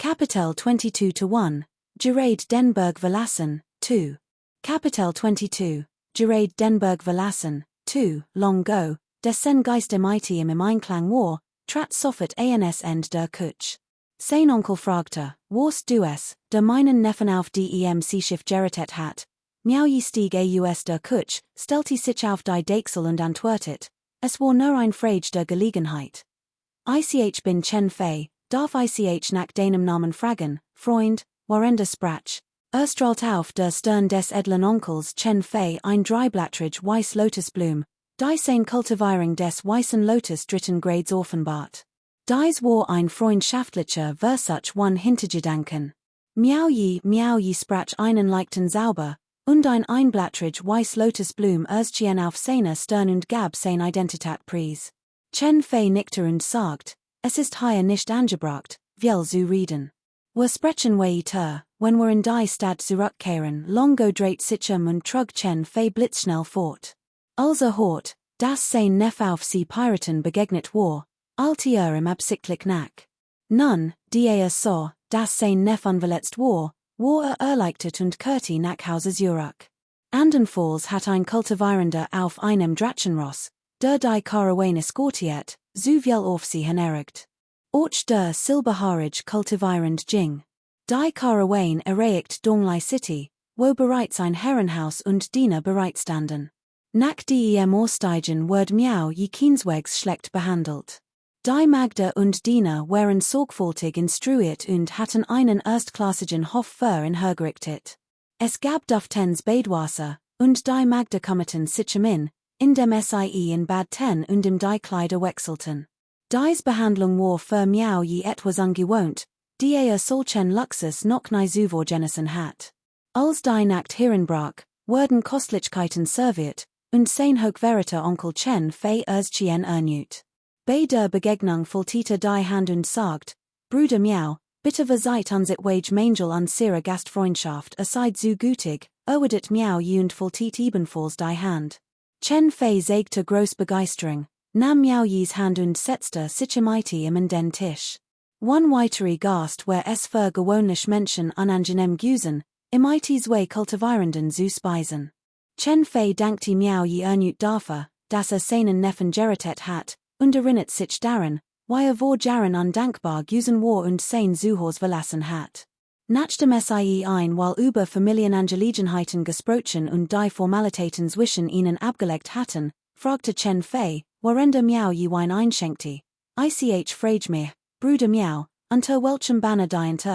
Kapitel 22-1, Gerade den Berg verlassen, 2. Kapitel 22, Gerade den Berg verlassen, 2. Long go, des sen Geister mighty im Einklang war, trat soffert ans End der Kutsch. Sein Onkel fragte, warst du es, der meinen Neffen auf dem Seeschiff gerettet hat? Miau je stieg aus der Kutsch, stellte sich auf die Deichsel und antwortet, es war nur ein Frage der Gelegenheit. Ich bin Chen Fei, darf ich nach deinem Namen fragen, Freund, warender Sprach. Strahlt auf der Stirn des edlen Onkels Chen Fei ein dreiblättrige weiß Lotusblume, die sein Kultivierung des weißen Lotus dritten Grades offenbart. Dies war ein freundschaftlicher Versuch one Hintergedanken. Miau je sprach einen leichten Zauber, und ein einblättrige weiß Lotusblume erschien auf seiner Stirn und gab sein Identität preis. Chen Fei nickte und sagt, es ist hier nicht angebracht, viel zu reden. Wir sprechen weiter, wenn wir in die Stadt zurückkehren, longo dreit sich und trug Chen Fei blitzschnell fort. Also hort, dass sein Neffe auf sie Piraten begegnet war, eilte im absichtlich nach. Nun, die sah, dass sein Neffe unverletzt war erleichtert und kehrte nach Hause zurück. Andernfalls hat ein Kultivierender auf einem Drachenross, der die Karawane eskortiert, so viel auf sie hinerigt. Och der silberhaarige Kultivierend ging. Die Karawane erreicht Donglai City, wo bereits ein Herrenhaus und Diener bereitstanden. Nach dem Aussteigen wird Miau je keineswegs schlecht behandelt. Die Magde und Diener waren sorgfältig instruiert und hatten einen erstklassigen Hof für ihn hergerichtet. Es gab Duftens Badewasser, und die Magde kommten sich in dem sie in Bad 10 und im die Kleider wechselten. Dies Behandlung war für Miau je etwas ungewohnt, die solchen Luxus noch nie zuvor genossen hat. Als die Nacht heranbrach, wurden Kostlichkeiten serviert, und sein hochveriter Onkel Chen Fei erschien ernüt. Bei der Begegnung faltete die Hand und sagt, Bruder Miau, bitte verzeiht unsit wage Mangel unsere Gastfreundschaft seid so gütig, erwidert Miau je und faltet ebenfalls die Hand. Chen Fei zeigte groß Begeisterung, nahm Miau Yis Hand und setzte sich mighty im den Tisch. One weitery Gast where es für gewöhnlich Menschen unangenehm gewesen, mighty zwei Kultivierenden zu speisen. Chen Fei dankte Miau Yi ernüt dafür, dass seinen Neffen gerettet hat, und erinnert sich daran, wie vor Jahren undankbar gewesen war und sein Zuhause verlassen hat. Nachdem sie weil über Familienangelegenheiten gesprochen und die Formalitäten zwischen ihnen abgelegt hatten, fragte Chen Fei, warender Miau Yi Wein einschenkte. Ich frage mich, Bruder Miau, unter welchem Banner dient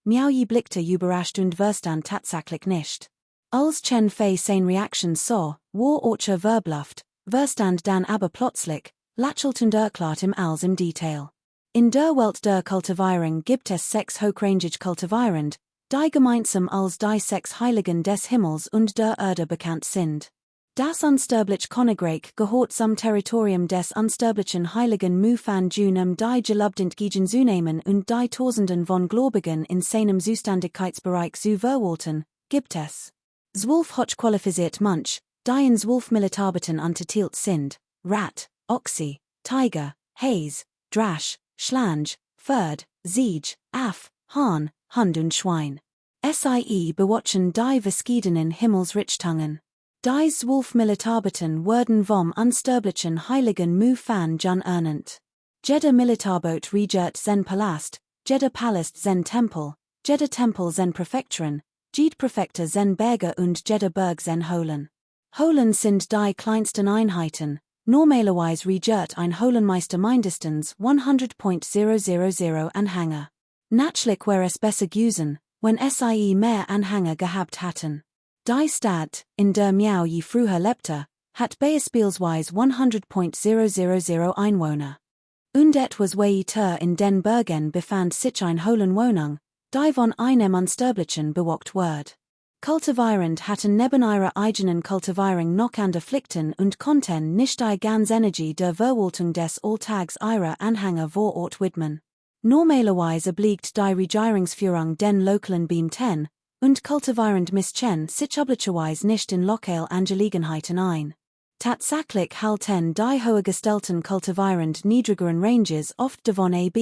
Miau Yi blickte überrascht und verstand tatsächlich nicht. Als Chen Fei sein Reaktion sah, war verbluft, verstand dann aber plötzlich, lächelt und erklärt ihm alles im Detail. In der Welt der Kultivierung gibt es 6 hochrangig Kultivierend, die gemeinsam als die 6 Heiligen des Himmels und der Erde bekannt sind. Das unsterbliche Königreich gehört zum Territorium des unsterblichen Heiligen Mufan Junum die gelobdent gegen zunehmen und die Tausenden von Gläubigen in seinem Zuständigkeitsbereich zu verwalten, gibt es 12 hochqualifiziert Munch, die in 12 Militarbeiten unterteilt sind, Rat, Ochse, Tiger, Hase, Drasch, Schlange, Pferd, Siege, Aff, Hahn, Hund und Schwein. Sie bewatchen die verschiedenen Himmelsrichtungen. Die 12 Militarbeiten wurden vom unsterblichen Heiligen Mufan Jun ernannt. Jeder Militarboot regiert sen Palast, jeder Palast sen Tempel, jeder Tempel sen Präfekturen, jede Präfektur sen Berge und jeder Berg sen Holen. Holen sind die kleinsten Einheiten. Normalerweise regiert ein Holenmeister mindestens 100.000 Anhänger. Natürlich wäre es besser gewesen, wenn sie mehr Anhänger gehabt hatten. Die Stadt, in der Miau Yi früher lebte, hat beispielsweise 100.000 Einwohner. Und etwas weiter in den Bergen befand sich ein Holenwohnung, die von einem Unsterblichen bewacht wird. Kultivierend hatten neben ihrer eigenen Kultivierung noch andere Pflichten und konnten nicht die ganze Energie der Verwaltung des Alltags ihrer Anhänger vor Ort widmen. Normalerweise obliegt die Regierungsführung den lokalen Beam 10, und kultivierend misschen sich üblicherweise nicht in lokale Angelegenheiten ein. Tatsächlich halten die hohe gestellten kultivierend niedrigeren Ranges oft davon ab,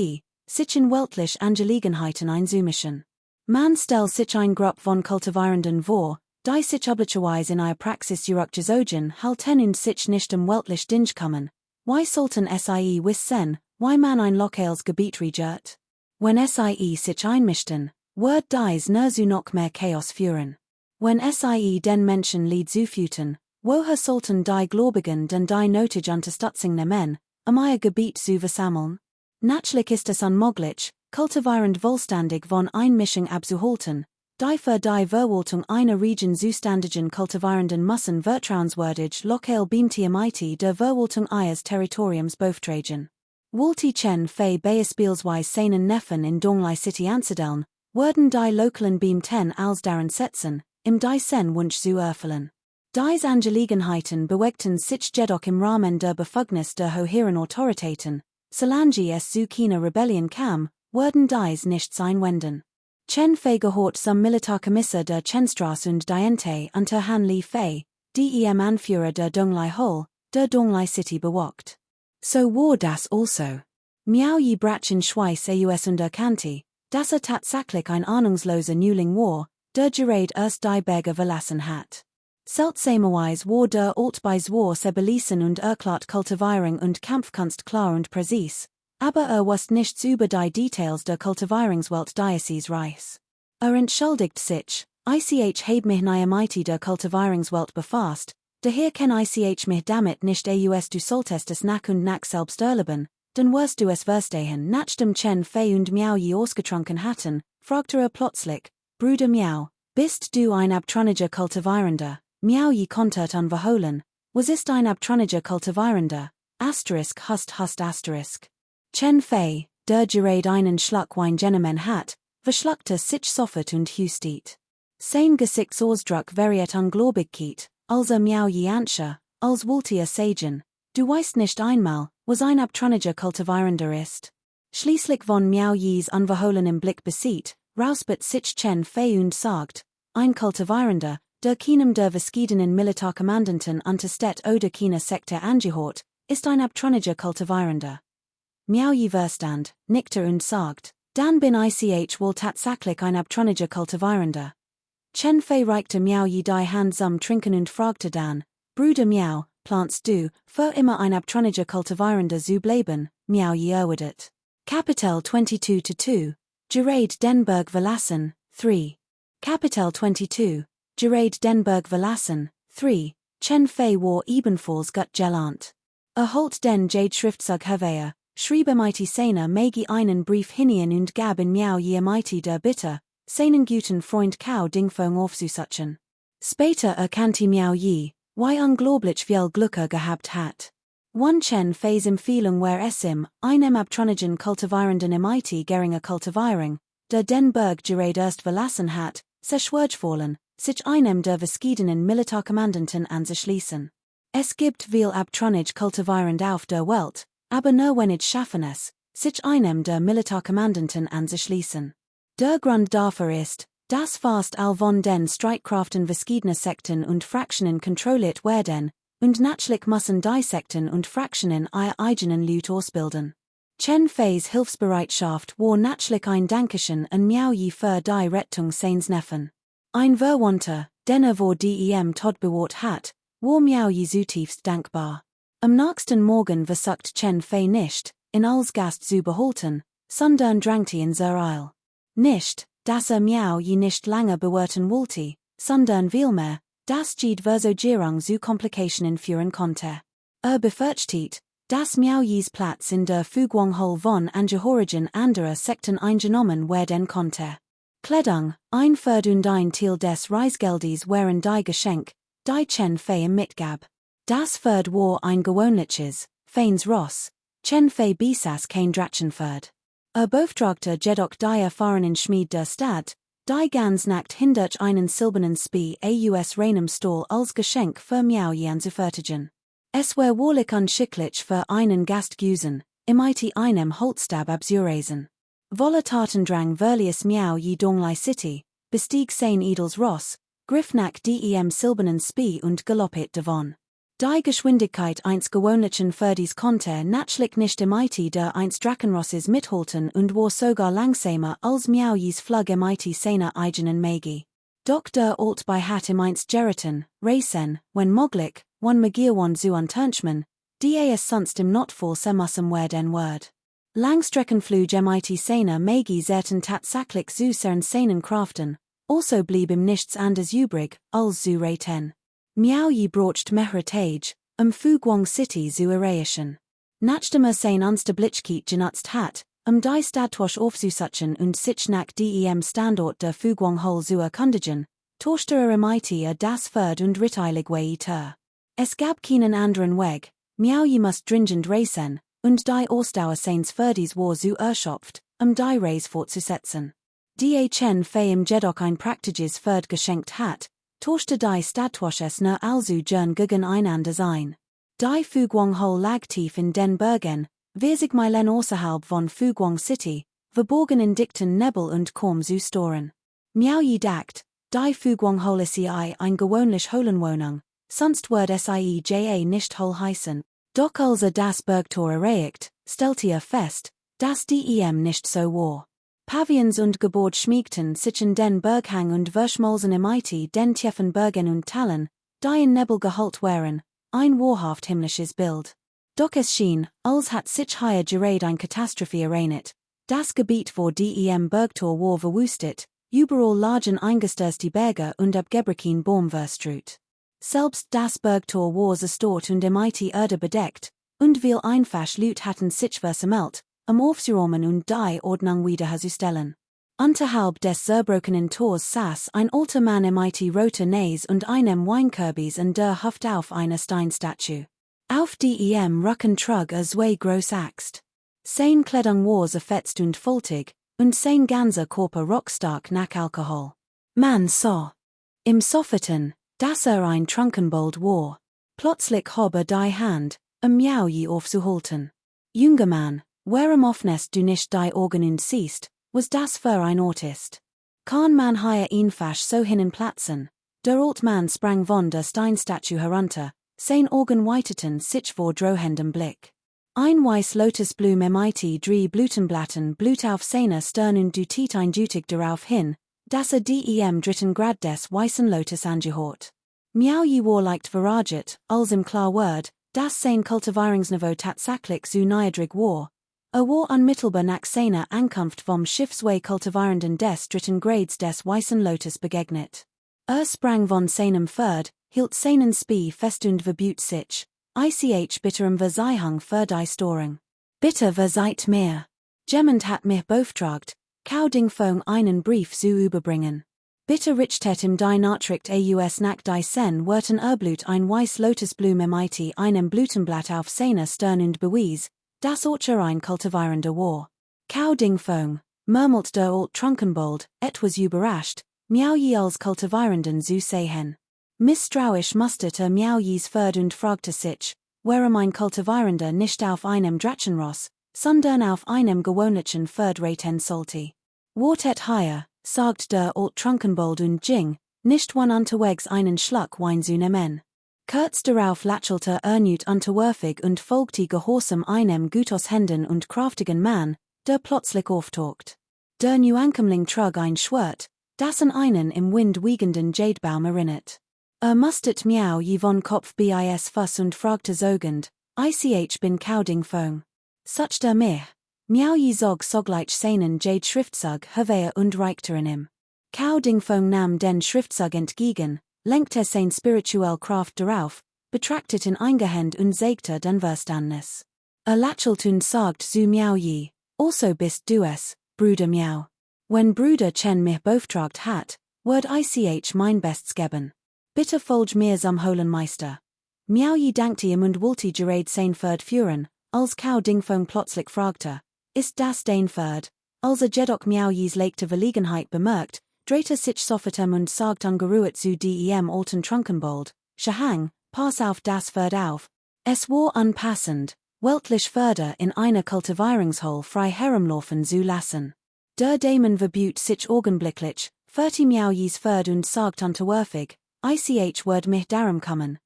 sich in weltlich Angelegenheiten einzumischen. Man stell sich ein Grupp von Kultivierenden vor, die sich üblicherweise in ihrer Praxis zurückgezogen halten und sich nicht weltlich Ding kommen. Why sollten sie wissen, why man ein lokales Gebiet regiert? Wenn sie sich einmischten, wird dies nur zu noch mehr Chaos führen. Wenn sie den Menschen Lied zufüten, woher sollten die Gläubigen denn die nötige Unterstützung nehmen, ihr Gebiet zu versammeln? Natürlich ist es unmöglich, kultivierend wohlständig von Einmischung abzuhalten, die für die Verwaltung einer Region zuständigen Kultivierenden müssen vertrauenswürdig lokal Beamte der Verwaltung ihres Territoriums beauftragen. Wollte Chen Fei beispielsweise seinen Neffen in Donglai City anzusiedeln, würden die lokalen Beamten als daran setzen, im die sen Wunsch zu erfüllen. Dies Angelegenheiten bewegten sich jedoch im Rahmen der Befugnis der höheren Autoritäten, solange es zu keiner Rebellion kam, würden dies nicht sein wenden. Chen Fei gehört zum Militärkommissar der Chenstraße und Diente unter Han Li Fei, Anführer der Donglai Hall, der Donglai City bewacht. So war das also. Miao Yi Brachen Schweiß aus und erkannte, dass tatsächlich ein ahnungsloser Neuling war, der gerade erst die Berge verlassen hat. Seltsamerweise war der Alt bei Zwar beließen und erklärt Kultivierung und Kampfkunst klar und präzis, aber wusste nichts über die Details der Kultivierungswelt Diocese Reichs. Entschuldigt sich, ich habe mich nicht der Kultivierungswelt befasst, daher kann ich mich damit nicht aus du solltest es nach und nach selbst erleben, dann wirst du es verstehen. Nachdem Chen Fei und Miao Yi ausgetrunken hatten, fragte plötzlich, Bruder Miao, bist du ein abtrünniger Kultivierender? Miao Yi kontert verholen, was ist ein abtrünniger Kultivierender? *******. Chen Fei, der gerade einen Schluck Wein genommen hat, verschluckte sich sofort und hustet. Sein Gesichtsausdruck variiert ungläubigkeit, als Miao Yi anscha, als wollte sagen, du weißt nicht einmal, was ein abtrünniger Kultivierender ist. Schließlich von Miao Yis unverhohlenem Blick besieht, räuspert sich Chen Fei und sagt, ein Kultivierender, der keinem der verschiedenen Militärkommandanten untersteht oder keiner Sekte angehört, ist ein abtrünniger Kultivierender. Miao Yi verstand, nickte und sagt, dann bin ich wohl tatsächlich ein abtrünniger Kultivierender. Chen Fei reichte Miao Yi die Hand zum Trinken und fragte dann, Bruder Miao, planst du, für immer ein abtrünniger Kultivierender zu bleiben? Miao Yi erwidert. Kapitel 22-2, Gerade den Berg verlassen, 3. Kapitel 22, Gerade den Berg verlassen, 3. Chen Fei war ebenfalls gut gelernt. Holt den Jade Schriftzug Hervea, schrieb seiner Magi einen Brief hinein und gab in Miao Yi der Bitte, seinen guten Freund Kao Dingfeng aufzusuchen. Später erkannte Miao Yi, wie unglaublich viel Glück gehabt hat. Chen Feis Empfehlung war es einem abtrünnigen Kultivierenden geringer Kultivierung, der den Berg gerade erst verlassen hat, schwergefallen, sich einem der verschiedenen Militärkommandanten anzuschließen. Es gibt viel abtrünnig Kultivierend auf der Welt, aber nur wenig schaffen es, sich einem der Militärkommandanten anzuschließen. Der Grund dafür ist, dass fast all von den Streitkräften verschiedener Sekten und Fraktionen kontrolliert werden, und natürlich müssen die Sekten und Fraktionen ihre eigenen Leute ausbilden. Chen Feis Hilfsbereitschaft war natürlich ein Dankeschön an Miao Yi für die Rettung seines Neffen. Ein Verwandter, den vor dem Tod bewahrt hat, war Miao Yi zutiefst dankbar. Am nächsten Morgen versucht Chen Fei nicht, in als Gast zu behalten, sondern drangte in zur Eil. Nicht, dass Miao Yi nicht lange bewarten wollte, sondern vielmehr, dass jede Versorgung zu Komplikationen führen konnte. Befürchtet, dass Miao Yis Platz in der Fuguang-Hall von Angehörigen anderer Sekten eingenommen werden konnte. Kleidung, ein Viertel und ein Teil des Reisgeldes waren die Geschenk, die Chen Fei mitgab. Das Viertel war ein gewöhnliches, feins Ross, Chen Fei besaß kein Drachenpferd. Beauftragte jedoch die erfahrenen Schmied der Stadt, die ganz nackt hindurch einen silbernen Spee aus reinem Stahl als Geschenk für Miao Yi anzufertigen. Es war wahrlich unschicklich für einen Gast gewesen, einem Holzstab abzureisen. Voller Tatendrang verließ Miao Yi Donglai City, bestieg sein edles Ross, griff nach dem silbernen Spee und galoppet davon. Die Geschwindigkeit eins gewöhnlichen Pferdes konnte natürlich nicht MIT der eins Drachenrosses mithalten und war sogar langsamer als Miaoyis Flug MIT seiner eigenen Magi. Doch der Alt bei hat im eins geraten, Racen, wenn möglich, one Magierwan zu unternehmen, die es sonst im Notfall müssen werden wird. Langstreckenflug MIT seiner Magi zerten tatsächlich zu seren seinen Kraften, also blieb ihm nichts anders übrig, als zu raten. Miaoyi brocht Mehretage, Fugwang City zu erreichen. Nachdem sein Unstablichkeit genutzt hat, die Stadtwasch aufzusuchen und sich nach dem Standort der Fugwang Hall zu erkundigen, tauschte MIT das Pferd und Ritteilig weiter. Es gab keinen anderen Weg, Miaoyi musste dringend racen, und die Ausdauer seines Pferdes war zu erschöpft, die Reise fortzusetzen. Die Chen Fei im jedoch ein praktisches Pferd geschenkt hat, tauschte die Stadtwasch es nur also gern gegen einander sein. Die Fugwang Hall lag tief in den Bergen, 40 Meilen außerhalb von Fugwang City, verborgen in dichten Nebel und kaum zu storen. Miaoyi dacht, die Fugwang Hall ist ein gewöhnlich Höhlenwohnung, sonst wird SIEJA nicht Hall heißen. Doch als das Bergtor erreicht, stellte fest, dass dem nicht so war. Pavillons und Gebäude schmiegten sich in den Berghang und verschmolzen MIT den tiefen Bergen und Talen, die in Nebel gehüllt waren, ein wahrhaft himmlisches Bild. Doch es schien, als hat sich hier gerade ein Katastrophe ereignet. Das Gebiet vor dem Bergtor war verwüstet, überall lagen eingestürzte Berge und abgebrochen Baumwurstrut. Selbst das Bergtor war zerstört und MIT Erde bedeckt, und viel einfach Leute hatten sich versammelt, aufzuräumen und die Ordnung wiederherzustellen. Unterhalb des zerbrochenen Tors saß ein alter Mann MIT roter Nase und einem Weinkürbis und der Haft auf einer Steinstatue. Auf dem Rücken trug zwei große Axt. Sein Kleidung war zerfetzt und faltig, und sein ganzer Körper rockstark nach Alkohol. Man sah im Sofferten, dass ein Trunkenbold war. Plötzlich hob die Hand, Miaoyi aufzuhalten. Junger Mann, warum öffnest du nicht die Augen und siehst, was das für ein Ort ist? Kann man hier einfach so hinplatzen? Der alte Mann sprang von der Steinstatue herunter, sein Augen weiteten sich vor drohendem Blick. Ein weiß Lotusblume MIT 3 Blütenblatten blut auf seiner Stirn und du tiet eindeutig darauf hin, dass dem dritten Grad des weißen Lotus angehört. Miaoyi war leicht verraget, als im klar word, dass sein Kultivierungsniveau tatsächlich zu niedrig war. War unmittelbar nach seiner Ankunft vom Schiffsway Kultivierenden des dritten Grades des weißen Lotus begegnet. Sprang von seinem Pferd, hielt seinen Spee fest und verbot sich, bitterem Verzeihung für die Störung. Bitte verzeiht mir. Jemand hat mich beauftragt, Kaudingfong einen Brief zu überbringen. Bitte richtet im die Nachricht aus nach die Sen wurden ein weiß Lotusblume MIT einem Blütenblatt auf seiner Stirn und bewies, dass ein Kultivierender war. Kaudingfong, murmelt der alt Trunkenbold, etwas überrascht, Miaoyi als Kultivierenden zu sehen. Misstrauisch musterte Miaoyis Pferd und fragte sich, warum ein Kultivierender nicht auf einem Drachenross, sondern auf einem gewöhnlichen Pferd reiten sollte. Wartet hier, sagt der alt Trunkenbold und ging, nicht wann unterwegs einen Schluck Wein zu nehmen. Kurz darauf lächelte erneut unterwürfig und folgte gehorsam einem Gutos Händen und kraftigen Mann, der plötzlich auftaucht. Der Neuankömmling trug ein Schwert, das an einen im Wind wiegenden Jadebaum erinnert. Mustert Miaoyi von Kopf bis Fuß und fragte sogend, bin Kaudingfong. Such der mich. Miaoyi zog sogleich seinen Jade Schriftzug hervor und reichte ihm. Kaudingfong nahm den Schriftzug entgegen, lenkte sein spirituell Kraft darauf, betrachtet ihn eingehend und sägte den Verständnis. Lächelte und sagt zu Miaoyi, also bist du es, Bruder Miao. Wenn Bruder Chen mich beauftragt hat, wird mein Bestes geben. Bitte folg mir zum Höhlenmeister. Miaoyi dankte ihm und wollte gerade sein Pferd führen, als Kaudingfong plötzlich fragte, ist das dein Pferd? Als jedoch Miaoyis leichte Verlegenheit bemerkt, drehte sich sofort und sagt ungeruht zu dem alten Trunkenbold, Shahang, pass auf das Pferd auf. Es war unpassend, weltlich Pferde in einer Kultivierungshall frei herumlaufen zu lassen. Der Dämon verbot sich augenblicklich, führte Miaoyis Pferd und sagt unterwürfig, wird mich darum kommen.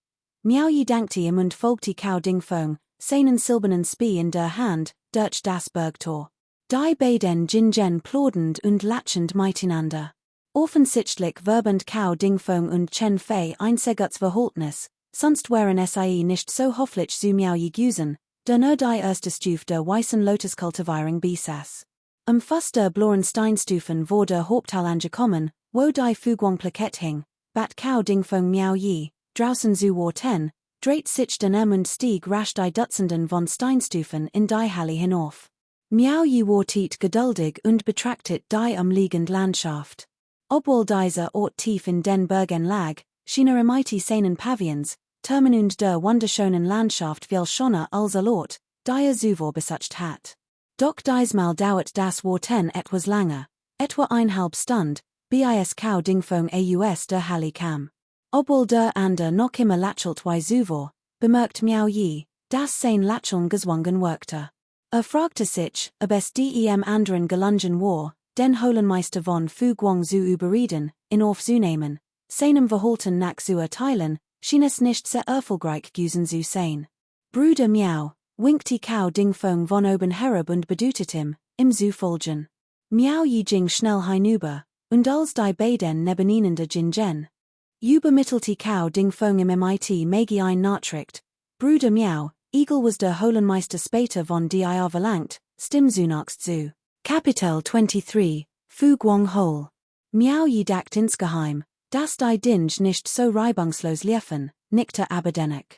Miao yi dankte im und folgte Kau Dingfong, seinen silbernen Spee in der Hand, durch das Bergtor. Die beiden Jingen plaudend und lachend miteinander. Offensichtlich verband Kau Dingfong und Chen Fei einseguts Verhaltnis, sonst wären sie nicht so hofflich zu Miao yi gewesen, der nur die erste Stufe der weißen Lotuskultivierung besaß. Fast der blauen Steinstufen vor der Haupthalle angekommen, wo die Fugwang Plakett hing, bat Kau Dingfong Miao yi, draußen zu Worten, dreht sich den und stieg rasch die Dutzenden von Steinstufen in die Halle hinauf. Miao yi wartet geduldig und betrachtet die umliegende Landschaft. Obwohl dieser Ort tief in den Bergen lag, schien mighty seinen Pavillons, terminund der wunderschönen Landschaft viel schöner als Ort, die zuvor besucht hat. Doch diesmal dauert das Warten etwas länger, etwa 1/2 Stunde, bis Kau Dingfong aus der Halle kam. Obwohl der Ander noch immer lächelt wie zuvor, bemerkt Miao yi, dass sein Lächeln gezwungen wirkte. Fragte sich, ob es dem anderen gelungen war, den Holenmeister von Fugwang zu überreden, in aufzunehmen. Seinem Verhalten nach zu urteilen, schien es nicht sehr erfolgreich gewesen zu sein. Bruder Miao, winkte Kau Dingfong von oben herab und bedutet ihm, im zu folgen. Miao yi ging schnell hinüber, und als die beiden neben ihnen der Jingen. Übermittelte Kau Dingfong im MIT Magi ein Nachricht. Bruder Miao, Eagle was der Holenmeister später von dir verlangt, stimm zunächst zu. Kapitel 23, Fugwang Hole. Miao yi dacht insgeheim, dass die Dinge nicht so reibungslos liefen, nickte aber dennoch.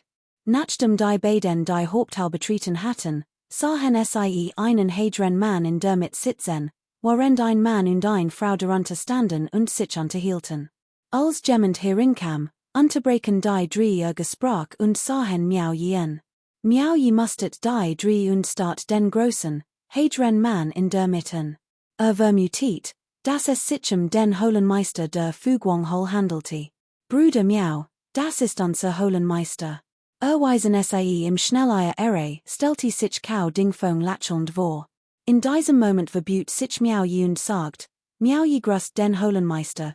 Nachdem die beiden die Haupthalle betreten hatten, sahen sie einen hedren Mann in der Mitte sitzen, während ein Mann und eine Frau darunter standen und sich unterhielten. Als jemand herinkam, unterbrachen die drei ihr Gespräch und sahen Miao yi an. Miao yi mustert die drei und start den großen, hedren Mann in der Mitte. Vermutet, dass es sich den Holenmeister der Fugwang Hole handelte. Bruder Miao, das ist unser Holenmeister. Weisen sie im schnellere stellte sich Kau Dingfong lächelnd vor. In diesem Moment verbot sich Miao yi und sagt, Miao yi grüßt den Holenmeister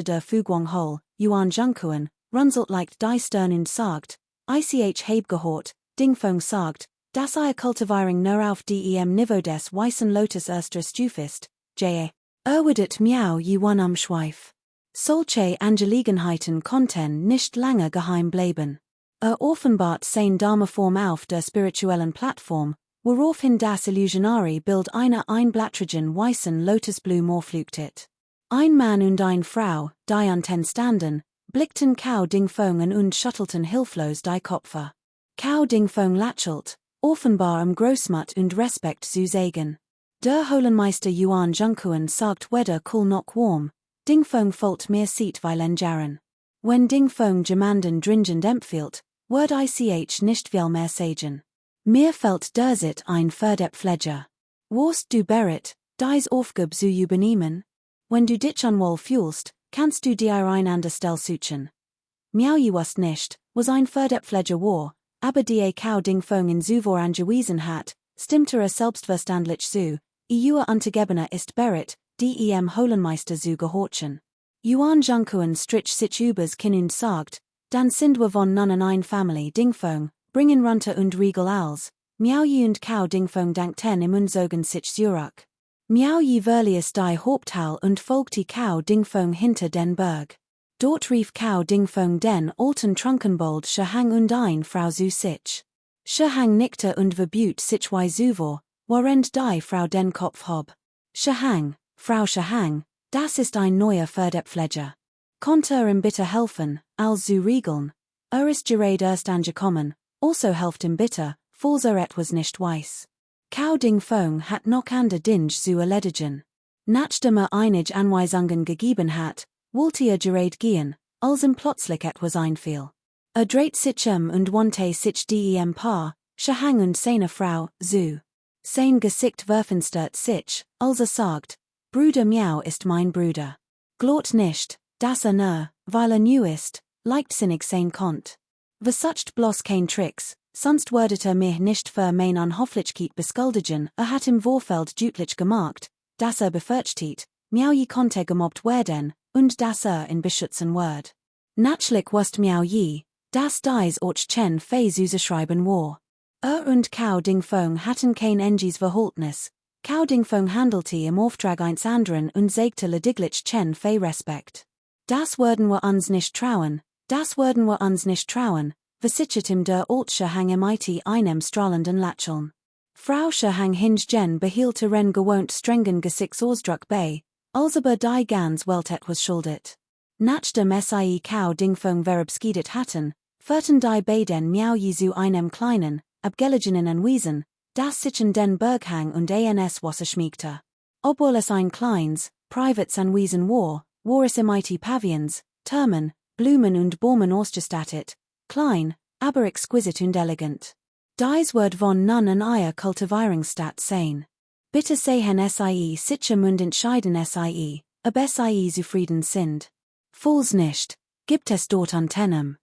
der Fugwang Hole, Yuan Zhengkuan, runzelt leicht die Stirn und sagt, ich habe gehört, Dingfong sagt, dass Kultivierung nur auf dem Niveau des weißen Lotus erster Stufe ist, wird Miao yi Schweif. Solche Angelegenheiten konnten nicht lange geheim bleiben. Offenbart sein Dharmaform auf der spirituellen Plattform, woraufhin das illusionary Bild einer einblättrigen weißen Lotusblume flüchtet. Ein Mann und eine Frau, die an standen, blickten Kau Dingfong an und schüttelten hilflos die Köpfe. Kau Dingfong lächelt, offenbar Großmut und Respekt zu zeigen. Der Holenmeister Yuan Zhengkuan sagt weder cool noch warm, Dingfong folgt mir sieht weilen jaren. Wenn Dingfong jemanden dringend empfiehlt, wird ich nicht viel mehr sagen. Mir fällt derzeit ein Pferdepfleger. Warst du bereit, dies Aufgabe zu übernehmen? Wenn du dich unwohl fühlst, kannst du dir ein Anderstelle suchen. Miao yi wusste nicht, was ein Pferdepfleger war, aber die Kau Dingfong in zuvor angewiesen hat, stimmte selbstverständlich zu, ihr Untergebener ist bereit, dem Holenmeister zu gehorchen. Yuan Zhengkuan strich sich übers Kinn und sagt, dann sind wir von nun an ein Family Dingfong, bringen runter und Riegel als, Miao yi und Kau Dingfong dankten im Unsogen sich zurück. Miao yi verließ die Haupthalle und folgte Kau Dingfong hinter den Berg. Dort rief Kau Dingfong den alten Trunkenbold Shahang und eine Frau zu sich. Shahang nickte und verbot sich wie zuvor, während die Frau den Kopf hob. Shahang, Frau Shahang, das ist ein neuer Pferdepfleger. Konnte ihm bitte helfen, als zu regeln? Ist gerade erst angekommen, also helft ihm bitte, falls etwas nicht weiß. Kau Dingfong hat noch andere Dinge zu erledigen. Nachdem einige Anweisungen gegeben hat, wollte gerade gehen, als ihm plötzlich etwas einfiel. Dreht sich und wandte sich dem Paar, Shahang und seine Frau, zu. Sein Gesicht verfinstert sich, als sagt, Bruder Miao ist mein Bruder. Glaubt nicht, dass nur, weil new ist, leichtsinnig sein konnt. Versucht bloß kein Tricks, sonst würdet mich nicht für mein Unhofflichkeit beschuldigen. Hat im Vorfeld deutlich gemacht, dass befürchtet, Miao yi konnte gemobbt werden, und dass in beschützen wird. Natürlich wusste Miao yi, Das dies och chen fei zuschreiben war. Und Kau Ding Fong hatten kein Enges Verhaltnis. Kau Ding Fong handelte im Auftrag eins anderen und sagte lediglich chen fei Respekt. Das würden wir uns nicht trauen, versichert im der Altsche hang mit einem strahlenden Lächeln. Frau Hang Hinge Jen behielte ren gewohnt strengen Gesichtsausdruck bei, als aber die ganz Welt etwas schuldet. Nach dem Sie Kau Ding Fong verabschiedet hatten, führten die beiden Miao zu einem kleinen, abgelegenen Anwesen, das sich in den Berghang und ans Wasser schmiegte. Obwohl es ein kleines, privates Anwesen war es mit Pavillons, Türmen, Blumen und Bäumen ausgestattet, klein, aber exquisit und elegant. Dies wird von nun an ihr Kultivierungsstadt sein. Bitte sehen Sie sicher und entscheiden Sie, ob Sie zufrieden sind. Falls nicht, gibt es dort Antennen.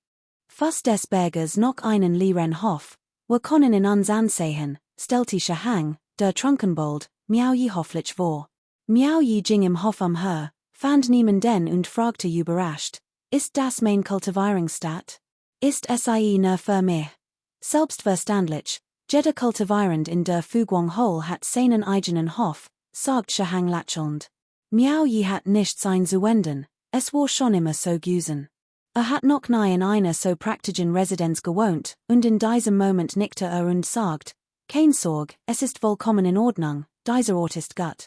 Fast des Berges noch einen leeren Hof, wir können in uns ansehen, stellte Hang, der Trunkenbold, Miao Yi hofflich vor. Miao Yi ging im Hof umher, fand niemanden und fragte überrascht, ist das mein Kultivierungsstadt? Ist Sie nur für mich? Selbstverständlich, jeder Kultivierend in der Fuguang Hole hat seinen eigenen Hof, sagt Hang lächelnd. Miao Yi hat nichts einzuwenden, es war schon immer so gewesen. Hat noch nie in einer so praktischen Residenz gewohnt, und in diesem Moment nickte und sagt, kein Sorg, es ist vollkommen in Ordnung, dieser Ort ist gut.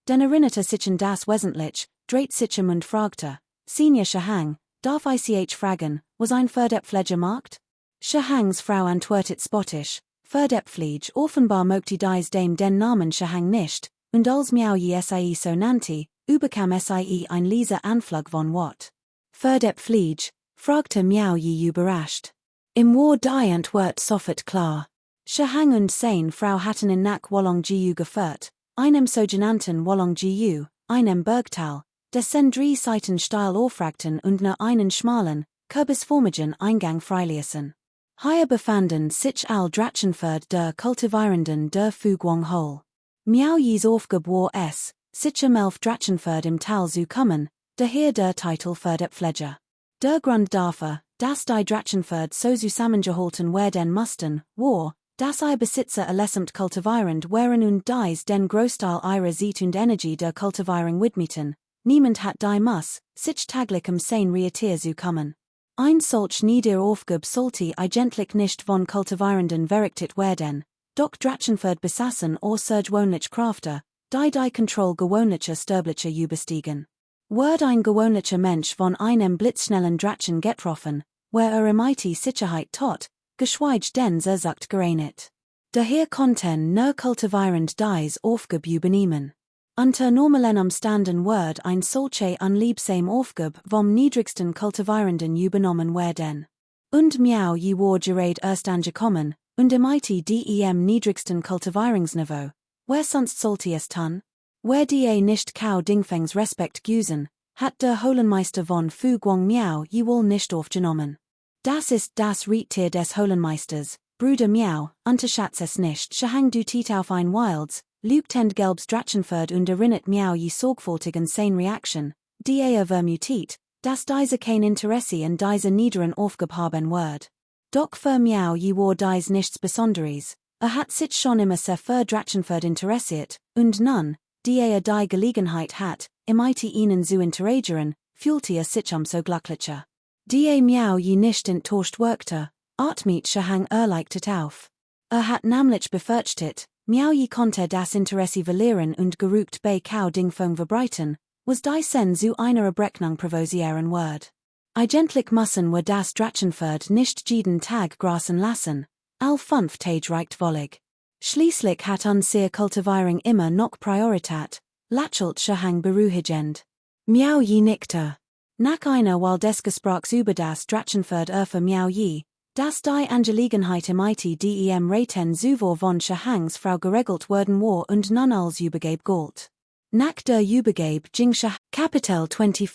Denn erinnerte sich an das wesentlich, dreht sich und fragte, Senior Hang, darf ich fragen, was ein Verdepflegermarkt? Hangs Frau antwortet spottisch, Verdepflege offenbar mögte dies dem den Namen Hang nicht, und als Miao Yi Sie so nannte, überkam Sie ein leiser Anflug von What? Verdepflege, fragte Miao Yi überrascht. Im War die Antwort sofort klar. Hang und seine Frau hatten in nach Wolong Jiu geführt, einem sogenannten Wolong Jiu, einem Bergtal, dessen drei Seiten steil aufragten und nur einen schmalen, kürbisförmigen Eingang freiließen. Hier befanden sich all Drachenford der Kultivierenden der Fuguang Hole. Miao Yis Aufgabe war es, sich Elf Drachenford im Tal zu kommen, daher der Titel Verdepfleger. Der Grund dafür, dass die Drachenford so zusammengehalten werden mussten, war, dass Besitzer allesamt kultivierend waren und dies den Großteil ihrer Zeit und Energie der Kultivierung widmeten. Niemand hat die Muss, sich täglich sein Reitier zu kommen. Ein solch Niederaufgabe sollte eigentlich nicht von Kultivierenden verrichtet werden, doch Drachenford besaßen außergewöhnlich Kräfte, die Kontrolle gewöhnlicher Sterblicher überstiegen. Wird ein gewöhnlicher Mensch von einem blitzschnellen Drachen getroffen, where mit Sicherheit tot, geschweige denn sagt gerenet. Daher konnten nur kultivierend dies Aufgabe übernehmen. Unter normalen Umständen wird ein solche unliebsame Aufgabe vom niedrigsten Kultivierenden übernommen werden. Und Miao Yi war gerade erst angekommen, und mit dem niedrigsten Kultivierungsniveau, wer sonst sollte es tun? Wer die nicht Kau Dingfengs Respekt güsen, hat der Holenmeister von Fuguang Miao Yi wohl nicht aufgenommen. Das ist das Reittier des Holenmeisters, Bruder Miao, unterschätzt es nicht, Hang du tit auf ein Wilds, lügtend gelbs Drachenford und erinnert Miao Yi sorgfältig an seine Reaction, die vermutet, dass diese kein Interesse an dieser niederen Aufgabe haben wird. Doch für Miao Yi war dies nichts Besonderes, hat sich schon immer sehr für Drachenford interessiert, und nun, die die Gelegenheit hat, mit ihnen zu interagieren, fühlte sich umso glücklicher. Die Miao Yi nicht enttäuscht wirkte, atmet Hang erleichtert auf. Hat nämlich befürchtet, Miao Yi konnte das Interesse verlieren und gerügt bei Kau Dingfeng verbreiten, was die Sen zu einer Abrechnung provosieren wird. Eigentlich müssen wir das Drachenford nicht jeden Tag grasen lassen, all 5 Tage reicht völlig. Schließlich hat unsere Kultivierung immer noch Priorität, lächelt Hang beruhigend. Miao Yi nickte. Nach einer Weile des Gesprächs über das Drachenford für Miao Yi, dass die Angelegenheit mit dem Reiten zuvor von Hangs Frau geregelt worden war und nun als Übergabe galt. Nach der Übergabe ging Kapitel 24,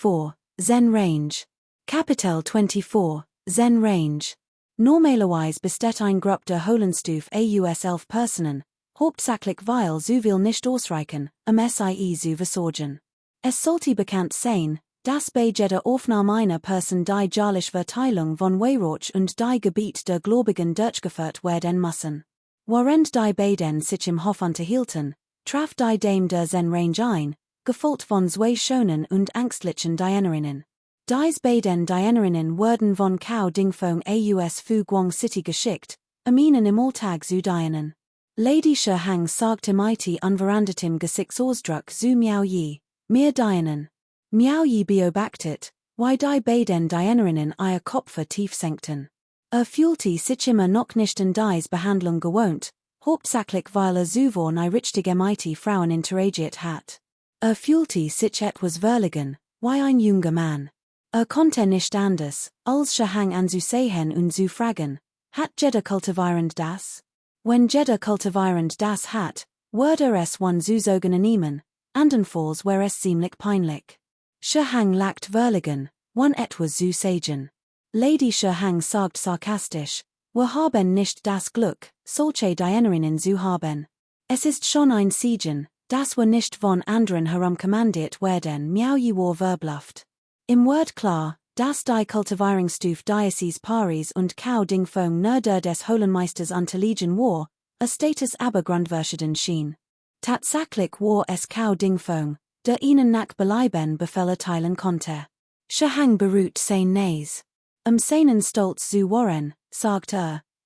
Zen Range. Kapitel 24, Zen Range. Normalerweise besteht ein Gruppe der Holenstuf aus 11 Personen, hauptsächlich weil so viel nicht ausreichen, sie zu versorgen. Es sollte bekannt sein, Das bei jeder Aufnahme Person die jahrliche Verteilung von Weihrauch und die Gebiet der Gläubigen durchgeführt werden müssen. Während die beiden sich im Hof unterhielten, traf die Dame der Zen Range ein, gefolgt von zwei schönen und ängstlichen Dienerinnen. Dies beiden Dienerinnen wurden von Cao Dingfeng aus Fu Guang City geschickt, ihnen im Alltag zu dienen. Lady Shi Hang sagte mighty unverandatem Gesichtsausdruck zu Miao Yi, mir dienen. Miao Yi beobachtet, wie die beiden Dienerinnen ihr Kopfe tief senkten. Fühlte sich immer noch nicht an dies Behandlung gewohnt, hauptsächlich weil zuvor nie richtige mighty Frauen interagiert hat. Fühlte sich etwas verlegen, wie ein junger Mann. Konnte nicht anders, als Shi Hang anzusehen und zu fragen, hat jeder kultivierend das? Wenn jeder kultivierend das hat, würde es one zu sagen nehmen, andernfalls wäre es ziemlich peinlich. Shi Hang lacht verlegen, one etwas zu sagen. Lady Shi Hang sagt sarkastisch, wir haben nicht das Glück, solche Dienerinnen zu haben. Es ist schon ein Segen, dass wir nicht von anderen herumkommandiert werden. Miao Yi war verbluft. Im Word klar, dass die Kultivierungsstufe Diocese Paris und Cao Dingfeng nur des Holenmeisters unterliegen war, a Status aber grundverschieden schien. Tatsächlich war es Cao Dingfeng, der ihnen nach Belieben Befehle teilen konnte. Shi Hang beruht sein Nase. Seinen Stolz zu Warren, sagt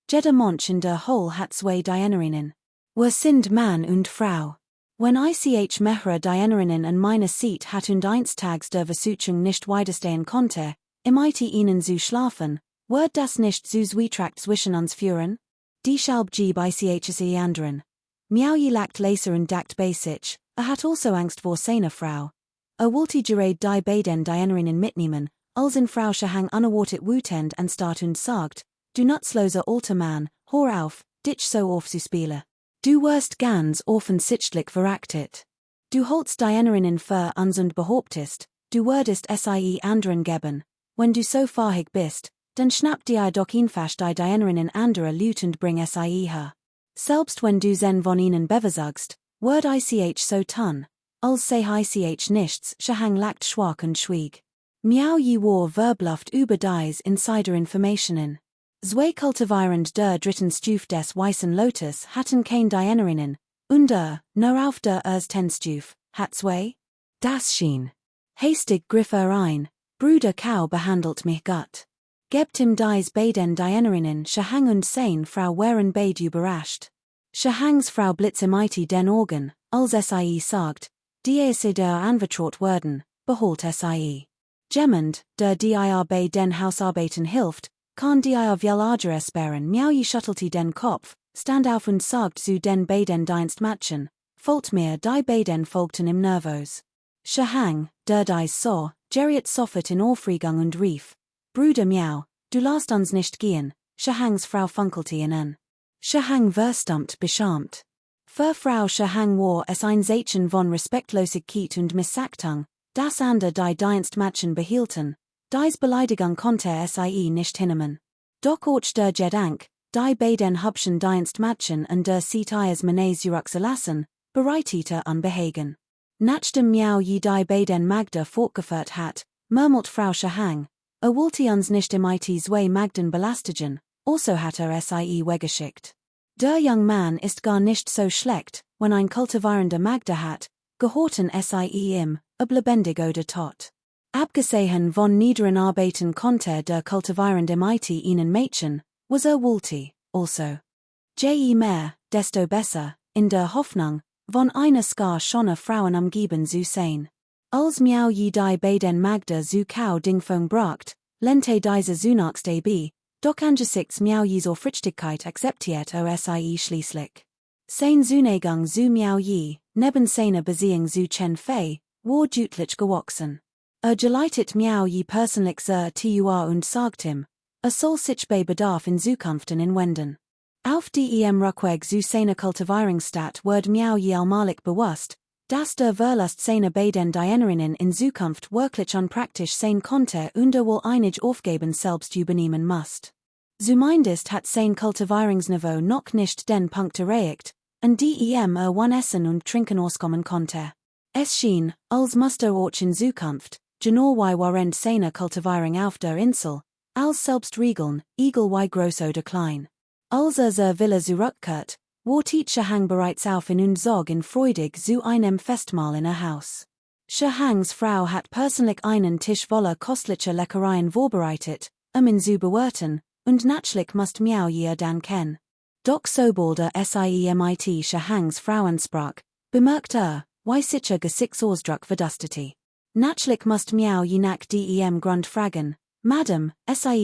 jeder Mensch in der Whole hat zwei Dienerinnen. Wir sind Mann und Frau. Wenn ich mehrere Dienerinnen an meiner Seat hat und einstags der Versuchung nicht widerstehen konnte, ihnen zu schlafen, wird das nicht zu Zwietracht zwischen uns führen? Deshalb gib ich anderen. Miao Yi lacht leser und dacht bei sich, hat also Angst vor seiner Frau. Wollte gerade die beiden Dienerinnen mitnehmen, als in Frau Shi Hang unerwartet wütend anstatt und sagt, du nutzloser alter Mann, hör auf, dich so aufzuspielen. Du wirst ganz offensichtlich verachtet. Du holst Dienerinnen für uns und behauptest, du würdest sie anderen geben. Wenn du so fähig bist, dann schnapp dir doch einfach die Dienerinnen anderer Leute und bring sie her. Selbst wenn du zen von ihnen beversagst, würd ich so tun, als sei ich nichts. Shi Hang lacht schwach und schwieg. Miao Yi war verbluft über dies Insider-Informationen. Zwei kultivierend der dritten Stufe des Weißen Lotus hatten kein Dienerinnen, und nur auf der ersten Stufe, hat zwei? Das schien. Hastig griff ein, Bruder Cao behandelt mich gut. Gebt ihm dies beiden Dienerinnen. Shi Hang und seine Frau waren beide überrascht. Shi Hangs Frau blitzte den Augen, als sagt, die der anvertraut werden, beholt Jemand, der dir bei den Hausarbeiten hilft, kann dir viel Ärger sparen. Miao Yi schüttelte den Kopf, stand auf und sagt zu den beiden Dienstmädchen, folgt mir. Die beiden folgten ihm nervös. Shi Hang, der dies sah, geriet sofort in Aufregung und rief, Bruder Miao, du lässt uns nicht gehen. Shi Hangs Frau funkelte ihn an. Shi Hang verstummt beschämt. Für Frau Shi Hang war es ein Zeichen von Respektlosigkeit und Missachtung, das andere die Dienstmädchen behielten. Dies Beleidigung konnte nicht hinnehmen. Doch auch der Gedanke, die beiden hübschen Dienstmädchen und der Seat ihres Mannes zurückzulassen, bereitete Unbehagen. Nachdem Miao Yi die beiden Magda fortgeführt hat, murmelt Frau Shi Hang, wollte uns nicht zwei Magden belastigen, also hat sie weggeschickt. Der junge Mann ist gar nicht so schlecht, wenn ein kultivierender Magda hat, gehorten sie ihm, ob lebendig oder tot. Abgesehen von niederen Arbeiten konnte der kultivierende ihnen Mädchen, was wollte, also. Je mehr, desto besser, in der Hoffnung, von einer Skar schöner Frauen umgeben zu sein. Als Miao Yi die beiden Magda zu Cao Dingfeng bracht, lehnte diese zunächst ab, doch angesichts Miao Yis Aufrichtigkeit akzeptierte sie schließlich. Sein Zunegung zu Miao Yi, neben seiner Beziehung zu Chen Fei, war deutlich gewachsen. Geleitet Miao Yi persönlich sehr Tua und sagt ihm, soll sich bei Bedarf in Zukunft wenden. Auf dem Rückweg zu seiner Kultivierungsstadt wird Miao Yi allmählich bewusst, dass der Verlust seiner beiden Dienerinnen in Zukunft wirklich unpraktisch sein konnte und wohl einige Aufgaben selbst übernehmen muss. Zumindest hat sein Kultivierungsniveau noch nicht den Punkt erreicht, an dem Essen und Trinken auskommen konnte. Es schien, als müsste auch in Zukunft, Genor y warend seiner Kultivierung auf der Insel, als selbst Regeln, Eagle y grosso Decline. Ulzer zur Villa zurückkehrt, war Teacher Hang bereits auf in und Zog in freudig zu einem Festmahl in ihr Haus. Hangs Frau hat persönlich einen Tisch voller kostlicher Leckereien vorbereitet, in zu bewirten, und natürlich must Miao ihr dann kennen. Doch sobald siemit Hangs Frau ansprach, bemerkt wie sicher Gesichtsausdruck verdustete. Natürlich must Miao je nach dem Grund fragen, Madam,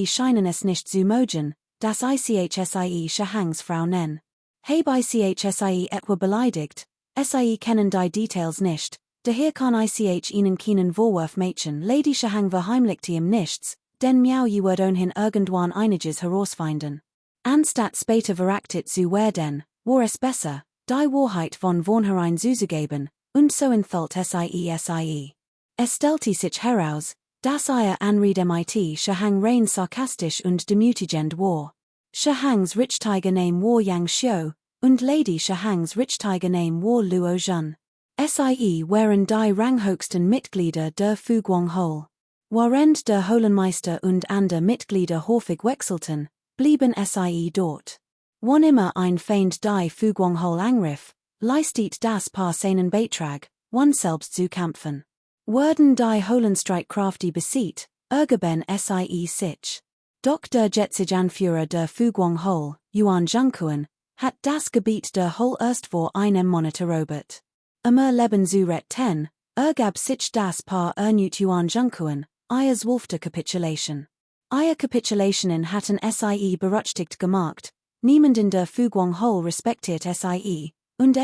scheinen es nicht zu mögen, das ich Hangs Frau nennen. Habe ich etwa beleidigt, kennen die Details nicht, daher kann ich ihnen keinen Vorwurf machen, Lady Hang verheimlichte ihm nichts, denn Miao je wird ohnehin irgendwann einiges herausfinden. Anstatt später verachtet zu werden, war es besser, die Wahrheit von vornherein zuzugeben, und so enthüllt sie. Es stellte sich heraus, dass ihr Anrede mit Hang rein sarkastisch und demütigend war. Hangs richtiger Name war Yang Xiu, und Lady Hangs richtiger Name war Luo Jun. Waren die ranghöchsten Mitglieder der Fuguang-Hole. Während der Holenmeister und andere Mitglieder häufig wechselten, blieben dort. Wann immer ein Feind die Fuguang-Hole angriff, leistet das Paar seinen Beitrag, selbst zu kämpfen. Werden die Holenstreitkräfte besiegt, ergeben sich. Doch der jetzige Anführer der Fuguang-Hole, Yuan Zhengquan, hat das Gebiet der Hole erst vor einem Monat erobert. Leben zu retten, ergab sich das Paar erneut Yuan Zhengquan, ihres Wolfte Capitulation. Ihre Capitulationen hatten berücksichtigt gemacht, niemand in der Fuguang-Hole respektiert und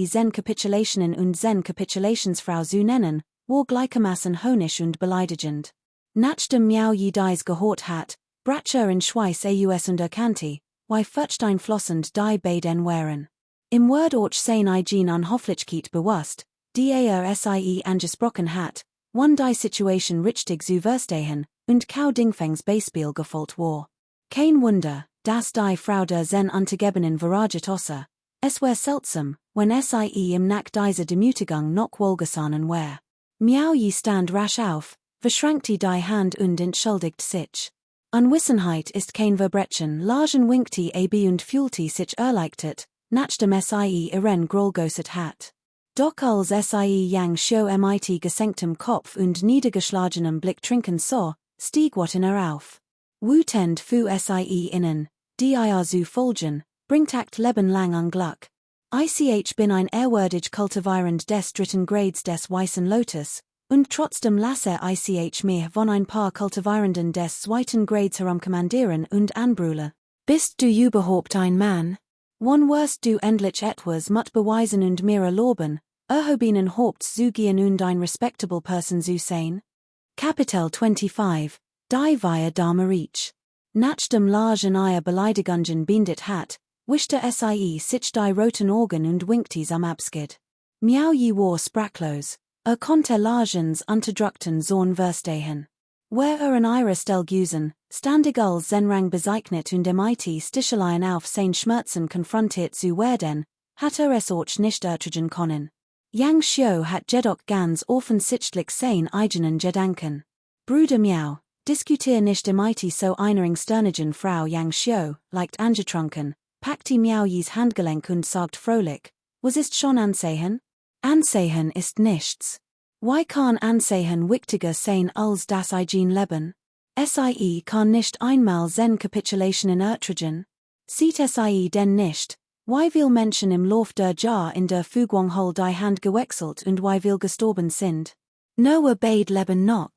sen Capitulationen und sen Capitulationsfrau zu nennen, war gleichermaßen höhnisch und beleidigend. Nachdem Miao Yi dies gehört hat, brach in Schweiß aus und erkannte, wie furchteinflößend flossend die beiden waren. Im Word sein eigen Unhofflichkeit bewusst, die angesprochen hat, die Situation richtig zu verstehen, und kau Dingfengs Beispiel gefolgt war. Kein Wunder, dass die Frau der Zen Untergebenen verraget osse. Es war seltsam, wenn im Nack dieser Demütigung noch wohlgesonnen war. Miao Yi stand rasch auf, verschränkte die Hand und entschuldigt sich. Unwissenheit ist kein Verbrechen, lagen winkte und fühlte sich erleichtert, nachdem ihren Groll gosset hat. Doch als Yang Xiu mit gesenktem Kopf und niedergeschlagenem Blick trinken sah, stieg in auf. Wutend fu innen, die zu folgen, bringt act Leben lang Unglück. Ich bin ein ehrwürdig kultivierend des dritten Grades des Weißen Lotus, und trotzdem lasse ich mich von ein paar Kultivierenden des zweiten Grades herumkommandieren und anbrüllen. Bist du überhaupt ein Mann? Wann wirst du endlich etwas mit beweisen und mir erlauben, erhobenen Haupts zu gehen und ein respectable Person zu sein? Kapitel 25, die wir Dame Reach. Nachdem Lagen ihr Beleidigungen beendet hat, wischte sich die roten Augen und winkte am Abschied. Miao Yi war sprachlos, konnte Lagens unterdrückten Zorn verstehen. Wer in ihrer Stelle gewesen, standig als Rang bezeichnet und mit Sticheleien auf sein Schmerzen konfrontiert zu werden, hat es auch nicht ertragen können. Yang Xiu hat jedoch ganz offensichtlich sein eigenen Gedanken. Bruder Miao, diskutier nicht mit so einer externigen Frau. Yang Xiu, leicht angetrunken, packte Miao Yis Handgelenk und sagt fröhlich, was ist schon Ansehen? Ansehen ist nichts. Why kann Ansehen wichtiger sein als das eigen Leben? Kann nicht einmal sen Capitulationen ertragen. Sieht denn nicht, wie viel Menschen im Lauf der Jahr in der Fuguang-Hole die Hand gewechselt und wie viel gestorben sind? Nur beid leben noch.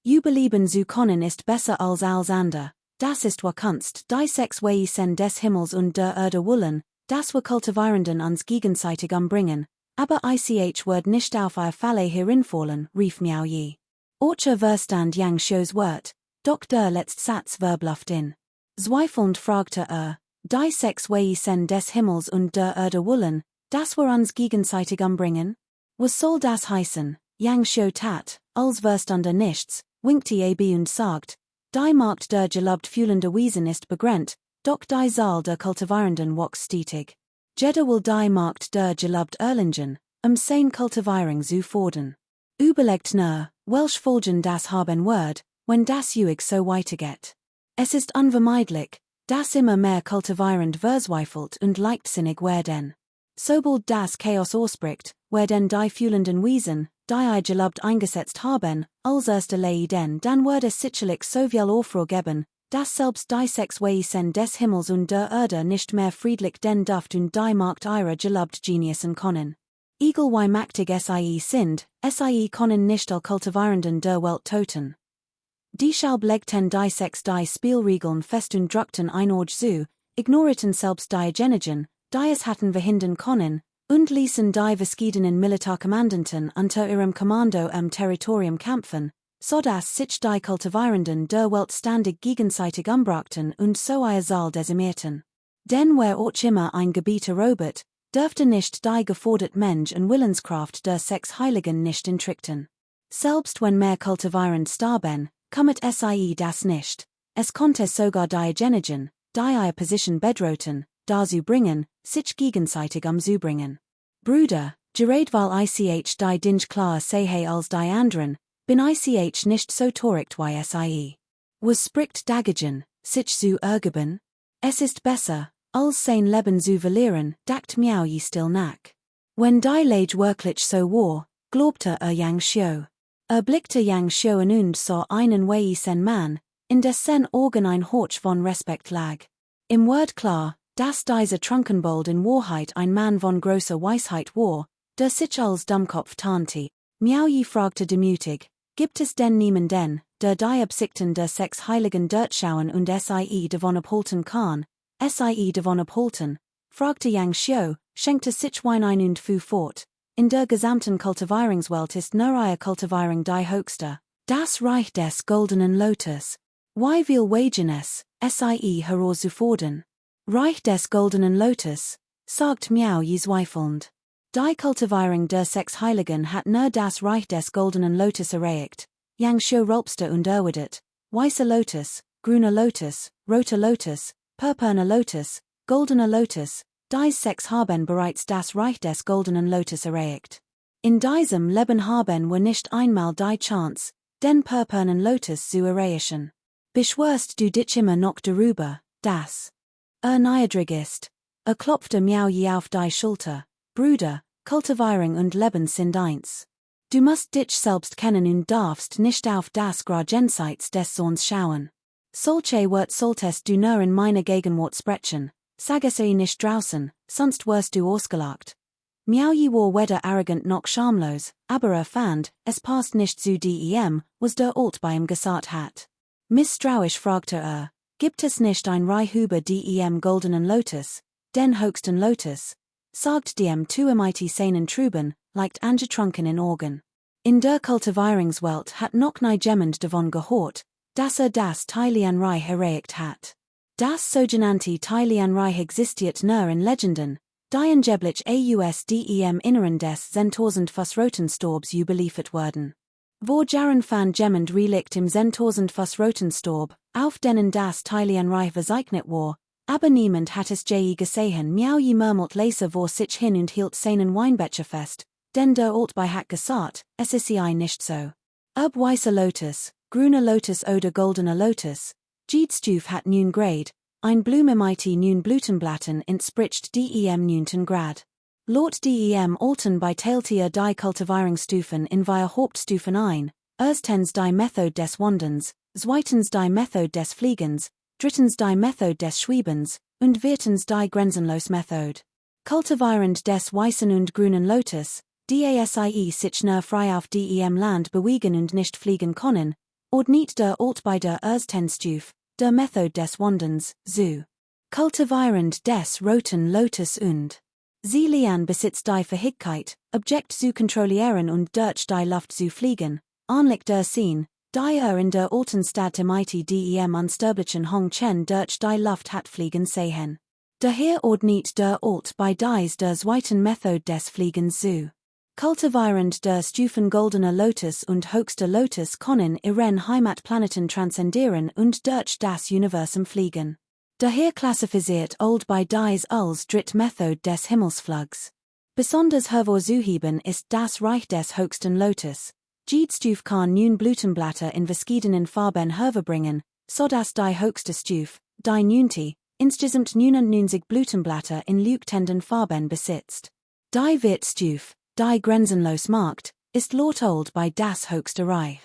Überleben zu können ist besser als alles andere. Das ist wa Kunst, die sechs Wesen des Himmels und der Erde wollen, das wir Kultivierenden ans gegenseitig umbringen, aber ich wird nicht auf ihr Falle herinfallen, rief Miao Yi. Orcher verstand Yang Xiu's Wort, doch der letzte Satz verbluft in. Zweifelnd fragte die sechs Wesen des Himmels und der Erde wollen, das wir uns gegenseitig umbringen? Was soll das heißen? Yang Xiu tat, als verstande nichts, winkte und sagt, die Markt der gelobt fühlende Wesen ist begrenzt, doch die Zahl der Kultivierenden wächst stetig. Jeder will die Markt der gelobt erlingen, sein Kultivierung zu fordern. Überlegt nur, welch Folgen das haben wird, wenn das Uig so weitergeht. Es ist unvermeidlich, dass immer mehr kultivierend verzweifelt und leichtsinnig werden. Sobald das Chaos ausbricht, werden die fühlenden Wesen, die I gelobt eingesetzt haben, als erste Leiden, dann wird es sicherlich so viel Aufruhr geben, dass selbst die sechs Wesen des Himmels und der Erde nicht mehr friedlich den Duft und die Macht ihrer gelobt genießen können. Egal wie mächtig sie sind, sie können nicht all kultivierenden der Welt töten. Die Schalb legten die sechs die Spielregeln fest und druckten einord zu, ignorierten selbst die Genigen, die es hatten verhindern können, und ließen die verschiedenen Militärkommandanten unter ihrem Kommando am Territorium kämpfen, so dass sich die Kultivierenden der Welt ständig gegenseitig umbrachten und so ihr Saal dezimierten. Denn wer auch immer ein Gebiet erobert, dürfte nicht die gefordert Mensch und Willenskraft der sechs Heiligen nicht entrichten. Selbst wenn mehr kultivierend starben, kommet sie das nicht. Es konnte sogar die Genigen, die ihre Position bedrohten, dazu bringen, sich gegenseitig umzubringen. Brüder, gerade weil ich die Dinge klar sehe als die anderen, bin ich nicht so torigt wie sie. Was spricht dagegen, sich zu ergeben? Es ist besser, als sein Leben zu verlieren, dacht Miao Yi still nach. Wenn die Lage wirklich so war, glaubte Yang Xiu. Blickte Yang Xiu und sah einen weisen Mann, in dessen Augen ein Horch von Respekt lag. Im Wort klar, dass dieser Trunkenbold in Wahrheit ein Mann von großer Weisheit war, der sich als Dummkopf tarnte. Miao Yi fragte demütig, gibt es denn niemanden, der die Absichten der sechs Heiligen durchschauen und sie davon abhalten kann? Sie davon abhalten? Fragte Yang Xiu, schenkte sich Wein ein und fuhr fort. In der gesamten Kultivierungswelt ist nur ihre Kultivierung die höchste, das Reich des goldenen Lotus. Wie will wagen es, sie herauszufordern? Reich des goldenen Lotus, sagt Miao Yi zweifelnd. Die Kultivierung der sechs Heiligen hat nur das Reich des goldenen Lotus erreicht. Yang Xiu rülpste und erwidert, weißer Lotus, grüner Lotus, roter Lotus, purpurner Lotus, goldener Lotus, die sechs haben bereits das Reich des goldenen Lotus erreicht. In diesem Leben haben wir nicht einmal die Chance, den purpurnen Lotus zu erreichen. Beschwörst du dich immer noch darüber, dass neidrig ist? Klopfte Miao Yi auf die Schulter. Brüder, Kultivierung und Leben sind eins. Du musst dich selbst kennen und darfst nicht auf das Grajenseits des Sohns schauen. Solche Wort solltest du nur in meiner Gegenwart sprechen. Sag es nicht draußen, sonst wirst du ausgelacht. Miao Yi war weder arrogant noch schamlos, aber fand, es passt nicht zu dem, was der Alt bei ihm gesagt hat. Misstrauisch fragte gibt es nicht ein Reich über dem goldenen Lotus, den höchsten Lotus? Sagt dem tuemite seinen Truben, leicht angetrunken in Orgen. In der Kultivierungswelt hat noch nie jemand davon gehört, dass das Reich erreicht hat. Das sogenannte Reich existiert nur in Legenden, die angeblich aus dem Inneren des 10.000 Fuß roten Storbs überliefert wurden. Wo Jaren fand jemand relikt im 10.000 Fuß roten Storb, auf denen das Reich verzeichnet war, aber niemand hat es je gesehen. Miao Yi murmelt leise vor sich hin und hielt seinen Weinbecher fest, denn der Alt bei hat gesagt, es ist nicht so. Ob weißer Lotus, grüner Lotus oder goldener Lotus, Jeedstuf hat nun Grade, ein Blumemeite nun Blütenblatten entspricht dem neunten Grad. Laut dem Alten beiteilte die Kultivierungsstufen in vier Hauptstufen ein, erstens die Methode des Wanderns, zweitens die Methode des Fliegens, drittens die Methode des Schwebens, und viertens die Grenzenlos Methode. Kultivierend des weißen und grünen Lotus, die sich nur frei auf dem Land bewegen und nicht fliegen können, ordnet der Alt bei der ersten Stufe, der Methode des Wanderns, zu. Kultivierend des roten Lotus und sie lian besitzt die Fähigkeit, Objekt zu kontrollieren und durch die Luft zu fliegen, anlich der Seen, die in der alten Stadtgemeinde dem unsterblichen Hong Chen durch die Luft hat fliegen sehen. Daher ordnet der Alt bei dies der zweiten Methode des Fliegens zu. Kultivierend der Stufen goldener Lotus und höchster Lotus können ihren Heimatplaneten transzendieren und durch das Universum fliegen. Daher klassifiziert Old bei dies als Drittmethode des Himmelsflugs. Besonders hervorzuheben ist das Reich des höchsten Lotus, Geedstuf kan nun Blutenblätter in verschiedenen Farben hervorbringen, sodass die höchste Stufe, die Nunti, insgesamt 99 Blutenblätter in leuchtenden Farben besitzt. Die Wirtstufe, die grenzenlos macht, ist lotold bei das höchste Reich.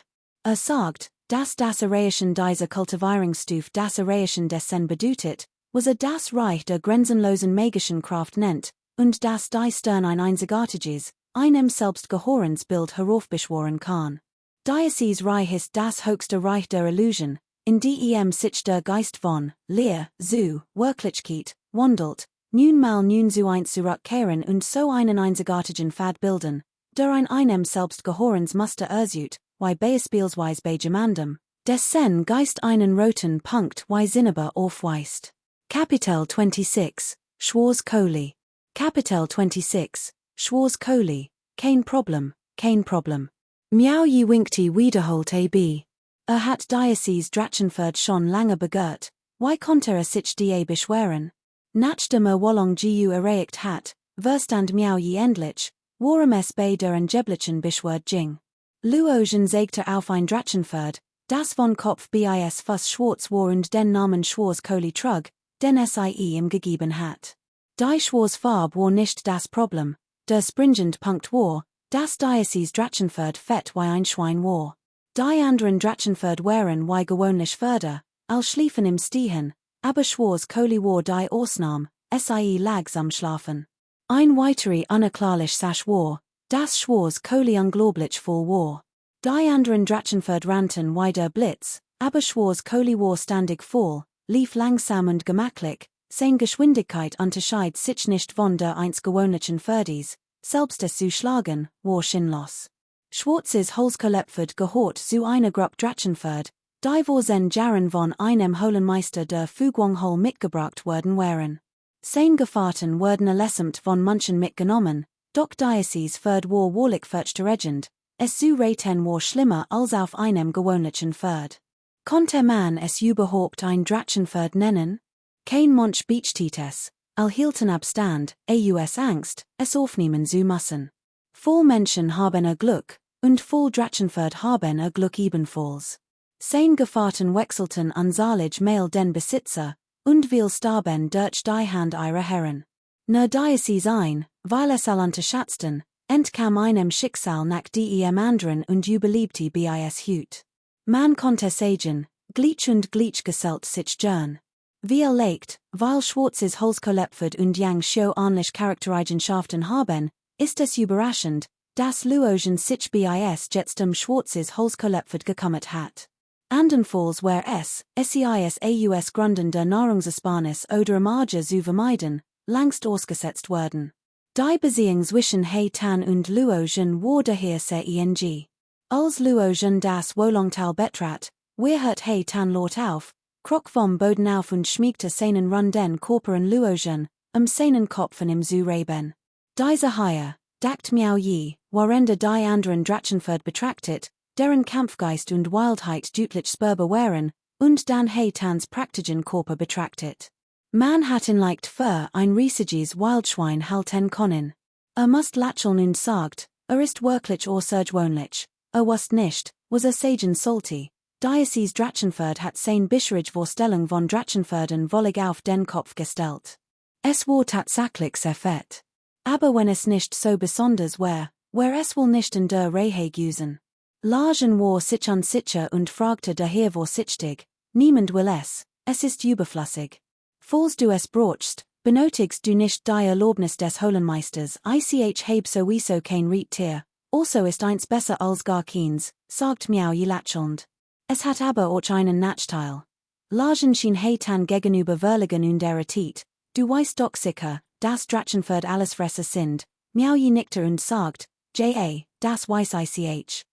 Sagt, dass das Erreichen dieser Kultivierungsstufe das Erreichen dessen bedeutet, was das Reich der grenzenlosen magischen Kraft nennt, und dass die Stern ein einzigartiges, einem selbst gehörendes Bild heraufbeschworen kann. Dieses Reich ist das höchste Reich der Illusion, in dem sich der Geist von Leer, zu Wirklichkeit wandelt, nunmal nun zu eins zurückkehren und so einen einzigartigen Pfad bilden, der einem selbst gehörendes Muster erzeugt, wie beispielsweise bei jemandem, dessen Geist einen roten Punkt wie Zinneber aufweist. Kapitel 26, Schwarzkohle. Kapitel 26, Schwarzkohle, kein Problem, kein Problem. Miao je winkte wiederholt ab. Hat Diocese Drachenford schon lange begehrt, wie konnte sich die beschweren? Nachdem Wallong gu erreicht hat, verstand Miao je endlich, warum es bei der angeblichen Beschwerde ging. Luogen zeigte auf ein Drachenford, das von Kopf bis Fuß schwarz war und den Namen Schwarzkohle trug, den sie ihm gegeben hat. Die Schwarzfarbe war nicht das Problem, der springend Punkt war, dass Diocese Drachenford fett wie ein Schwein war. Die anderen Drachenford waren wie gewöhnlich Förder, als schliefen im Stehen, aber Schwarzkohle war die Ausnahme, sie langsam schlafen. Ein weiterer unerklärlich Sache war, dass Schwarzkohle unglaublich voll war. Die anderen Drachenford rannten wie der Blitz, aber Schwarzkohle war ständig voll, lief langsam und gemachtlich, seine Geschwindigkeit unterschied sich nicht von der einst gewöhnlichen Fördis, selbst es zu schlagen, war sinnlos. Schwarzes Holzkolepferd gehört zu einer Gruppe Drachenford, die vor den Jahren von einem Holenmeister der Fugwanghol mitgebracht worden waren. Seine Gefahrten wurden allesamt von manchen mitgenommen, doch Diocese Ford war wahrlich furchterregend, es zu reiten war schlimmer als auf einem gewöhnlichen Ford. Konnte man es überhaupt ein Drachenford nennen? Kein Mensch beachtet es, hielten Abstand, aus Angst, es aufnehmen zu müssen. Voll Menschen haben Glück, und voll Drachenford haben Glück ebenfalls. Sein Gefahrten wechselten ansalig mail den Besitzer, und will starben durch die Hand ihrer Herren. Ne Diocese ein, weil es unterschätzten, entkam einem Schicksal nach dem anderen und überlebte bis hüt. Man konnte sagen, gleich und gleich gesellt sich gern. Wie legt, weil Schwarzes Holzkolepferd und Yang Show ähnlich Charaktereigenschaften haben, ist es überraschend, dass Luogen sich bis jetzt Schwarzes Holzkolepferd gekommen hat. Andernfalls wär es, seis aus Gründen der Nahrungsersparnis oder Marge zu vermeiden, längst ausgesetzt worden. Die Beziehung zwischen Tan und Luogen war daher ceng. Als Luogen das Wolongtal betrat, hört Tan laut auf, kroch vom Boden auf und schmiegte seinen runden Körper an Luogen, seinen Kopf an ihm zu reiben. Diese Haie, dacht Miao je, warende die anderen Drachenford betrachtet, deren Kampfgeist und Wildheit deutlich spürbar waren, und dann Tans praktischen Körper betrachtet. Man hat ihn leicht für ein riesiges Wildschwein halten können. Must lächeln und sagt, ist wirklich außergewöhnlich, was nicht, was sagen sollte. Diocese Drachenford hat sein bisherige Vorstellung von Drachenförden völlig auf den Kopf gestellt. Es war tatsächlich sehr fett. Aber wenn es nicht so besonders wär es wohl nicht in der Reihe gewesen. Lagen war sich unsicher und fragte daher vorsichtig, niemand will es ist überflüssig. Falls du es brauchst, benötigst du nicht die Erlaubnis des Holenmeisters, ich habe sowieso kein Reittier, also ist eins besser als gar keins, sagt Miao je lächelnd. Es hat aber auch einen Nachteil. Lagen schien Tan gegenüber verlegen und irritiert, du weißt doch sicher, dass Drachenford Allesfresser sind, Miao je nickte und sagt, das weiß ich.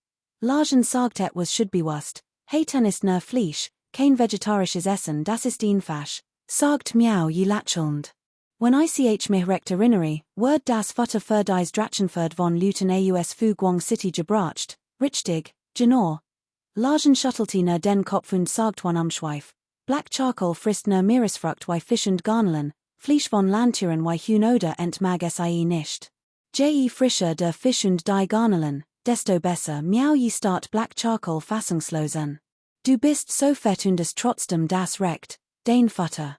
Lagen sagt etwas should bewusst, Tan ist nur Fleisch, kein vegetarisches Essen, das ist einfach, sagt Miao je lächelnd. Wenn ich mich recht erinnere, wird das Futter für dies Drachenford von Luten aus Fugwang City gebracht, richtig, genau. Lagen schüttelte nur den Kopf und sagt one Schweif. Black Charcoal frisst nur Meeresfrucht wie Fisch und Garnelen, Fleisch von Landtieren wie Huhn oder entmag es nicht. Je frischer der Fisch und die Garnelen, desto besser miau je start black charcoal fassungslosen. Du bist so fett und es trotzdem das Recht, dein Futter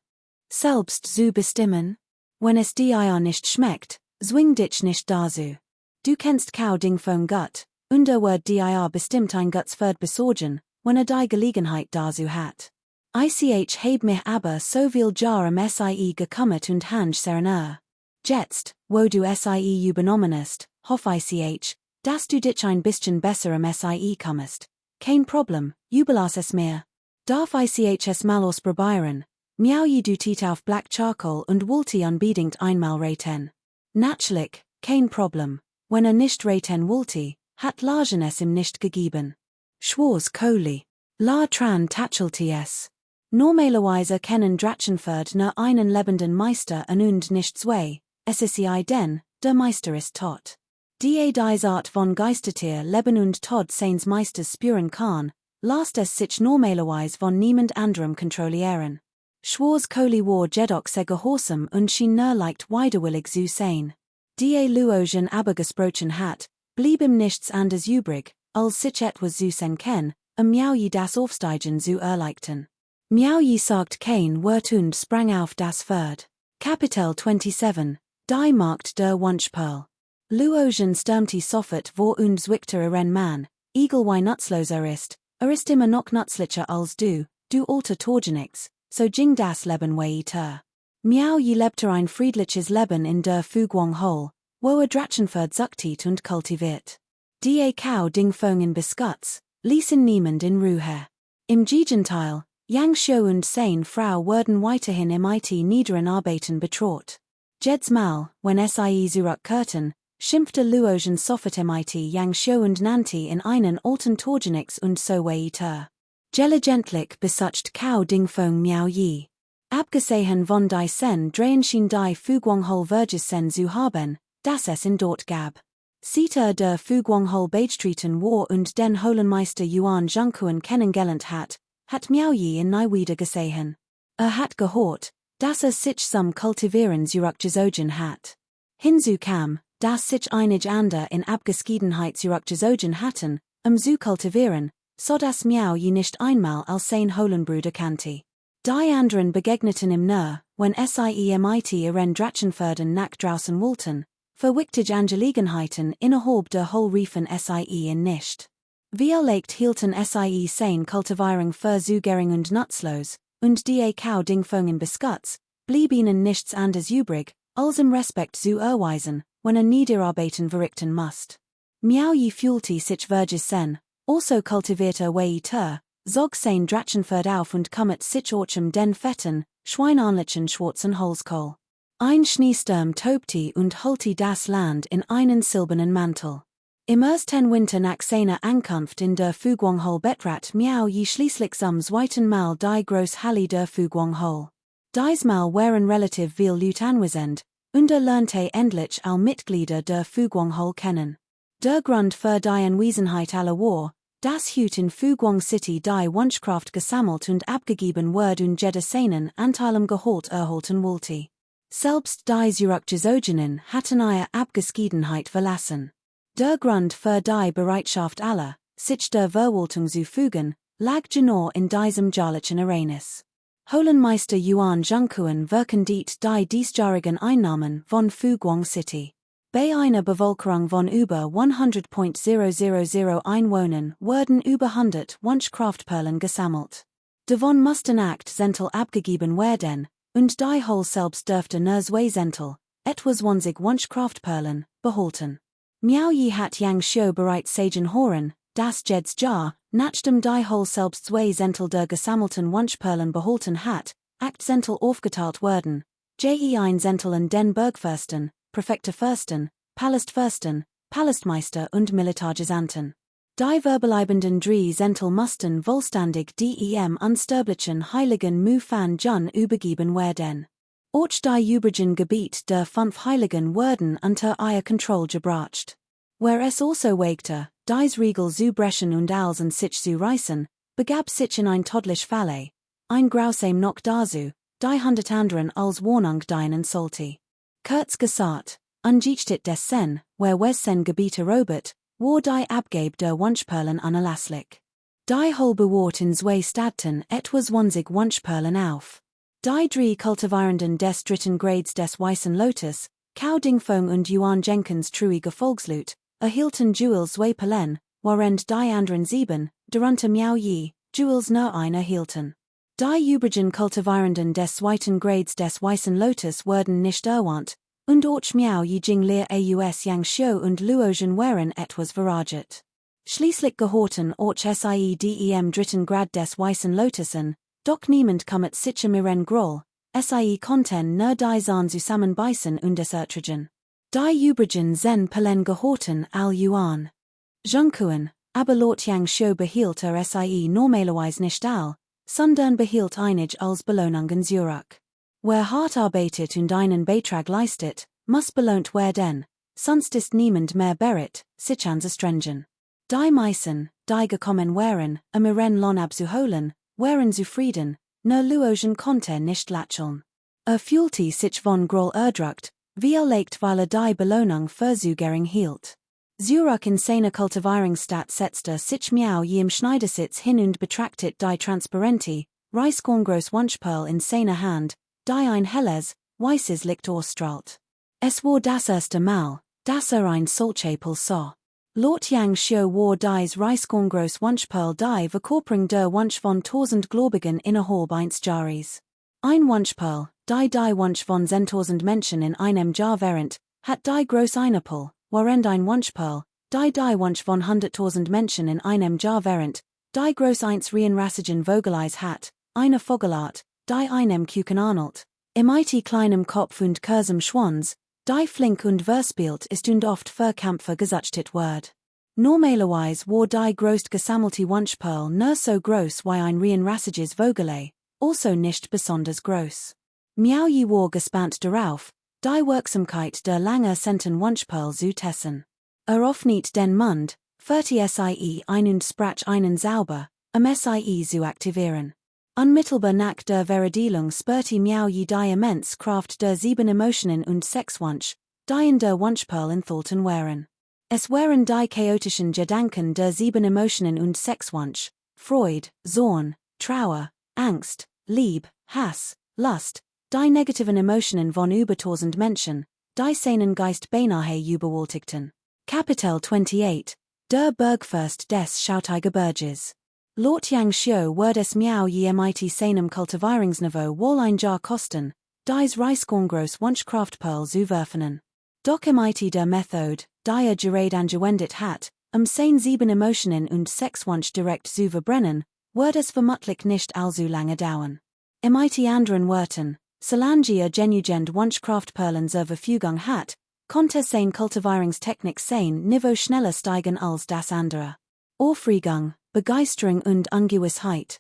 selbst zu bestimmen? Wenn es dir nicht schmeckt, zwing dich nicht dazu. Du kennst kau ding von Gut, und word dir bestimmt ein Gutsferd besorgen, wenn die Gelegenheit dazu hat. Ich heb mich aber so viel Jahr am Sie gekümmert und Hanj serener. Jetzt, wo du Sie übernommen ist, hoff ich, dass du dich ein bisschen besser am Sie kommst. Kein Problem, überlass es mir. Darf ich es mal ausprobieren? Miau je du tit auf Black Charcoal und wollte unbedingt einmal raten. Natürlich, kein Problem. Wenn nicht raten wollte, hat Lagen es ihm nicht gegeben. Schwarz Kohli. La tran tachelte es. Normalerweise kennen Drachenford nur einen lebenden Meister und nicht zwei, es ist denn, der Meister ist tot. Die Art von Geistertier leben und Tod seines Meisters spüren kann, lasst es sich normalerweise von niemand anderem kontrollieren. Schwarz Kohli war jedoch sehr gehorsam und schien nur leicht widerwillig zu sein. Die Luogen aber gesprochen hat, blieb ihm nichts anders übrig, als sich etwas zu senken, Miau je das Aufsteigen zu erleichtern. Miau je sagt kein Wort und sprang auf das Pferd. Kapitel 27, die Markt der Wunschperl. Luogen stürmte sofort vor und zwickte man, egal wie nutzloser ist immer noch nützlicher als du alter Torgenix, so ging das Leben weiter. Miau je lebte ein friedliches Leben in der Fügwang-Hole, wo Drachenford zuchtet und kultiviert. Die Kau ding Fongen Biscuits, ließen niemand in Ruhe. Im Gegenteil, Yang Shou und seine Frau wurden weiterhin im niederen Arbeiten betraut. Jedes Mal, wenn sie zurückkehrten, schimpfte Luogen sofort im Yang Shou und nannte in einen alten Torgenix und so weiter. Gelegentlich besucht Kau ding Fong Miao Yi. Abgesehen von die Sen drehen schien die Fügwang-Hole Vergessen zu haben, das es in dort gab. Sita der Fügwang-Hole Beidstreten war und den Holenmeister Yuan Zhengkuen kennengelernt hat Miao Yi in wieder gesehen. Hat gehört, dass sich zum Kultivieren zurückgezogen hat. Hinzu kam, dass sich einige andere in Abgeschiedenheit zurückgezogen hatten, zu kultivieren, so dass Miao Yi nicht einmal als sein Holenbruder kannte. Die anderen begegneten ihm nur, wenn sie ihren Drachenförden nach draußen wollten, verwicktige Angelegenheiten innerhalb der Hole riefen sie in nicht. Vielleicht hielten sie sein Kultivierung für zu gering und nutzlos, und die Kau ding Fongen Biscuits, blieb ihnen nichts anderes übrig, als im Respekt zu erweisen, wenn Niederarbeiten verrichten musst. Miao Yi fühlte sich vergessen, also kultivierte weiter, zog sein Drachenford auf und kümmert sich den fetten, schweinähnlichen schwarzen Holzkohl. Ein Schneesturm tobte und hüllte das Land in einen silbernen Mantel. Im ersten Winter nach seiner Ankunft in der Fügwang-Hole betrat Miao Yi schließlich zum zweiten Mal die Großhalle der Fügwang-Hole. Diesmal waren relativ viel Leute anwesend, und lernte endlich alle Mitglieder der Fügwang-Hole kennen. Der Grund für die Anwesenheit aller war, dass Hut in Fügwang City die Wunschkraft gesammelt und abgegeben wurde und jeder seinen Anteil Gehalt erhalten wollte. Selbst die Zurückgezogenen hatten ihre Abgeschiedenheit verlassen. Der Grund für die Bereitschaft aller, sich der Verwaltung zu fügen, lag genau in diesem jährlichen Ereignis. Holenmeister Yuan Zhengkuen verkündet die diesjährigen Einnahmen von Fügwang City. Bei einer Bevölkerung von über 100.000 Einwohnern wurden über 100 Wunschkraftperlen gesammelt. Davon mussten 8 Zentel abgegeben werden, und die Hole selbst dürfte nur 2 Zentel, etwa 20 Wunschkraftperlen, behalten. Miao Yi hat Yang Shou bereits sagen hören, dass jedes Jahr, nachdem die Hole selbst 2 Zentel der gesammelten Wunschperlen behalten hat, 8 Zentel aufgeteilt werden, je 1 Zentel an den Burgfürsten, Präfektenfürsten, Palastfürsten, Palastmeister und Militärgesandten. Die verbleibenden 3 Zentel mussten vollständig dem unsterblichen Heiligen Mu Fan Jun übergeben werden. Auch die übrigen Gebiet der 5 Heiligen wurden unter ihr Kontrolle gebracht. Where es also wagte, dies Riegel zu brechen und als an sich zu reißen, begab sich in ein todlich Falle, ein grausam noch dazu, die 100 anderen als Warnung dienen sollte. Kurz gesagt, angesichts dessen, where Sen Gebiete Robert, war die Abgabe der Wunschperlen unerlasslich. Die Holbewort in zwei Stadten etwas 20 Wunschperlen auf. Die drei Kultivierenden des dritten Grades des Weißen Lotus, Cao Dingfeng und Yuan Jenkins Trui Gefolgslut, erhielten Jules zwei Perlen, während die anderen 7, darunter Miao Yi, Jules nur ein erhielten. Die übrigen Kultivierenden des zweiten Grades des Weißen Lotus wurden nicht erwähnt, und auch Miao Yi Jing Lehr aus Yang Xiu und Luozhen waren etwas verraget. Schließlich gehorten auch SIE dritten Grad des Weißen Lotusen, doch niemand kommt sicher miren Groll, SIE Konten nur die Zahn zusammenbeißen und es ertragen. Die übrigen Zen Perlen gehorten al Yuan. Zhengkuen, aber laut Yang Xiu behielt SIE normalerweise nicht all, sondern behielt einig als Belohnungen zurück. Wer hart arbeitet und einen Beitrag leistet, muss belohnt werden, sonst ist niemand mehr bereit, sich anzustrengen. Die meisten, die gekommen wären, ihren Lohn abzuholen, wären zufrieden, nur Luozhen konnte nicht lächeln. Fühlte sich von Groll erdrückt, wie leicht weil die Belohnung für zu gering hielt. Zurück in seine Kultivierungsstadt setzte sich Miao Yi im Schneidersitz hin und betrachtet die transparente, Reiskorngroß Wunschperl in seiner Hand, die ein helles, weißes Licht ausstrahlt. Es war das erste Mal, dass ein solche sah. Laut Yang Xiu war dies Reiskorngroß Wunschperl die Verkörperung der Wunsch von 1000 Gläubigen innerhalb eines Jahres. Ein Wunschperl, die Wunsch von 10.000 Menschen in einem Jahr während, hat die groß Einapel, während ein Wunschperl, die Wunsch von 100.000 Menschen in einem Jahr während, die groß eins Reihenrassigen Vogeleis hat, eine Vogelart, die einem Kuchen anelt, im IT kleinem Kopf und kurzem Schwanz, die flink und verspielt ist und oft für Kämpfe gesuchtet wird. Normalerweise war die groß gesammelte Wunschperl nur so groß wie ein reihenrassiges Vogelei, also nicht besonders groß. Miao Yi war gespannt darauf, die Wirksamkeit der lange Senten Wunschperl zu testen. Öffnet den Mund, 40 SIE ein und sprach einen sauber, SIE zu aktivieren. Unmittelbar nach der Veredelung spürte Miao Yi die immense Kraft der 7 Emotionen und Sexwunsch, die in der Wunschperl enthalten waren. Es waren die chaotischen Gedanken der 7 Emotionen und Sexwunsch, Freude, Zorn, Trauer, Angst, Lieb, Hass, Lust, die negativen Emotionen von über 1000 Menschen, die seinen Geist beinahe überwältigten. Kapitel 28, der Bergfürst des Schauteigebirges. Laut Yang Xiu wird es Miao Yi mit seinem Kultivierungsniveau wohl ein Jahr kosten, dies Reiskorngroß Wunschkraftperl zu werfen. Doch mit der Methode, die gerade angewendet hat, seine 7 Emotionen und Sexwunsch direkt zu verbrennen, wird es vermutlich nicht allzu lange dauern. Mit anderen Worten, solange genügend Wunschkraftperlen zur Verfügung hat, konnte seine Kultivierungstechnik sein Niveau schneller steigen als das andere. Aufregung, Begeisterung und Ungewissheit.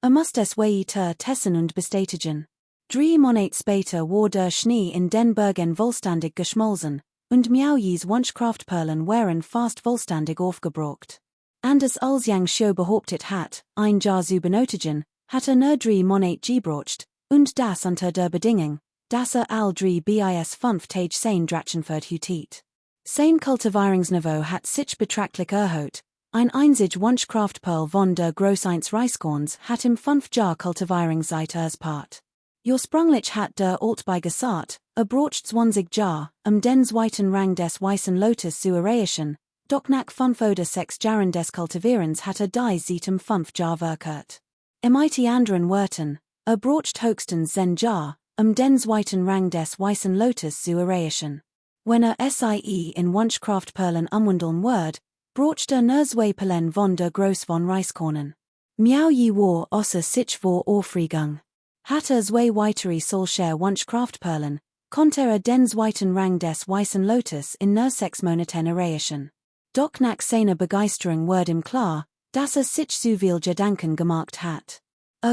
Muss es weiter testen und bestätigen. 3 Monate später war der Schnee in den Bergen vollständig geschmolzen, und Miao Yis Wunschkraftperlen waren fast vollständig aufgebraucht. Anders als Yang Xiu behauptet hat, ein Jahr zu benötigen, hat nur 3 Monate gebraucht, und das unter der Bedingung, dass all 3 bis 5 Tage sein Drachenfurt hutit. Sein Kultivierungsniveau hat sich betrachtlich erhöht. Ein einzig Wunschkraftperl von der Großeins Reiskorns hat im 5 Jahr Kultivierungszeit erspart. Ursprünglich hat der Alt bei gesagt, braucht 20 Jahr, den zweiten Rang des Weißen Lotus zu erreichen, doch nach 5 oder 6 Jahren des Kultivierens hat dies seit 5 Jahr verkehrt. Mit anderen Worten, braucht höchstens 10 Jahr, den zweiten Rang des Weißen Lotus zu erreichen. Wenn SIE in Wunschkraftperlen umwandeln wird, braucht nur 2 Perlen von der Groß von Reiskornen. Miao Yi war außer sich vor Aufregung. Hatte 2 weitere solcher Wunschkraftperlen, konnte den zweiten Rang des Weißen Lotus in nur 6 Monaten erreichen. Doch nach seiner Begeisterung wurde ihm klar, dass sich zu viel Gedanken gemacht hat.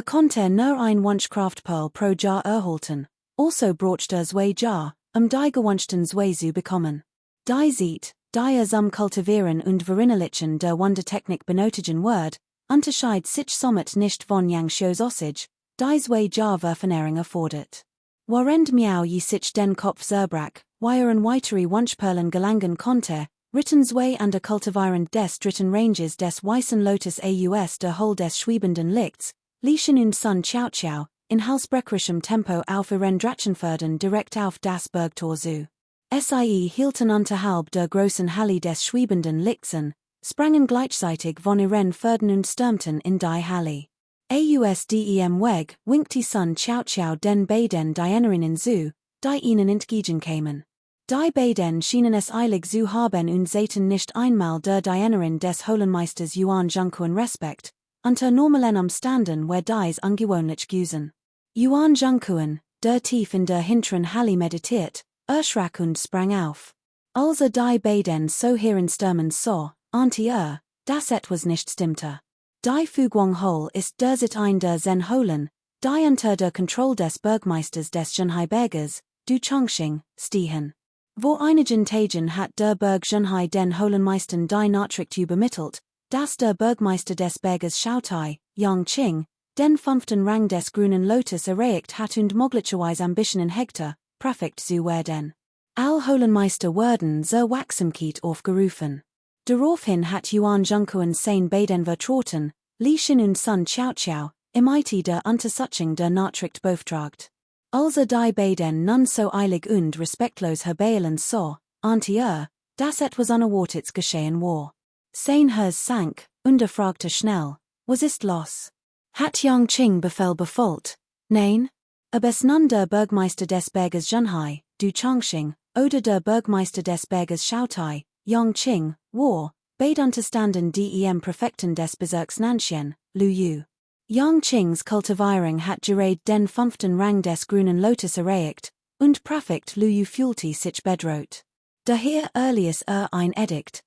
Konnte nur ein Wunschkraftperl pro Jahr erhalten, also braucht 2 Jahr, die gewünschten 2 zu bekommen. Die sieht, die zum Kultivieren und Verinnerlichen der Wundertechnik benötigen wird, unterscheidet sich somit nicht von Yang Xiu's Osage, die 2 Jahr Verfernährung erfordert. Während Miao Yi sich den Kopf zerbrach, wie weitere Wunschperlen gelangen konnte, Written zwei an der Kultivierend des dritten Ranges des Weißen Lotus aus der Hol des Schwebenden Lichts, ließen und Sun Chiao Chiao, in halsbrecherischem Tempo auf ihren Drachenpferden direkt auf das Bergtor zu. Sie hielten unterhalb der großen Halle des Schwebenden Lichtsen, sprangen gleichzeitig von ihren Pferden und stürmten in die Halle. Ausdem Weg winkte Sun Chiao Chiao den beiden Dienerinnen zu, die ihnen entgegen kamen. Die beiden schienen es eilig zu haben und sehten nicht einmal der Dienerin des Holenmeisters Yuan Zhengquan Respekt, unter normalen Umständen wär dies ungewöhnlich gewesen. Yuan Zhengquan, der tief in der hinteren Halle meditiert, erschrak und sprang auf. Als die beiden so stürmen sah, ahnte dass etwas nicht stimmte. Die Fuguang Hole ist derzeit ein der Zen Holen, die unter der Kontrolle des Bergmeisters des Zhenhai Berges, du Chongqing, stehen. Vor einigen Tagen hat der Berg Zhenhai den Holenmeistern die Nachricht übermittelt, dass der Bergmeister des Berges Shaotai, Yangqing, den 5. Rang des Grünen Lotus erreicht hat und möglicherweise Ambitionen hegte, Präfekt zu werden. All Holenmeister werden zur Wachsamkeit aufgerufen. Daraufhin hat Yuan Zhengquan sein beiden Vertrauten, Lieschen und Sun Chiao Chiao, im IT der Untersuchung der Nachricht beauftragt. Als die beiden nun so eilig und respektlos herbeilen sah, ahnte dass etwas Unerwartetes geschehen war. Sein Herz sank, und fragte schnell, was ist los? Hat Yangqing Befehl befolgt? Nein? Ob es nun der Bergmeister des Berges Zhenhai, du Chongqing, oder der Bergmeister des Berges Shaotai, Yangqing, war, beide unterstanden dem Präfekten des Bezirks Nanxian, Lu Yu. Yangqings Kultivierung hat gerade den 5. Rang des Grünen Lotus erreicht, und Präfekt Lu Yu fühlte sich bedroht. Daher erließ ein Edikt,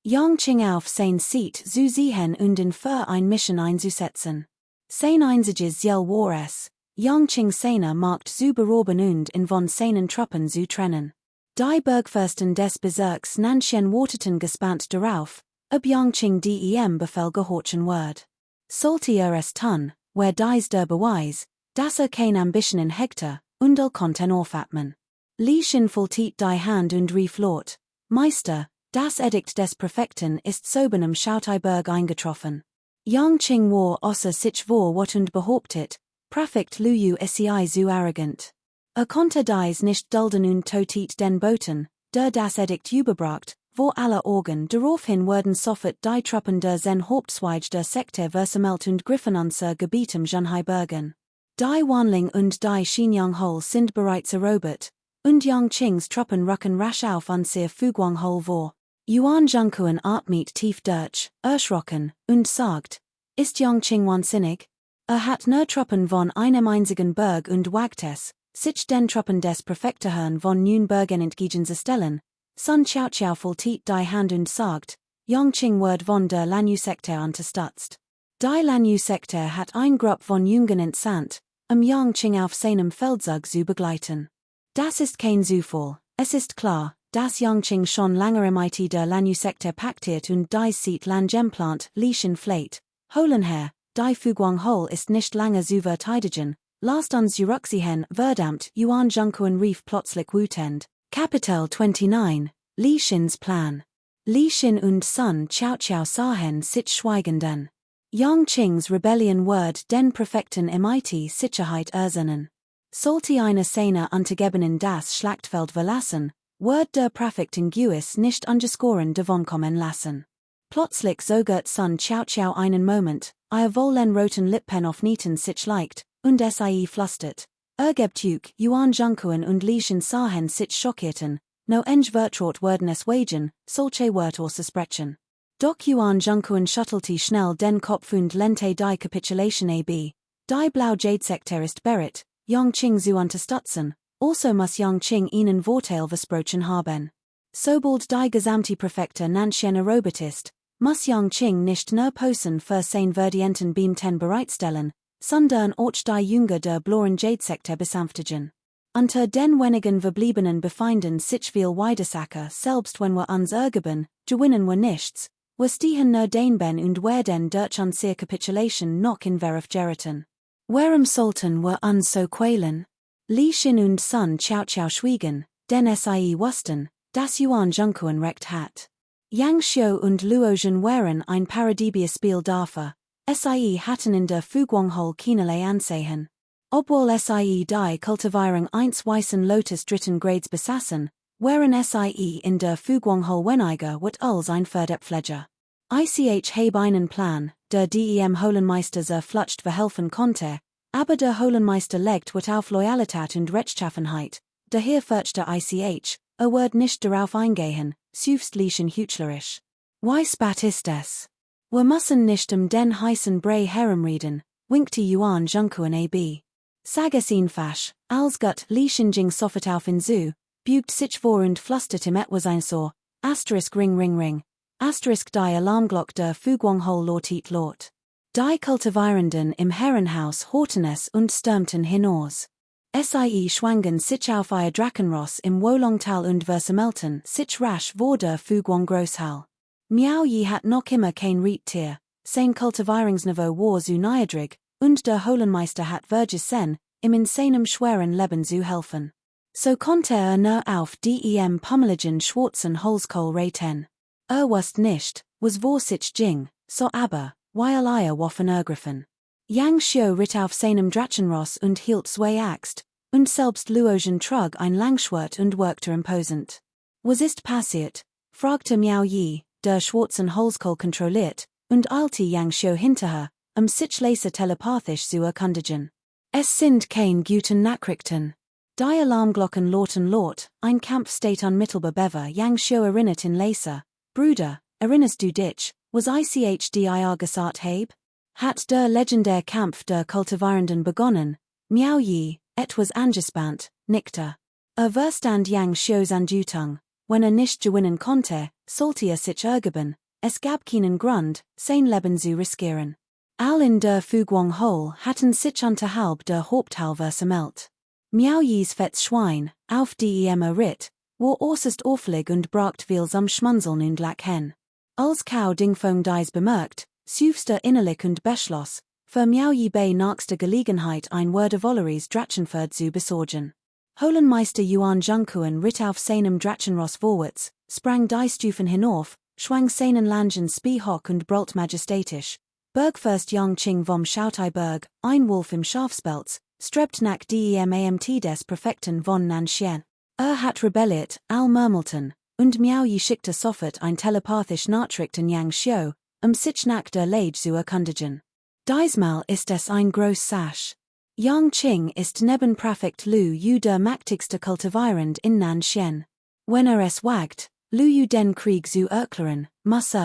Yangqing auf sein Seat zu ziehen und in für ein Mission einzusetzen. Sein einziges Ziel war es, Yangqing seine Macht zu berauben und in von seinen Truppen zu trennen. Die Bergfürsten des Bezirks Nanxian warteten gespannt darauf, ob Yangqing dem Befehl gehorchen wird. Sollte es tun, wär dies der Beweis, dass keine Ambitionen hegte, und konnten aufatmen. Lieschen vollzieht die Hand und rief laut, Meister, das Edikt des Präfekten ist soeben im Shaotai-Berg eingetroffen. Yangqing war außer sich vor Wort und behauptet, Präfekt Lu Yu sei zu arrogant. Konnte dies nicht dulden und totit den Boten, der das Edikt überbracht, wo alle Augen daraufhin wurden sofort die Truppen der Zen Hauptzweig der Sekte versammelt und griffen unser Gebiet im Zhenhai-Bergen. Die Wanling und die Xinyang Hole sind bereits erobert, und Yangqings Truppen rücken rasch auf unser Fuguang Hole vor. Yuan Zhengquan atmet tief durch, erschrocken, und sagt, ist Yangqing wahnsinnig? Hat nur Truppen von einem einzigen Berg und wagt es, sich den Truppen des Präfekten von nun Bergen entgegenzustellen. Sun Chiao Chiao vollzieht die Hand und sagt, Yangqing wird von der Lanyu-Sekte unterstützt. Die Lanyu-Sekte hat ein Gruppe von Jungen entsandt, Yangqing auf seinem Feldzug zu begleiten. Das ist kein Zufall, es ist klar, dass Yangqing schon lange im IT der Lanyu-Sekte paktiert und dies sieht Langem plant, Lieschen fleht. Holenher, die Fuguang Hole ist nicht lange zu verteidigen, lasst uns zurückziehen, verdammt, Yuan Zhengquan rief plötzlich wütend. Kapitel 29, Lieschens Plan. Lieschen und Sun Chiao Chiao sahen sich schweigenden. Yangqings Rebellion wird den Präfekten im IT Sicherheit ersinnen. Sollte eine Szene untergebenen das Schlachtfeld verlassen, wird der Präfekt in Guis nicht ungeschoren davonkommen lassen. Plötzlich zögert Sun Chiao Chiao einen Moment, wohl den roten Lippen aufnieten sich leicht, und flüstert. Ergebtük, Yuan Zhengquan und Lieschen sahen sich schockierten, no eng vertraut werden es wagen, solche Wörter sprechen. Doch Yuan Zhengquan schüttelte schnell den Kopf und lehnte die Kapitulation ab. Die Blau-Jade-Sekte ist bereit, Yangqing zu unterstützen, also muss Yangqing ihnen Vorteil versprochen haben. Sobald die gesamte Präfektur Nanxian erobert ist, muss Yangqing nicht nur Posen für sein verdienten Beamten bereitstellen, sondern auch die Jünger der blauen Jade-Sekte besänftigen. Unter den wenigen verbliebenen Befeinden sich viel Widersacher, selbst wenn wir uns ergeben, gewinnen wir nichts, wir stehen nur den Ben und werden durch unsere Kapitulation noch in Verif geraten. Warum sollten wir uns so quälen? Lieschen und Sun Chiao Chiao schwiegen, denn sie wussten, das Yuan Junkuen recht hat. Yang Xiu und Luozhen wären ein Paradiebespiel dafür, sie hatten in der Fuguanghole keinerlei Ansehen. Obwohl sie die Kultivierung eins weißen Lotus dritten Grades besaßen, wären sie in der Fuguanghole weniger wat als ein Förderpfleger. Ich habe einen Plan, der dem Holenmeister sehr flutscht verhelfen konnte, aber der Holenmeister legt wat auf Loyalität und Rechtschaffenheit, daher fürchte ich, word nicht darauf eingehen, süfstlichen heuchlerisch. Wie spät ist es? Wir müssen nicht den heißen Brei herumreden, winkte Yuan Junkuen ab. Sag es einfach, als Gott lieschen Jing sofort auf in Zu, bugt sich vor und flüstert ihm etwas ein so, *ring ring ring, *die Alarmglock der Fuguanghole lautet laut. Die Kultivierenden im Herrenhaus horten es und stürmten hinaus. Sie schwangen sich auf ihr Drachenross im Wolongtal und versammelten sich rasch vor der Fuguang Großhall. Miao Yi hat noch immer kein Reittier, sein Kultivierungsniveau war zu niedrig, und der Holenmeister hat Verges sen, im in seinem schweren Leben zu helfen. So konnte nur auf dem pummeligen schwarzen Holzkohl reiten. Wusste nicht, was vor sich ging, so aber, weil waffen ergriffen. Yang Xiu ritt auf seinem Drachenross und hielt zwei Axt, und selbst Luozhen trug ein Langschwert und wirkte imposant. Was ist passiert? Fragte Miao Yi, der schwarzen Holzkohl kontrolliert, und eilte Yang Xiu hinterher, sich leise telepathisch zu erkundigen. Es sind kein guten Nachrichten. Die Alarmglocken läuten laut, ein Kampf steht unmittelbar bevor. Yang Xiu erinnert in leise, Bruder, erinnerst du dich, was ich dir gesagt habe? Hat der legendäre Kampf der Kultivierenden begonnen? Miao Yi, etwas angespannt, nickte. Verstand Yang Xiu's Anjutung, wenn nicht gewinnen konnte, sollte sich ergeben, es gab keinen Grund, sein Leben zu riskieren. All in der Fuguanghole hatten sich unterhalb der Haupthalle versammelt. Miao Yis fettes Schwein, auf dem ritt, war äußerst auffällig und bracht viel zum Schmunzeln und Lachen. Als Cao Dingfeng dies bemerkt, süfste innerlich und beschloss, für Miao Yi bei nächster Gelegenheit ein Word of Valeries Drachenford zu besorgen. Holenmeister Yuan Junkuen ritt auf seinem Drachenross vorwärts, sprang die Stufen hinauf, schwang seinen Langen Spie hoch und brüllt majestatisch. Bergfürst Yang Qing vom Schauteiberg, ein Wolf im Schafspelz, strebt nach dem Amt des Präfekten von Nanxian. Hat rebelliert, all murmelten, und Miao Yi schickte sofort ein telepathisch Nachricht an Yang Xiu, sich nach der Lage zu erkundigen. Diesmal ist es ein groß Sasch. Yang Qing ist neben Präfekt Lu Yu der mächtigste Kultivierend in Nanxian. Wenn es wagt, Lu Yu den Krieg zu erklären, muss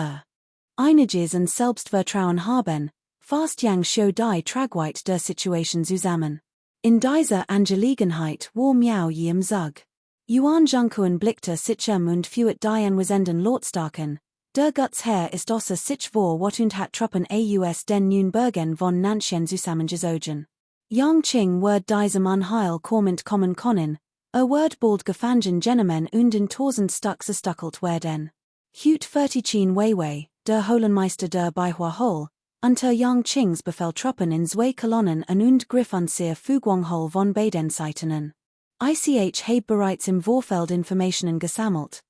einiges an Selbstvertrauen haben, fast Yang Xiu die Tragweite der Situation zusammen. In dieser Angelegenheit war Miao Yi im Zug. Yuan Junkuen blickte sich und fuhrt die anwesenden Lautstarken. Der Gutsherr ist außer sich vor wat und hat Truppen aus den Nürnbergen von Nanxian zusammengezogen. Yang Qing wird diesem Unheil kommend kommen können, wird bald gefangen genommen und in 1000 Stück zerstückelt werden. Hut 30 Weiwei, der Holenmeister der Baihuahol, unter Yang Qings Befehl Truppen in 2 Kolonnen und griff an sehr Fuguanghole von beiden Seiten. Ich habe bereits im Vorfeld Informationen gesammelt.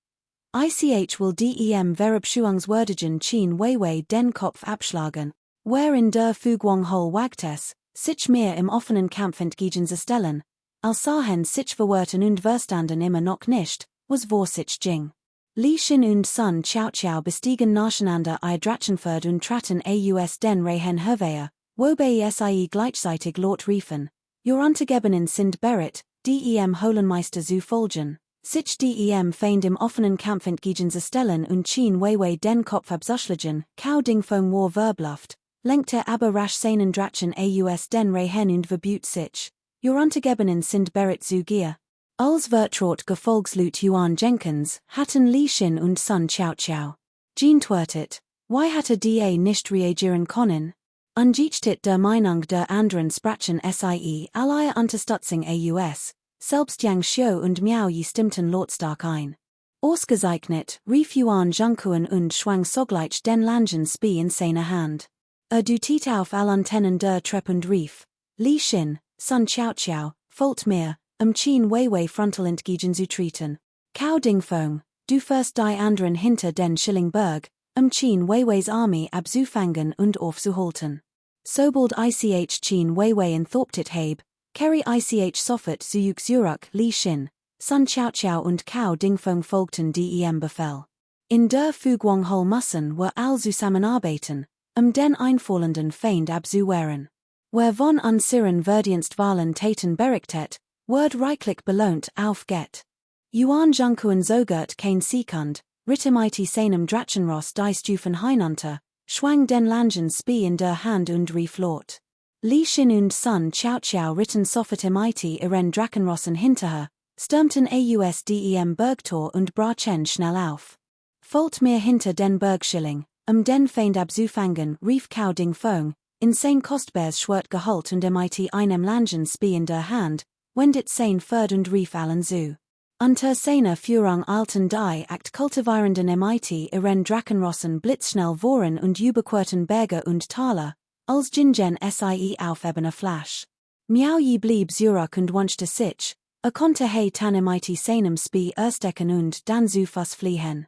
Ich will dem Verabschiedungswürdigen Qin Weiwei den Kopf abschlagen, wer in der Fuguanghole wagt es, sich mehr im offenen Kampf entgegenzustellen, als sahen sich verwirrten und verstanden immer noch nicht, was vor sich ging. Li Xin und Sun Xiao bestiegen nacheinander ihr Drachenford und traten aus den Rehen Herwehr, wobei sie gleichzeitig laut riefen, Your Untergebenen sind bereit, dem Holenmeister zu folgen. Sich dem Feind im offenen Kampf entgegenzustellen und Qin Weiwei den Kopf abzuschlagen, Cao Dingfeng war verbluft, lenkte aber rasch seinen Drachen aus den Rehen und verbot sich. Your Untergebenen sind bereit zu gehen. Als Vertraut Gefolgslut Yuan Jenkins hatten Li Xin und Sun Xiao. Geantwortet, why hatte da nicht reagieren können? Angesichts der Meinung der anderen Sprachen sie alle Unterstützung aus, selbst Yang Xiu und Miao Yi stimmten lautstark ein. Ausgezeichnet, rief Yuan Junkuen und schwang sogleich den Langen Spie in seine Hand. Dutit auf all Antennen der Treppe und rief, Li Xin, Sun Xiao, folgt mir, Qin Weiwei frontal entgegen zu treten. Cao Dingfeng, du first die anderen hinter den Schillingberg, Chien Weiwei's Army abzufangen und aufzuhalten. Sobald ich Chien Weiwei in Thorptit habe, Kerry ich sofort zurück Li Xin, Sun Chao Chao und Cao Dingfeng folgten dem Befehl. In der Fugwang Hol Mussen were all zusammenarbeiten, den einfallenden Feind abzuwehren. Wer von unseren Verdienstwahlen Taten berichtet, wird reichlich belohnt aufgeht. Yuan Junkuen Zogert kein Sekund, Rittemite seinem Drachenross die Stufen hinunter, schwang den Langen Spee in der Hand und rief laut. Li Xin und Sun Chao Chao ritten sofort imite ihren Drachenrossen hinterher, stürmten ausdem Bergtor und brachen schnell auf. Folgt mir hinter den Bergschilling, den Feind abzufangen, rief Cao Dingfeng, in sein kostbares Schwert geholt und imite einem Langen Spee in der Hand, wendet sein Pferd und rief allen zu. Unter seiner Führung eilten die kultivierenden imite ihren Drachenrossen blitzschnell voran und überquerten Berge und Taler, als Jingen sie auf ebener Flash. Miao Yi blieb zurück und wünschte sich, konnte tan imite seinem Spee erstecken und dann zu Fuss fliehen.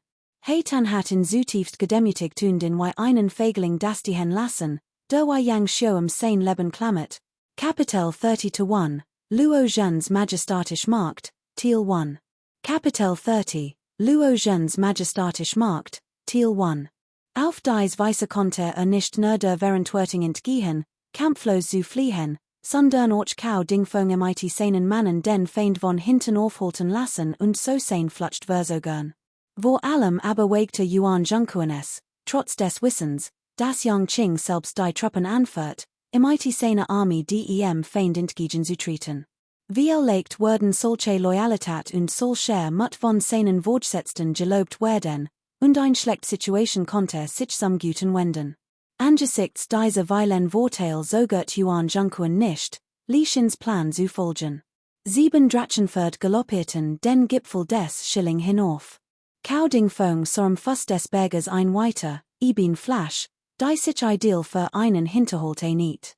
Tan hat in zutiefst gedemütigt und in einen Fegling dastigen lassen, der Yang Xiu sein Leben klammert. Kapitel 30:1, Luo Zhen's Majestatisch Markt, Teil 1. Kapitel 30, Luo Zhen's Majestatisch Markt, Teil 1. Auf dies Weise konnte nicht nur der Verantwortung entgehen, kampflos zu fliehen, sondern auch Cao Dingfeng imite seinen Mannen den Feind von hinten aufhalten lassen und so sein flucht versogern. Vor allem aber wagte Yuan Junkuen es, trotz des Wissens, dass Yang Qing selbst die Truppen anführt, imite seine Armee dem Feind entgegen zu treten. Viel leicht wurden solche Loyalität und solcher Mut von seinen Vorgesetzten gelobt werden, und ein schlecht Situation konnte sich zum Guten wenden. Angesichts dieser vielen Vorteile zögert Yuan Junkuen nicht, Li Xins Plan zu folgen. 7 Drachenpferd galoppierten den Gipfel des Schilling hinauf. Cao Dingfeng sorm Fuss des Berges ein weiter, eben Flash, die sich ideal für einen Hinterhalt nicht.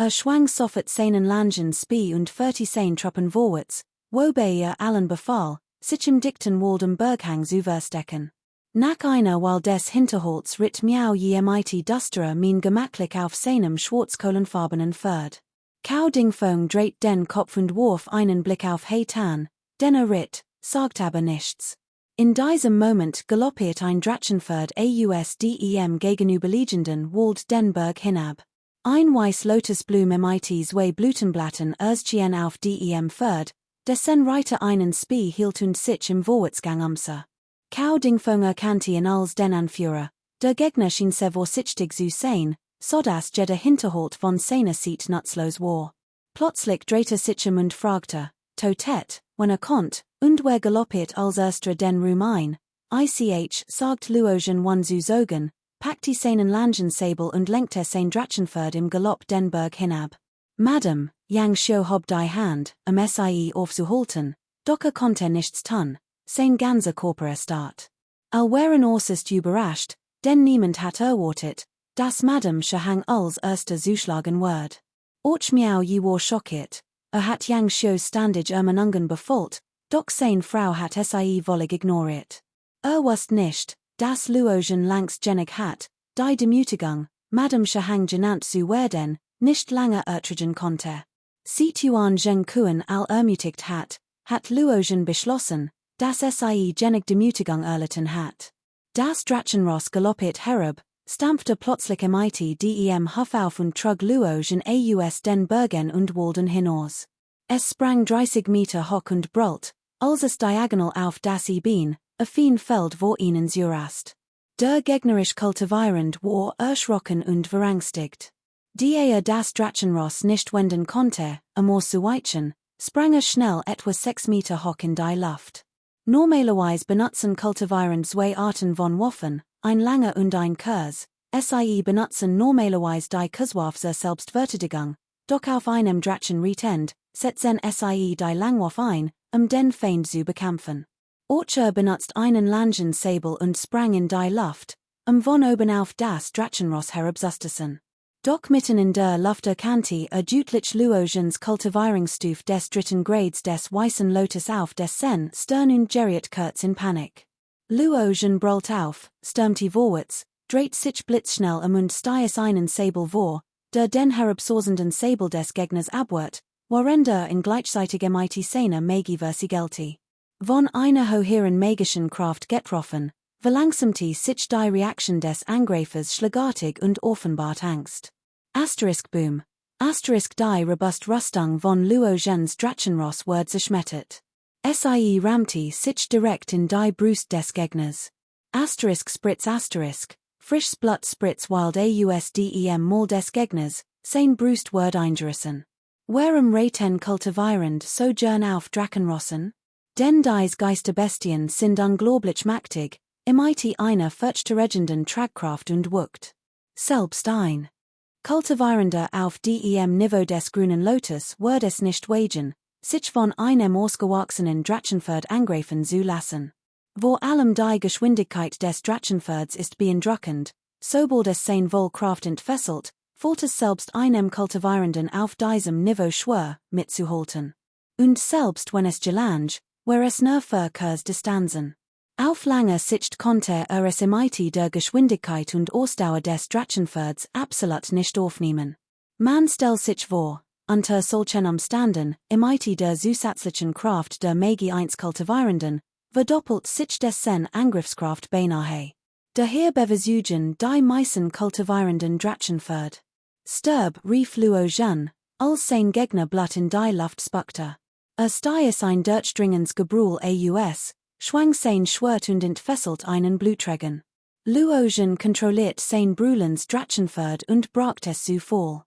Schwang sofort seinen Langen Spee und 40 Truppen vorwärts, wobei allen befahl, sich im dichten Waldem Berghang zu verstecken. Nach einer Weile des Hinterhalts ritt Miao Yi imite Dusterer min gemachtlich auf seinem schwarzkohlenfarbenen Pferd. Cao Dingfeng dreht den Kopf und warf einen Blick auf Tan, den ritt, sagt aber nichts. In diesem Moment galoppiert ein Drachenpferd ausdem gegenüberliegenden Wald den Berg hinab. Ein weiß Lotusblum imite zwei Blütenblatten erstchen auf dem Pferd, dessen Reiter einen Spee hielt und sich im Vorwärtsgang umsah. Cao Dingfeng erkannte ihn als den Anführer, der Gegner schien sehr vorsichtig zu sein, sodass jeder Hinterhalt von seiner Seite nutzlos war. Plötzlich drehte sich und fragte, Totet, wenn konnt, und wer galoppiert als erster den Ruhm ein, sagt Luo Zhen one zu zogen, packte seinen Langensäbel und lenkte sein Drachenpferd im Galopp den Berg hinab. Madame, Yang Xiu hob die Hand, sie aufzuhalten, doch konnte nichts tun, sein ganzer Körper erstarrt. Waren äußerst überrascht, denn niemand hat erwartet, dass Madame Shahang als erster zuschlagen wird. Auch Miao Yi war schockiert, hat Yang Xiu's standig Ermanungen befolgt, doch seine Frau hat sie völlig ignoriert. Wusste nicht, dass Luo Zhen längst genig hat, die Demütigung, Madame Shahang genannt zu werden, nicht lange ertragen konnte. Seit Yuan Junkuen ermutigt hat Luo Zhen beschlossen, dass sie genig Demütigung erlitten hat. Das Drachenross galoppiert herab, stampfte plötzlich imite dem Hof auf und trug Luo Zhen aus den Bergen und Walden hinaus. Es sprang 30 Meter hoch und brüllt, als es diagonal auf das Eben, ein Feld vor ihnen zurast. Der gegnerisch kultivierend war erschrocken und verängstigt. Die das Drachenross nicht wenden konnte, zu weichen, sprang schnell etwa 6 Meter hoch in die Luft. Normalerweise benutzen kultivierend zwei Arten von Waffen, ein langer und ein kurz, sie benutzen normalerweise die Kurzwaffe Selbstverteidigung, doch auf einem Drachenrietend, setzen sie die Langwaffe ein, den Feind zu bekämpfen. Archer benutzt einen Langensäbel und sprang in die Luft, von oben auf das Drachenross herabzustessen. Doch mitten in der Luft erkannte deutlich Luo Zhen's Kultivierungsstufe des dritten Grades des weißen Lotus auf dessen Stern und geriet kurz in Panik. Luogen brüllt auf, stürmte vorwärts, dreht sich blitzschnell und stiess einen Sabel vor, der den herabsausenden Sabel des Gegners abwehrt, warender in gleichzeitig mighty Szene Magiversi Von einer höheren magischen Kraft getroffen, verlangsamte sich die Reaction des Angreifers schlagartig und offenbart Angst. Boom. Die robust Rüstung von Luogens Drachenross wird zerschmettert. Sie rammte sich direkt in die Brust des Gegners. Spritz. Frisch Blut spritz wild ausdem mal des Gegners, sein Brust wird eingerissen. Warum raten kultivierend so gern auf Drachenrossen? Denn dies Geisterbestien sind unglaublich mächtig, imitate eine furchterregenden Tragkraft und Wucht. Selbst ein Kultivierender auf dem Niveau des grünen Lotus wird es nicht wagen, sich von einem ausgewachsenen Drachenpferd angreifen zu lassen. Vor allem die Geschwindigkeit des Drachenpferds ist beeindruckend, sobald es sein Wohlkraft entfesselt, fällt es selbst einem Kultivierenden auf diesem Niveau schwer, mitzuhalten. Und selbst wenn es gelang, wäre es nur für kurze Distanzen. Auf lange Sicht konnte es imite der Geschwindigkeit und Ausdauer des Drachenpferds absolut nicht aufnehmen. Man stellt sich vor, unter solchen Umständen, imite der zusätzlichen Kraft der Magie 1 Kultivierenden, verdoppelt sich dessen Angriffskraft beinahe. Daher beversuchen die meisten kultivierenden Drachenpferd. Rief Luogen, als sein Gegner Blatt in die Luft spuckte. Stiess ein durchdringendes Gebrüll aus, schwang sein Schwert und entfesselt einen Blutträger. Luogen kontrolliert sein brüllendes Drachenpferd und braucht es zu Fall.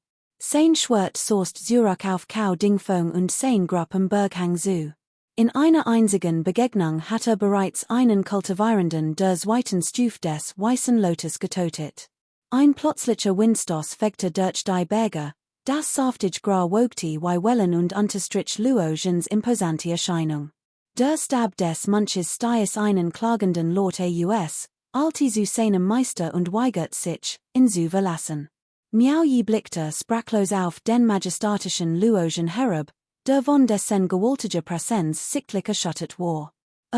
Sein Schwert soest zurück auf Kau Dingfong und sein Grupp im Berghang zu. In einer einzigen Begegnung hat bereits einen Kultivierenden der zweiten Stufe des Weißen Lotus getötet. Ein plötzlicher Windstoß fegte durch die Berge, das saftig grau wogte wie Wellen und unterstrich Luogens imposante Erscheinung. Der Stab des Munches stiess einen klagenden Laut aus, alte zu seinem Meister und weigert sich, ihn zu verlassen. Miao blickte sprachlos auf den majestatischen Luogen herab, der von dessen gewaltiger Präsenz sichtlich erschüttert war.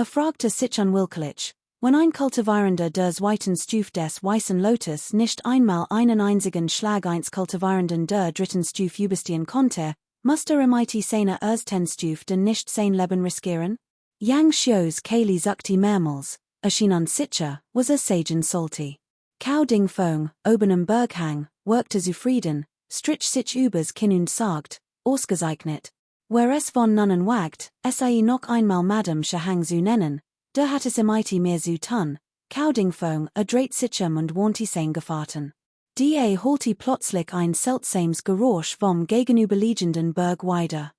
Fragte sich unwillkürlich, wenn ein Kultivierender der zweiten Stufe des Weißen Lotus nicht einmal einen einzigen Schlag eines Kultivierenden der dritten Stufe überstehen konnte, musste imite seine ersten Stufe denn nicht sein Leben riskieren? Yang Xiu's Kali zuckte mehrmals, erschien unsicher, was sagen sollte. Kau Dingfong, oben im Berghang, workte zufrieden, strich sich übers Kinn und sagt, ausgezeichnet. Wer es von Nunnen wagt, noch einmal Madame Shahang zu nennen, der hat es imite mehr zu tun, Kau Dingfong dreht sich und warnte sein Gefahrten. Holte plötzlich ein seltsames Geräusch vom gegenüberliegenden Berg weiter.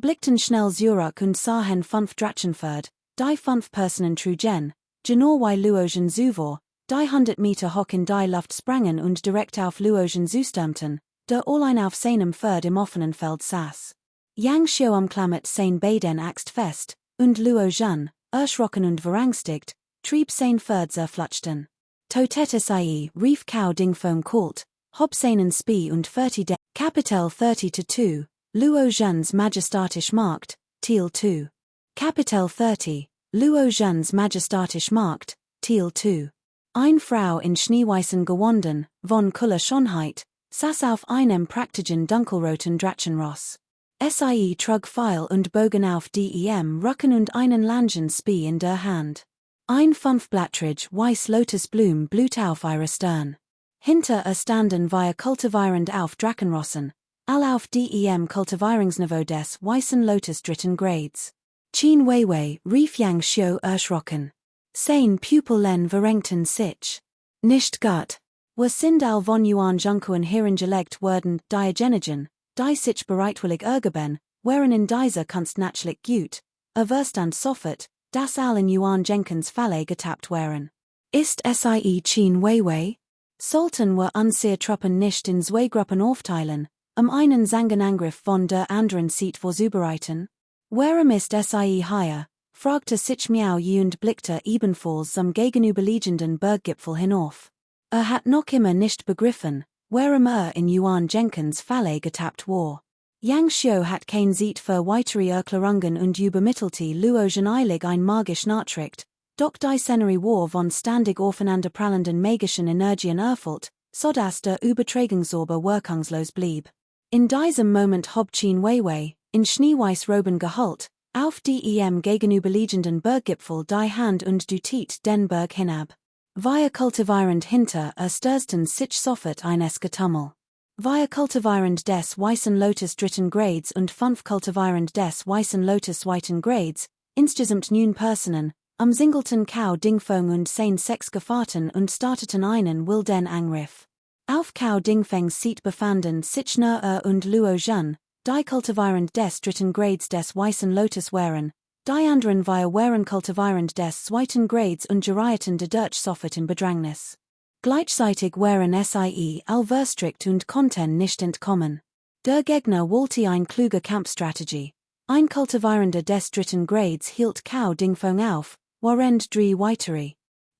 Blickten schnell zurück und sahen 5 Drachenpferd, die 5 Personen trugen, genau wie Luogen zuvor, die 100 Meter hoch in die Luft sprangen und direkt auf Luogen zustürmten, der allein auf seinem Pferd im offenen Feld saß. Yang Xiu umklammert sein beiden Axt fest, und Luogen, erschrocken und verangstigt, trieb sein Pferd zerflatschten. Totete sei, rief Kau Dingfong kalt, hob seinen Spee und 40 Kapitel 30-2, Luogens majestatisch Markt, Teil 2. Kapitel 30, Luogens majestatisch Markt, Teil 2. Eine Frau in schneeweißen Gewanden, von Kuller Schönheit, saß auf einem praktischen dunkelroten Drachenross. Trug Pfeil und Bogen auf dem Rücken und einen langen Spee in der Hand. Ein 5-blättrig weiß Lotusblum blüht auf ihrer Stirn. Hinter standen wir kultivierend auf Drachenrossen, all auf dem Kultivierungsniveau des Weißen Lotus dritten Grades. Qin Weiwei rief Yang Xiu erschrocken. Sein Pupillen verrenkten sich. Nicht gut. Wir sind all von Yuan Junkuan herangelegt worden, Diogenigen, die sich bereitwillig ergeben, wären in dieser Kunst natürlich gut, Verstand sofort, dass all in Yuan Jenkins Falle getappt wären. Ist sie Qin Weiwei? Sollten wir unsere Truppen nicht in zwei Gruppen aufteilen, einen Zangenangriff von der anderen Seite vorzubereiten? Warum ist sie hier? Fragte sich Miao Yi und blickte ebenfalls zum gegenüberliegenden Berggipfel hinauf. Hat noch immer nicht begriffen, warum in Yuan Jenkins Falle getappt war. Yang Xiu hat kein Zeit für weitere Erklärungen und übermittelte Luogen eilig ein magisch Nachricht, Doch die Szenerie war von standig aufeinander prallenden magischen Energien erfüllt, sodass der Übertragungssorbe wirkungslos blieb. In diesem Moment hob Chen Weiwei, in schneeweiß Roben gehüllt, auf dem gegenüberliegenden Berggipfel die Hand und dutit den Berg hinab. Wir kultivierend hinter störsten sich sofort eines Getummel. Wir kultivierend des weißen Lotus dritten Grades und 5 kultivierend des weißen Lotus zweiten Grades, insgesamt 9 Personen, am Singleton Kau Dingfeng und sein 6 Gefahrten und starteten einen wilden Angriff. Auf Kau Dingfengs Seat befanden sich nur und Luo Jun, die kultivierend des dritten Grades des weißen Lotus waren, die anderen wir waren kultivierend des zweiten Grades und gerieten de Durch sofort in Bedrängnis. Gleichzeitig waren sie verstrickt und konnten nicht entkommen. Der Gegner wollte ein kluge Kampfstrategie. Ein kultivierender des dritten Grades hielt Kau Dingfeng auf, während 3 weitere.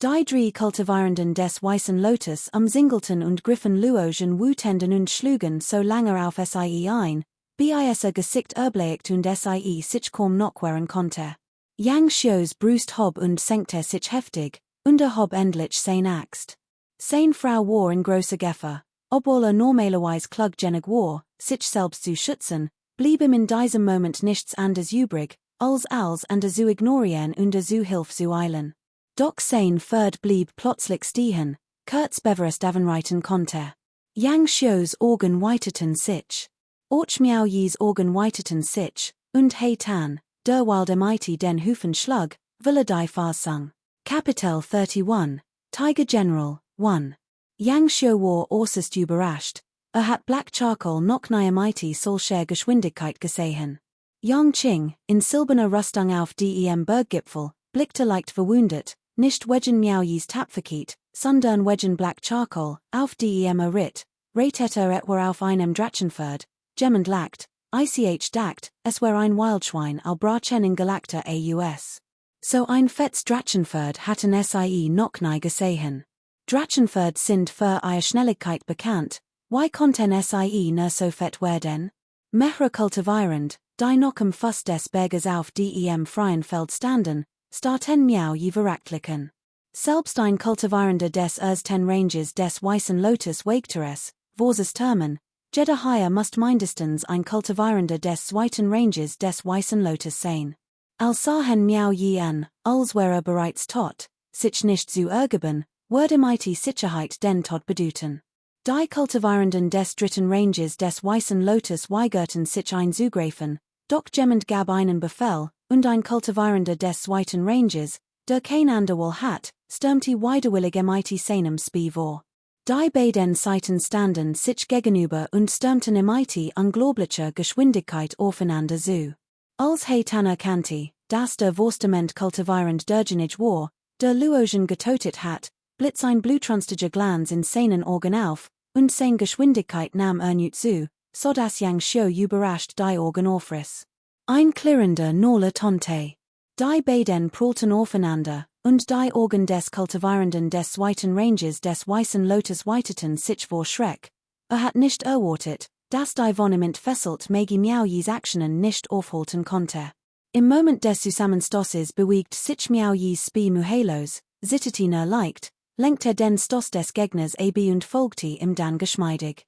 Die 3 kultivierenden des weißen Lotus am Singleton und griffen Luogen wutenden und schlugen so lange auf sie ein, bis Gesicht erbleicht und sie sich kaum nachwehren konnte. Yang Xiu's Brust hob und senkte sich heftig, und hob endlich sein Axt. Sein Frau war in großer Gefahr, obwohl normalerweise kluggenig war, sich selbst zu schützen, blieb ihm in diesem Moment nichts anderes übrig, als an zu ignorieren und zu Hilfe zu eilen. Doch sein Pferd blieb plötzlich stehen, kurz bevor es davonreiten konnte. Yang Xiu's Augen weiteten sich. Auch Miao Yi's Augen weiteten sich, und Tan, derweil der Mighty den Hufen schlug, ville die Farsung. Kapitel 31, Tiger General, 1. Yang Xiu war äußerst überrascht, hat Black Charcoal noch nie Mighty solcher Geschwindigkeit gesehen. Yang Qing, in silberner Rüstung auf dem Berggipfel, blickte leicht verwundet, nicht wegen Miao Yi's Tapferkeit, sondern wegen Black Charcoal, auf dem ritt, reitete etwa auf einem Drachenpferd, gemmend lacht, ich dacht, es wär ein Wildschwein al Brachen Galacta aus. So ein fettes Drachenpferd hatten sie noch nie gesehen. Drachenpferd sind für ihre Schnelligkeit bekannt, why konnten sie nur so fett werden? Mehrere kultivierend, die noch am Fuß des Berges auf dem freien Feld standen, starten Miao Yi verrachtlichen. Selbst ein kultivierender des ersten Ranges des weißen Lotus wagte es, Vorses Termen, jeder Haier must mindestens ein kultivierender des zweiten Ranges des weißen Lotus sein. Als sahen Miao Yi an, als wäre bereits tot, sich nicht zu ergeben, würde mighty Sicherheit den Tod bedeuten. Die kultivierenden des dritten Ranges des weißen Lotus weigerten sich einzugreifen, doch jemand gab einen Befehl, und ein kultivierender des zweiten Ranges, der kein andermal hat, stürmte widerwillig mighty seinem Spee vor. Die beiden Seiten standen sich gegenüber und stürmten mighty unglaublicher Geschwindigkeit aufeinander zu. Als Tan erkannte, dass der Wurstament kultivierend derjenige war, der Luogen getötet hat, blitz ein blutrünstiger Glanz in seinen Augen auf, und seine Geschwindigkeit nahm erneut zu, sodass Yang Xiu überrascht die Augen aufriss. Ein klirrender Nolle Tonte. Die beiden prallten aufeinander, und die Augen des kultivierenden des zweiten Ranges des weißen Lotus weiteten sich vor Schreck. Hat nicht erwartet, dass die von ihm entfesselt Megi Miao Yis Aktionen nicht aufhalten konnte. Im Moment des Zusammenstosses bewegt sich Miao Yis Spee muhelos, zitterte leicht, lenkte den Stoss des Gegners ab und folgte ihm dann geschmeidig.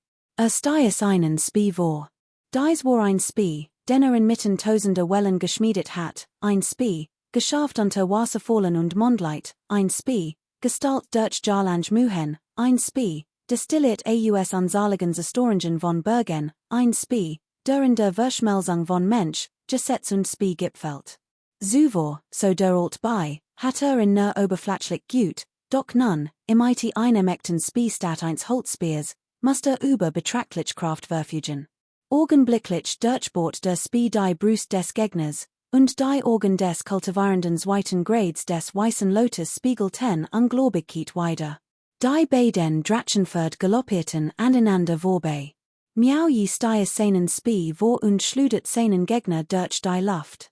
Stiess einen Spee vor. Dies war ein Spee, den inmitten tausender Wellen geschmiedet hat, ein Spee, geschafft unter Wasserfallen und Mondlight, ein Spee, gestalt durch Jarlange Muhen, ein Spee, destilliert aus unsaligen Storingen von Bergen, ein Spee, der in der Verschmelzung von Mensch, Gesetz und Spee gipfelt. Zuvor, so der alt bei, hat in nur oberflächlich gut, doch nun, im IT einer mächten Spee statt eins Holzspeers, muss über betrachtlich Kraft verfügen. Augenblicklich durchbohrt der Spee die Brust des Gegners, und die Augen des kultivierenden zweiten Grades des weißen Lotus spiegelten Ungläubigkeit wider. Die beiden Drachenpferd galoppierten aneinander vorbei. Miao Yi stiess seinen Spee vor und schleudert seinen Gegner durch die Luft.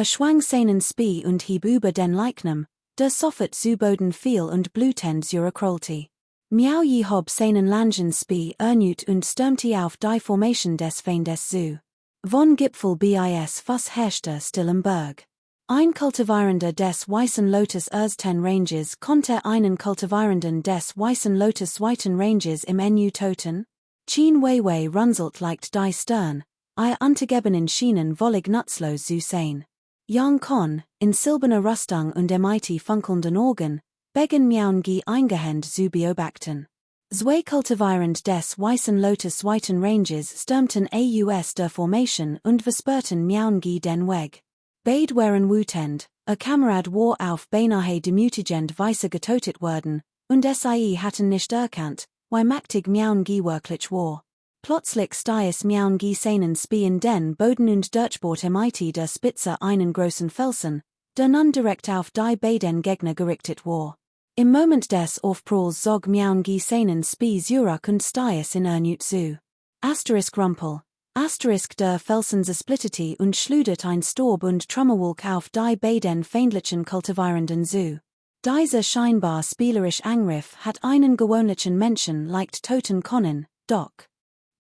Schwang seinen Spee und hieb über den Leichnam, der sofort zu Boden fiel und blutend zurückrollte. Miao Yi hob seinen langen Spee erneut und stürmte auf die Formation des Feindes zu. Von Gipfel bis fast herrschte still im Berg. Ein Kultivierender des Weißen Lotus Ten Ranges konnte einen Kultivierenden des Weißen Lotus Zweiten Ranges im Nu toten? Chen Weiwei runzelt leicht die Stern, ihr untergebenen Schienen wollig nutzlos zu sein. Yang Kon, in silberner Rüstung und MIT funkelnden Augen, begen Miauen gi eingehend zu beobachten. Zwei Kultivierend des Weißen Lotus Zweiten Ranges stürmten aus der Formation und versperrten Miauen gi den Weg. Beide waren wütend, Kamerad war auf beinahe demütigend Weise getötet worden, und sie hatten nicht erkannt, wie mächtig Miauen gi wirklich war. Plötzlich stieß Miauen gi seinen Spee in den Boden und durchbohrte MIT der Spitze einen großen Felsen, der nun direkt auf die beiden Gegner gerichtet war. Im Moment des Aufpralls zog Miauen gi seinen Spee zurück und stieß in Ernut zu. Rumpel. Der Felsen zersplitterte und schludert ein Staub und Trümmerwolk auf die beiden feindlichen Kultivierenden zu. Dieser scheinbar spielerisch Angriff hat einen gewöhnlichen Menschen leicht toten können, doch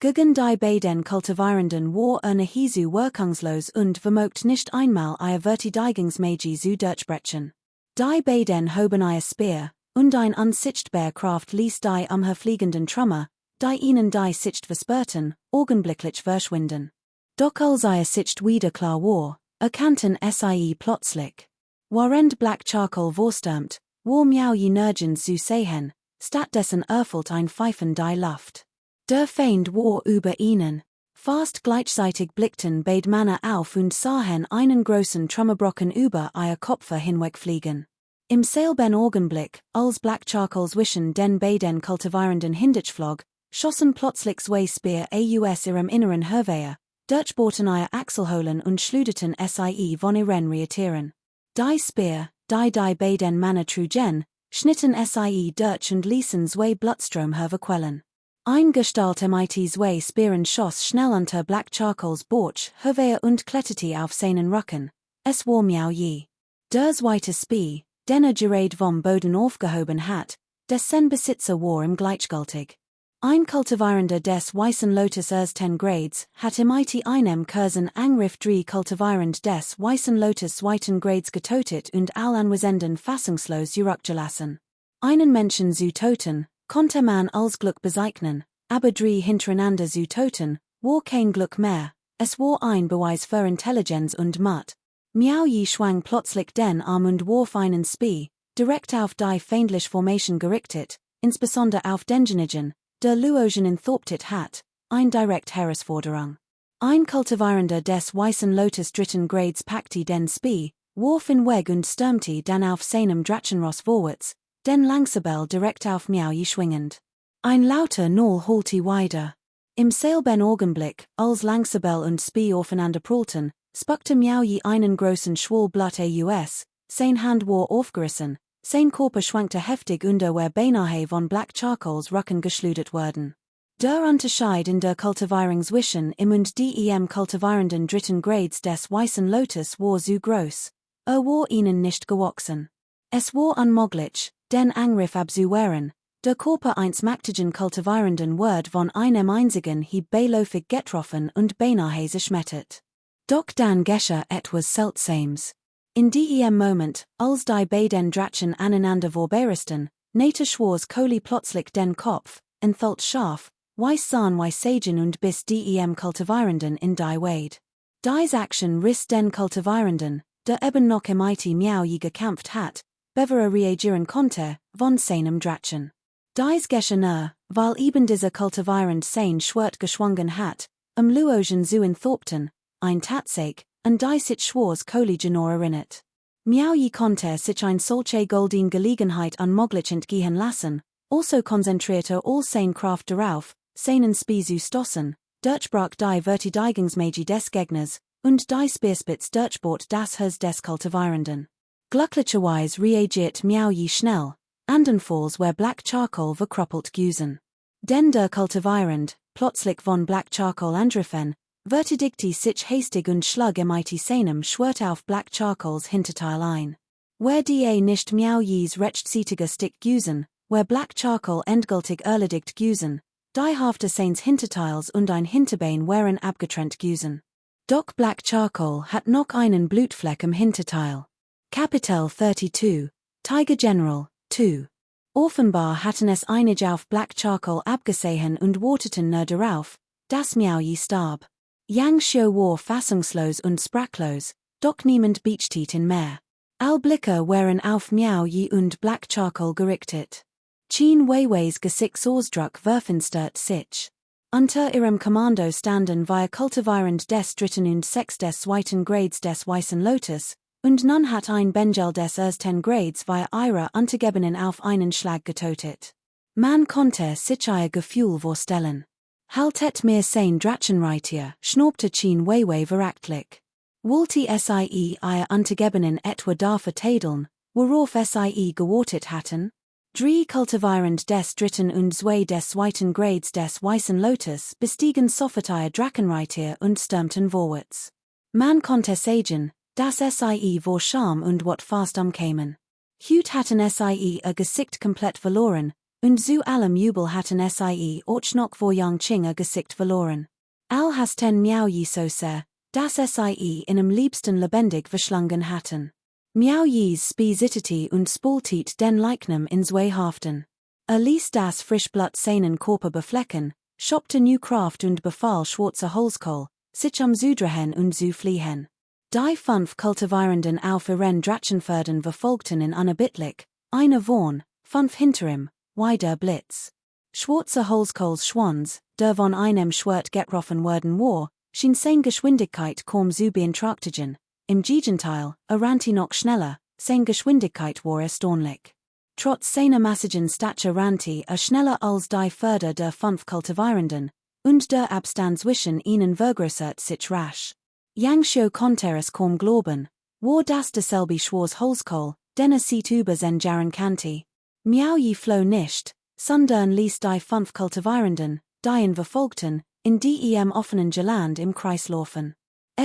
gegen die beiden Kultivierenden war nahezu wirkungslos und vermogt nicht einmal ihr Verteidigungsmagie zu durchbrechen. Die beiden hoben ihr Speer, und ein unsichtbar Kraft ließ die fliegenden Trümmer, die ihnen die Sicht versperrten, augenblicklich verschwinden. Doch als ihr Sicht wieder klar war, erkannten sie plötzlich. Während Black Charcoal vorstürmt, war Miao Yi nirgends zu sehen, stattdessen erfüllt ein Pfeifen die Luft. Der Feind war über ihnen. Fast gleichzeitig blickten beide Männer auf und sahen einen großen Trümmerbrocken über ihr Kopf hinwegfliegen. Im selben Augenblick, als Black Charcoal zwischen den beiden Kultivierenden hindurchflog, schossen plötzlich zwei Speer aus ihrem Inneren hervor, durchbohrten ihr Achselholen und schluderten sie von ihren Reitieren. Die Speer, die beiden Männer trugen, schnitten sie durch und ließen zwei Blutstrom hervorquellen. Ein Gestalt mit zwei Speeren schoss schnell unter Black Charcoals Bauch hervor und kletterte auf seinen Rücken. Es war Miao Yi. Der zweite Spee, den gerade vom Boden aufgehoben hat, dessen Besitzer war ihm gleichgültig. Ein Kultivierender des Weißen Lotus 10 Grades hat mit einem kurzen Angriff 3 Kultivierend des Weißen Lotus Zweiten Grades getötet und all anwesenden fassungslos zurückgelassen. Einen Menschen zu toten, konnte man als Glück bezeichnen, aber 3 hintereinander zu toten, war kein Glück mehr, es war ein Beweis für Intelligenz und Mut. Miao Yi schwang plötzlich den Arm und warf einen Spee, direkt auf die feindliche Formation gerichtet, insbesondere auf denjenigen, der Luogen enthauptet hat, ein direkt Herausforderung. Ein Kultivierender des Weißen Lotus dritten Grades packte den Spee, warf ihn weg und stürmte dann auf seinem Drachenross vorwärts, den Langsabel direkt auf Miao Yi schwingend. Ein lauter Null holte weiter. Im selben Augenblick, als Langsabel und Spee aufeinander prallten, spuckte Miao Yi einen großen Schwall Blut aus, sein Hand war aufgerissen, sein Körper schwankte heftig unter beinahe von Black Charcoals Rücken geschleudert worden. Der Unterschied in der Kultivierung zwischen ihm und dem Kultivierenden dritten Grades des Weißen Lotus war so groß, war ihnen nicht gewachsen. Es war unmöglich, den Angriff abzuwehren, der Körper eines mächtigen Kultivierenden wird von einem einzigen Hieb beiläufig getroffen und beinahe zerschmettert. Doch dann geschah etwas Seltsames. In dem Moment, als die beiden Drachen aneinander vorbeiresten, nähte Schwarz Kohli plötzlich den Kopf, entfällt scharf, weiß sahen sagen und bis dem Kultivierenden in die Wade. Dies Action riss den Kultivierenden, der eben noch mit Miao Yi gekämpft hat, bevor reagieren konnte, von seinem Drachen. Dies geschah weil eben dieser Kultivierend sein Schwert geschwungen hat, Luogen zu enthaupten, ein Tatsache, und die sich Schwarz Kohli genau erinnert. Miao Yi konnte sich ein solche goldene Gelegenheit unmöglich entgehen lassen, also konzentrierte all sein Kraft darauf, seinen Spee zu stoßen, durchbrach die Verteidigungsmagie des Gegners, und die Speerspitz durchbohrt das Herz des Kultivierenden. Glücklicherweise reagiert Miao Yi schnell, andernfalls wär Black Charcoal verkrüppelt gewesen. Denn der Kultivierend, plötzlich von Black Charcoal angriffen, verteidigte sich hastig und schlug mit seinem Schwert auf Black Charcoals Hinterteil ein. Wär nicht Miao Yis rechtzeitiger Stick gewesen, wär Black Charcoal endgültig erledigt gewesen, die Hälfte seines Hinterteils und ein Hinterbein wären abgetrennt gewesen. Doc black charcoal hat noch einen Blutfleck am Hinterteil. Kapitel 32, Tiger General, 2. Offenbar hatten es einig auf black charcoal abgesehen und warteten nur darauf, dass Miaoyi starb. Yang Xiu war fassungslos und sprachlos, doch niemand beachtet ihn mehr. All Blicke waren auf Miaoyi und black charcoal gerichtet. Chen Weiweis Gesichtsausdruck verfinstert sich. Unter ihrem Kommando standen wir kultivierend des dritten und sechs des zweiten Grades des Weißen Lotus, und nun hat ein Bengel des ersten Grades wir ihre Untergebenen auf einen Schlag getötet. Man konnte sich ihr Gefühl vorstellen. Haltet mir sein Drachenreitier, schnaubte Chen Weiwei verachtlich. Wollte sie ihr Untergebenen etwa dafür tadeln, worauf sie gewartet hatten? Drei kultivierend des dritten und zwei des zweiten Grades des Weißen Lotus bestiegen sofort ihr Drachenreitier und stürmten vorwärts. Man konnte sagen, dass sie vor Scham und wat fast umkämen. Hut hatten sie ihr Gesicht komplett verloren, und zu allem Jubel hatten sie auch noch vor Yangqing ihr Gesicht verloren. All hasten Miaoyi so sehr, dass sie in am liebsten lebendig verschlungen hatten. Miaoyis Spesitity und spultit den Leichnam in zwei Haften. Ließ das Frischblut seinen Körper beflecken, schoppte New Kraft und befahl schwarze Holzkohl, sich Zudrehen und zu fliehen. Die fünf kultivierenden auf ihren Drachenpferden verfolgten in unerbittlich, eine vorn, fünf hinter ihm, der Blitz. Schwarze Holzkohls Schwanz, der von einem Schwert getroffen worden war, schien sein Geschwindigkeit kaum zu beeinträchtigen. Im Gegenteil, rannte noch schneller, seine Geschwindigkeit war erstaunlich. Trotz seiner massigen Statur rannte schneller als die Förder der fünf Kultivierenden, und der Abstand zwischen ihnen vergrößert sich rasch. Yang Xiu konnte es kaum glauben, war das derselbe Schwarz Holzkohl, den sieht über sein Jarren kannte. Miaoyi floh nicht, sondern ließ die fünf Kultivierenden, die ihn verfolgten, in die offenen Geland im Kreis laufen.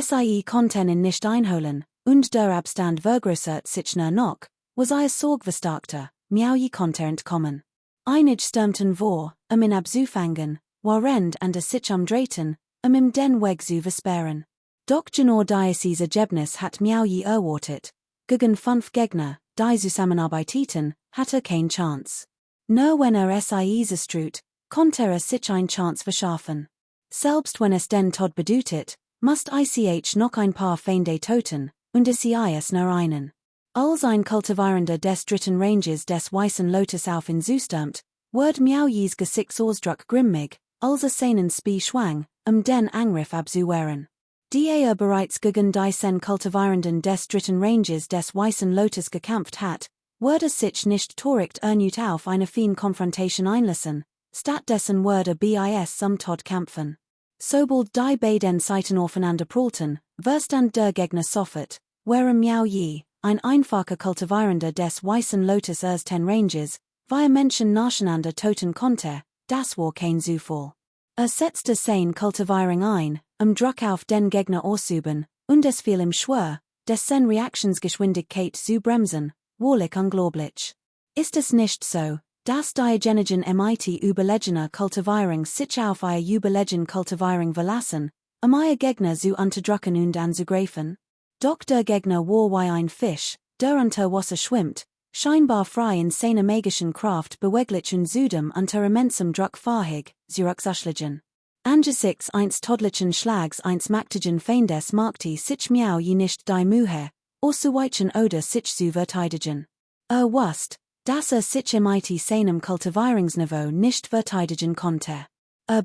Sie konnten ihn nicht einholen, und der Abstand vergrößert sich nur noch, was ihr Sorg verstärkte, Miaoyi konnte entkommen. Einig stürmten vor, ihn abzufangen, während andere sich umdrehten, im den Weg zu versperren. Doch genau dieses Ergebnis hat Miaoyi erwartet. Gegen fünf Gegner, die zusammenarbeiteten, hatte keine Chance. Nur wenn sie zerstreut, konnte sich eine Chance verschaffen. Selbst wenn es den Tod bedeutet, must ich noch ein paar Feinde töten, und es nur einen. Als ein Kultivierender des dritten Ranges des Weißen Lotus auf ihn zustürmt, wird Miaoyis Gesichtsausdruck grimmig, als seinen Spee schwang, den Angriff abzuwehren. Die bereits gegen die Kultivierenden des dritten Ranges des Weißen Lotus gekämpft hat, würde sich nicht torigt erneut auf eine Fien-Konfrontation einlassen, stattdessen würde bis zum Tod kämpfen. Sobald die beiden Seiten aufeinander prallten, verstand der Gegner sofort, während Miaoyi, ein einfacher Kultivierender des Weißen Lotus ersten Ranges, weil Menschen nacheinander töten konnte, das war kein Zufall. Setzte sein Kultivierung ein, Druck auf den Gegner auszuüben, und es fiel ihm schwer, dessen Reaktionsgeschwindigkeit zu bremsen, wahrlich unglaublich. Ist es nicht so, dass die Genigen mit überlegener Kultivierung sich auf ihr überlegen Kultivierung verlassen, ihr Gegner zu unterdrücken und anzugreifen? Doch der Gegner war wie ein Fisch, der unter Wasser schwimmt, scheinbar frei in seiner magischen Kraft beweglich und zudem unter immensem Druck fähig, zurückzuschlagen. Angesichts eines todlichen Schlags eines mächtigen Feindes machte sich Miaoyi nicht die Mühe, auszuweichen oder sich zu verteidigen. Wusste, dass sich mit seinem Kultivierungsniveau nicht verteidigen konnte.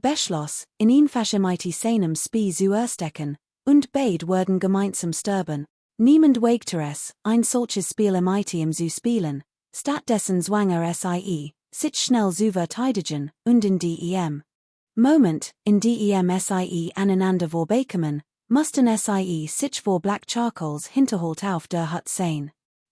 Beschloss, in ihn fasche mit seinem Spee zu erstecken, und beide würden gemeinsam sterben. Niemand wagte es, ein solches Spiel mit ihm zu spielen, stattdessen zwang sie, sich schnell zu verteidigen, und in dem Moment, in dem sie aneinander vorbeikommen, mussten sie sich vor Black Charcoals Hinterhalt auf der Hut sehen.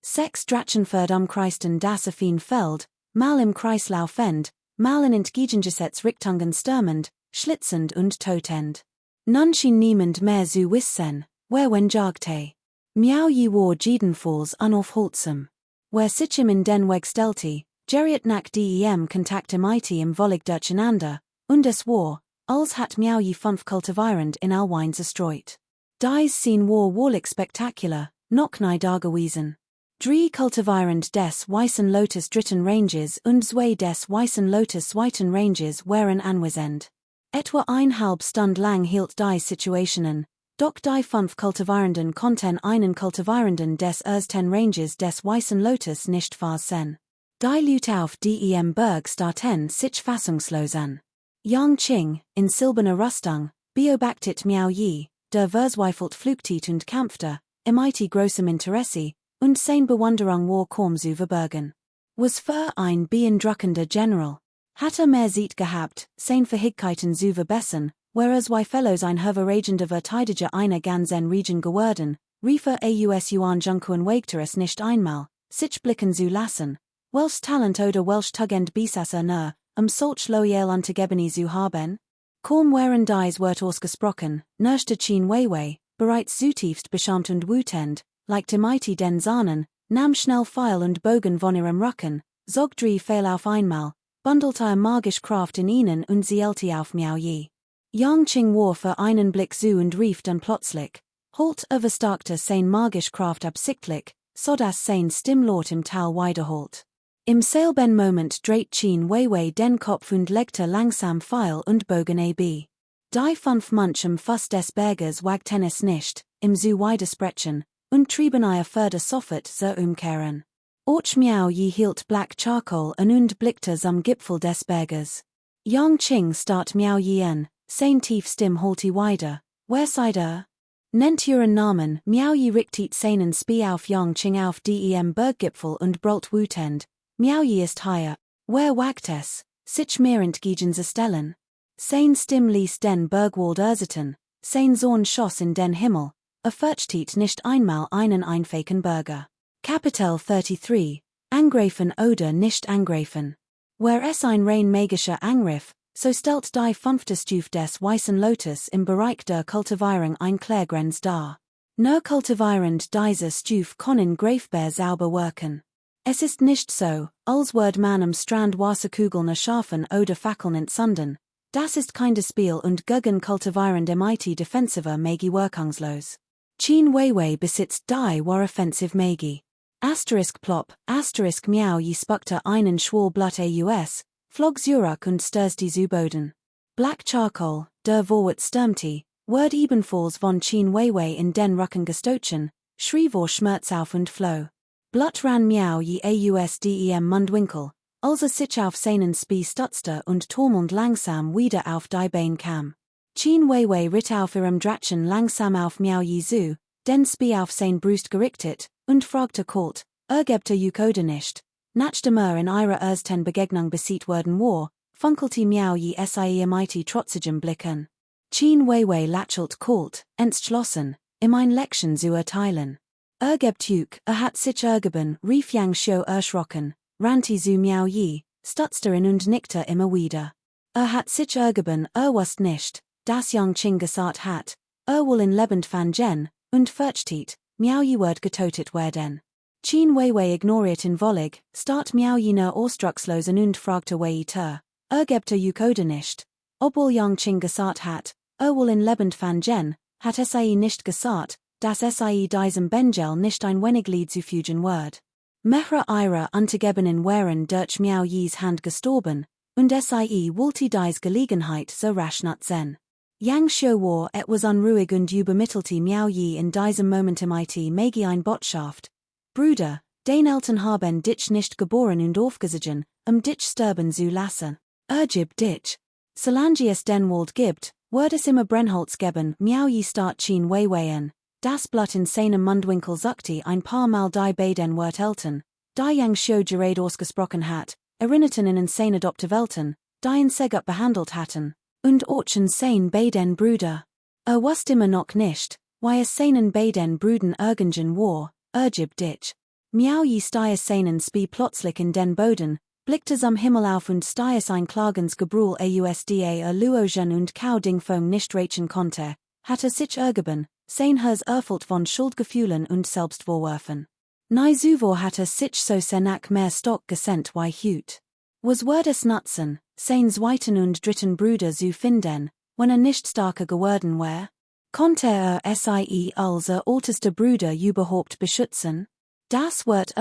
Sechs Drachenpferd umkreisten das affin Feld, mal im Kreislaufend, mal in entgegengesetzt Richtungen stürmend, schlitzend und totend. Nun schien niemand mehr zu wissen, wen jagte. Miaoyi war jedenfalls unaufhaltsam. Wer sich in den Weg stellte, geriet nach dem Kontakte mit ihm völlig durcheinander, und es war, als hat Miaoyi fünf kultivierend in Alwein zerstreut. Dies seen war warlich spectacular, noch nie dagewesen. Drei Kultivierend des Weißen Lotus dritten Ranges und zwei des Weißen Lotus zweiten Ranges waren anwesend. Etwa halb Stund lang hielt die Situationen, doch die fünf Kultivierenden konnten einen Kultivierenden des ersten Ranges des Weißen Lotus nicht fassen. Die Leute auf dem Berg starten sich fassungslos an. Yang Qing, in silberner Rüstung, beobachtet Miao Yi, der verzweifelt flüchtet und kämpfte, mit großem Interesse, und sein Bewunderung war kaum zu verbergen. Was für ein beeindruckender General. Hatte mehr Zeit gehabt, sein Fähigkeiten zu verbessern, whereas Fellows ein hervorragender Verteidiger einer ganzen Region geworden, riefe aus Yuan Junkuen wagte es nicht einmal, sich blicken zu lassen, welch Talent oder welch Tugend Besasse nur, solch loyal Untergebene zu haben? Kaum waren dies Wort ausgesprochen, nörschte Qin Weiwei, bereits zutiefst beschämt und wütend, legte mighty den Zahnen, nahm schnell Pfeil und Bogen von ihrem Rücken, zog drei Pfeil auf einmal, bundelte magisch Kraft in ihnen und zielte auf Miao Yi. Yang Qing war für einen Blick zu und rief dann plötzlich, halt überstarkte sein magisch Kraft absichtlich, sodass sein Stimmlaut im Tal wiederholt. Im selben Moment dreht Qin Weiwei den Kopf und legte langsam Pfeil und Bogen ab. Die fünf Manchen Fuss des Berges wagten es nicht, im zu widersprechen, und trieben ihr further sofort zu umkehren. Och Miao Yi hielt Black Charcoal an und blickte zum Gipfel des Berges. Yang Qing start Miao Yi an, sein tief Stimm holte wieder, wer seid Nennt ihren Namen, Miao Yi richtet seinen Spie auf Yang Qing auf dem Berggipfel und brüllt wütend, Miao Yi ist hier, wer wagt es, sich mir entgegenzustellen? Sein Stimm ließ den Bergwald erzittern, sein Sohn schoss in den Himmel, fürchtet nicht einmal einen einfachen Bürger. Kapitel 33, Angreifen oder nicht angreifen. Where es ein rein magischer Angriff, so stellt die fünfte Stufe des Weißen Lotus im Bereich der Kultivierung ein Klärgrenz dar. Nur kultivierend diese Stufe können greifbar sauber wirken. Es ist nicht so, als würde man am Strand Wasserkugeln erschaffen oder Fackeln entzünden. Das ist kein Spiel und gegen kultivierende mighty defensiver Magi wirkungslos. Qin Weiwei besitzt die war offensive Magi. Asterisk plop, asterisk Miao Yi spuckte einen Schwalblut aus, flog zurück und stürzte zu Boden. Black Charcoal, der Vorwärts stürmte, word ebenfalls von Qin Weiwei in den Rücken gestochen, schrie vor Schmerz auf und floh. Blut ran Miao Yi aus dem Mundwinkel, als sich auf seinen Spie stutzte und taumelnd langsam wieder auf die Beine kam. Qin Weiwei ritt auf ihrem Drachen langsam auf Miao Yi zu, den Spie auf sein Brust gerichtet, und fragte kalt, gebte Yukoda nicht, nachdem in ihrer ersten Begegnung besiegt worden war, funkelte Miao Yi sie mighty trotzigem Blick an. Qin Weiwei lächelt kalt, entschlossen, ihm ein Leckchen zu erteilen. Gebt Juk, hat sich ergeben, rief Yang Xiu erschrocken, rannte zu Miao Yi, stutzte ihn und nickte immer wieder. Hat sich ergeben, wusst nicht, dass Yang Qing gesagt hat, will in lebend van Jen, und fürchtet, Miao Yi wird getötet werden. Qin Weiwei ignoriert in wollig, start Miao Yi nur ausdruckslosen und fragte weiter, gebte Yukoda nicht. Obwohl Yang Qing gesagt hat, will in lebend van Jen, hat sie nicht gesagt, dass sie diesem Benjel nicht ein wenig Lied zu fügen wird. Mehrere ihrer Untergebenen wären durch Miao Yis Hand gestorben, und sie wollte dies Gelegenheit so rasch nutzen. Yang Xiu war etwas unruhig und übermittelte Miao Yi in diesem Moment Magi ein Botschaft. Bruder, den Eltern haben dich nicht geboren und aufgezogen, dich sterben zu lassen. Gib dich. Solange es den Wald gibt, wird es immer Brennholz geben, Miao Yi start Qin Weiwei an. Das Blut in seinem Mundwinkel zuckte ein paar Mal die beiden Wort Eltern, die Yang Xiu gerade ausgesprochen hat, erinnerten in seine Adoptiveltern, die ihn sehr gut behandelt hatten, und auch seine beiden Brüder. Wusste immer noch nicht, why es seinen beiden Brüdern irgenden war, gib dich. Miao Yi stieß seinen Spie plötzlich in den Boden, blickte zum Himmel auf und stieß ein klagens Gebrüll ausda Luogen und Kau Dingfong nicht rächen konnte, hatte sich ergeben, sein Herz erfüllt von Schuldgefühlen und Selbstvorwürfen. Nai Zuvor hatte sich so senak mehr Stock gesendt wie Hut. Was wird es nutzen, sein zweiten und dritten Bruder zu finden, wenn nicht starker geworden war? Konnte sie als älteste Bruder überhaupt beschützen? Das wird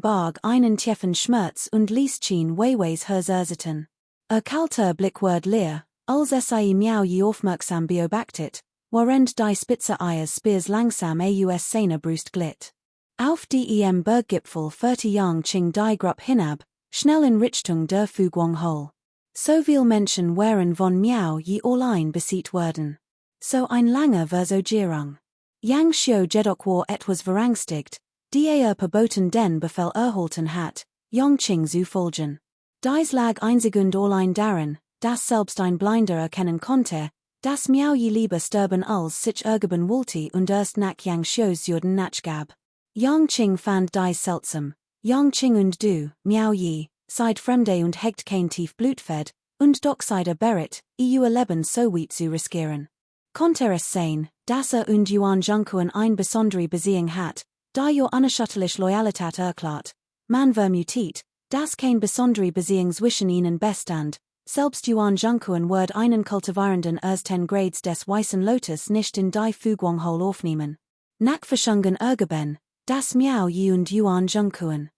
Barg einen tiefen Schmerz und Lieschen Weiweis Herzerziten. Kalter Blick wird leer, als sie Miao je aufmerksam beobachtet, während die Spitze ihres Speers langsam aus seiner Brust glitt. Auf dem Berggipfel 40 Yang Ching die Gruppe hinab, schnell in Richtung der Fuguang-Hole. So viel Menschen waren von Miao je allein besiegt worden. So ein langer Versogierung. Yang Xiu jedoch war etwas verangstigt, die verboten den Befehl erhalten hat, Yongqing zu folgen. Dies lag einzig und allein darin, dass selbst ein Blinder erkennen konnte, dass Miao je lieber sterben als sich ergeben wollte und erst nach Yang Xius Juden nachgab. Yongqing fand dies seltsam. Yongqing und du, Miao je, seid Fremde und hegt kein tief Blutfed, und doch seid bereit, ihr Leben so weit zu riskieren. Konnte es sein, dass und Yuan Zhengquan ein besondere Beziehung hat, da unerschütterlich Loyalität erklärt. Man vermutet, dass kein besondere Beziehung zwischen ihnen bestand, selbst Yuan Zhengquan wird einen kultivierenden ersten Grades des Weißen Lotus nicht in die Fuguang-Hole aufnehmen. Nach Verschungen ergeben, dass Miao je und Yuan Zhengquan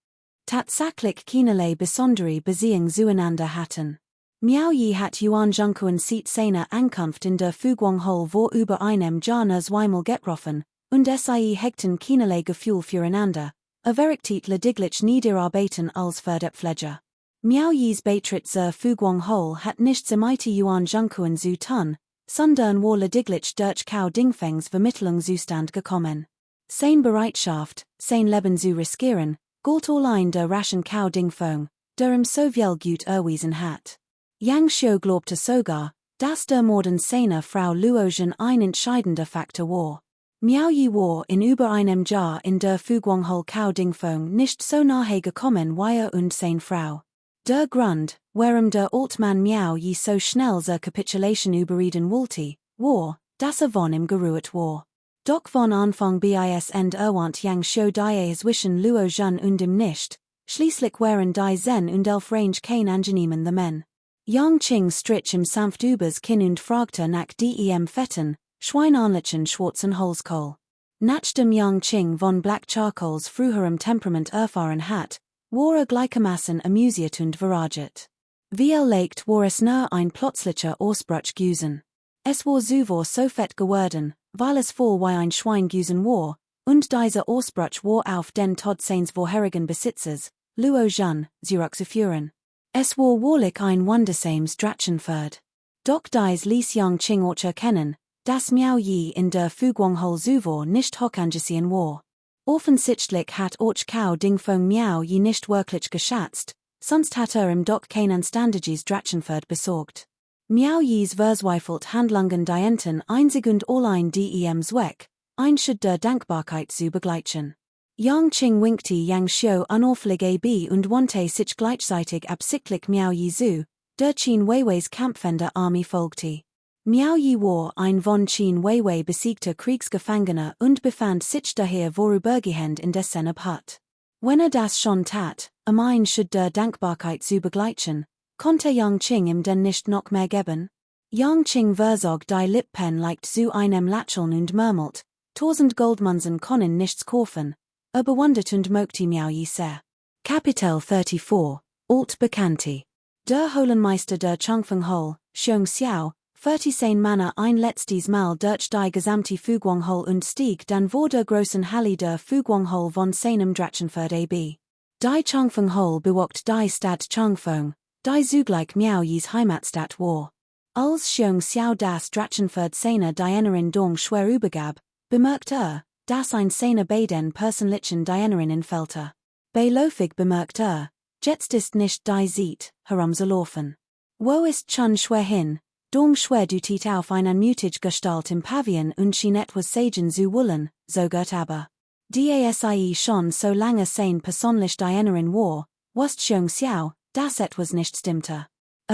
tatsächlich keinerlei besondere Beziehung zueinander hatten. Miao je hat Yuan Zhengquan seit seiner Ankunft in der Fuguang-Hole vor über einem Jahr zweimal getroffen, und sie hegten keinerlei Gefühl füreinander, erwirktet lediglich Niederarbeiten als Förderpfleger. Miao Ye's Beitritt zur Fuguang-Hole hat nichts mit Yuan Zhengquan zu tun, sondern war lediglich durch Cao Dingfengs Vermittlungszustand gekommen. Sein Bereitschaft, sein Leben zu riskieren, galt allein der raschen Cao Dingfeng, der so viel gut erwiesen hat. Yang Xiu glaubte sogar, dass der Morden seiner Frau Luogen ein entscheidender Faktor war. Miao Yi war in über einem Jahr in der Fuguang-Hole Cao Dingfeng nicht so nahe gekommen wie und seine Frau. Der Grund, warum der Altmann Miao Yi so schnell zur Kapitulation überreden wollte, war, dass von ihm geruht war. Doch von Anfang bis Ende erwähnt Yang Xiu die zwischen Luogen und ihm nicht, schließlich waren die Zen und Elf Range kein angenehmen the Men. Yongqing strich im sanft übers Kinn und fragte nach dem fetten, schweinähnlichen schwarzen Holzkohl. Nachdem Yongqing von Black Charcoals früherem Temperament erfahren hat, war gleichermaßen amüsiert und verraget. Wie legt war es nur ein plötzlicher Ausbruch gewesen. Es war so fett geworden, weil es voll wie ein Schwein gewesen war, und dieser Ausbruch war auf den Tod seines vorherigen Besitzers, Luo Zhan, zurückzuführen. Es war wahrlich ein wundersames Drachenferd. Doch dies ließ Yongqing auch erkennen, dass Miao Yi in der Fuguang-Hole zuvor nicht hochangesehen war. Offensichtlich hat auch Cao Dingfeng Miao Yi nicht wirklich geschätzt, sonst hat ihm doch kein anständiges Drachenferd besorgt. Miao Yis verzweifelt Handlungen dienten einzig und allein dem Zweck, ein Schritt der Dankbarkeit zu begleiten. Yongqing winkte Yang Xiu unauffällig ab und wandte sich gleichzeitig absichtlich Miao Yi zu, der Qin Weiweis Kampfender Armee folgte. Miao Yi war ein von Qin Weiwei besiegter Kriegsgefangener und befand sich daher vorübergehend in dessen Hut. Wenn das schon tat, ein Schritt der Dankbarkeit zu begleiten, konnte Yongqing ihm denn nicht noch mehr geben? Yongqing verzog die Lippen leicht zu einem Lächeln und murmelt, 1000 Goldmünzen können nichts kaufen. Bewundert und mögte Miao Yi sehr. Kapitel 34, Altbekannte. Der Holenmeister der Changfeng-Hole, Xiong Xiao, führte sein Manner ein letztes Mal durch die gesamte Fuguang-Hole und stieg dann vor der großen Halle der Fuguang-Hole von seinem Drachenferd ab. Die Changfeng-Hole bewogt die Stadt Changfeng, die zugleich Miao Yis Heimatstadt war. Als Xiong Xiao das Drachenferd seiner Dienerin Dong schwer übergab, bemerkte dass ein seiner beiden persönlichen Dienerinnen fehlte. Beiläufig bemerkte jetzt ist nicht die Zeit, herumzulaufen. Wo ist schon schwer hin, Dong schwer dutit auf eine mutige Gestalt im Pavillon und schien etwas sagen zu wollen, so gert aber. Die schon so lange sein persönlich Dienerin war, wusste Xiong Xiao, dass etwas nicht stimmte.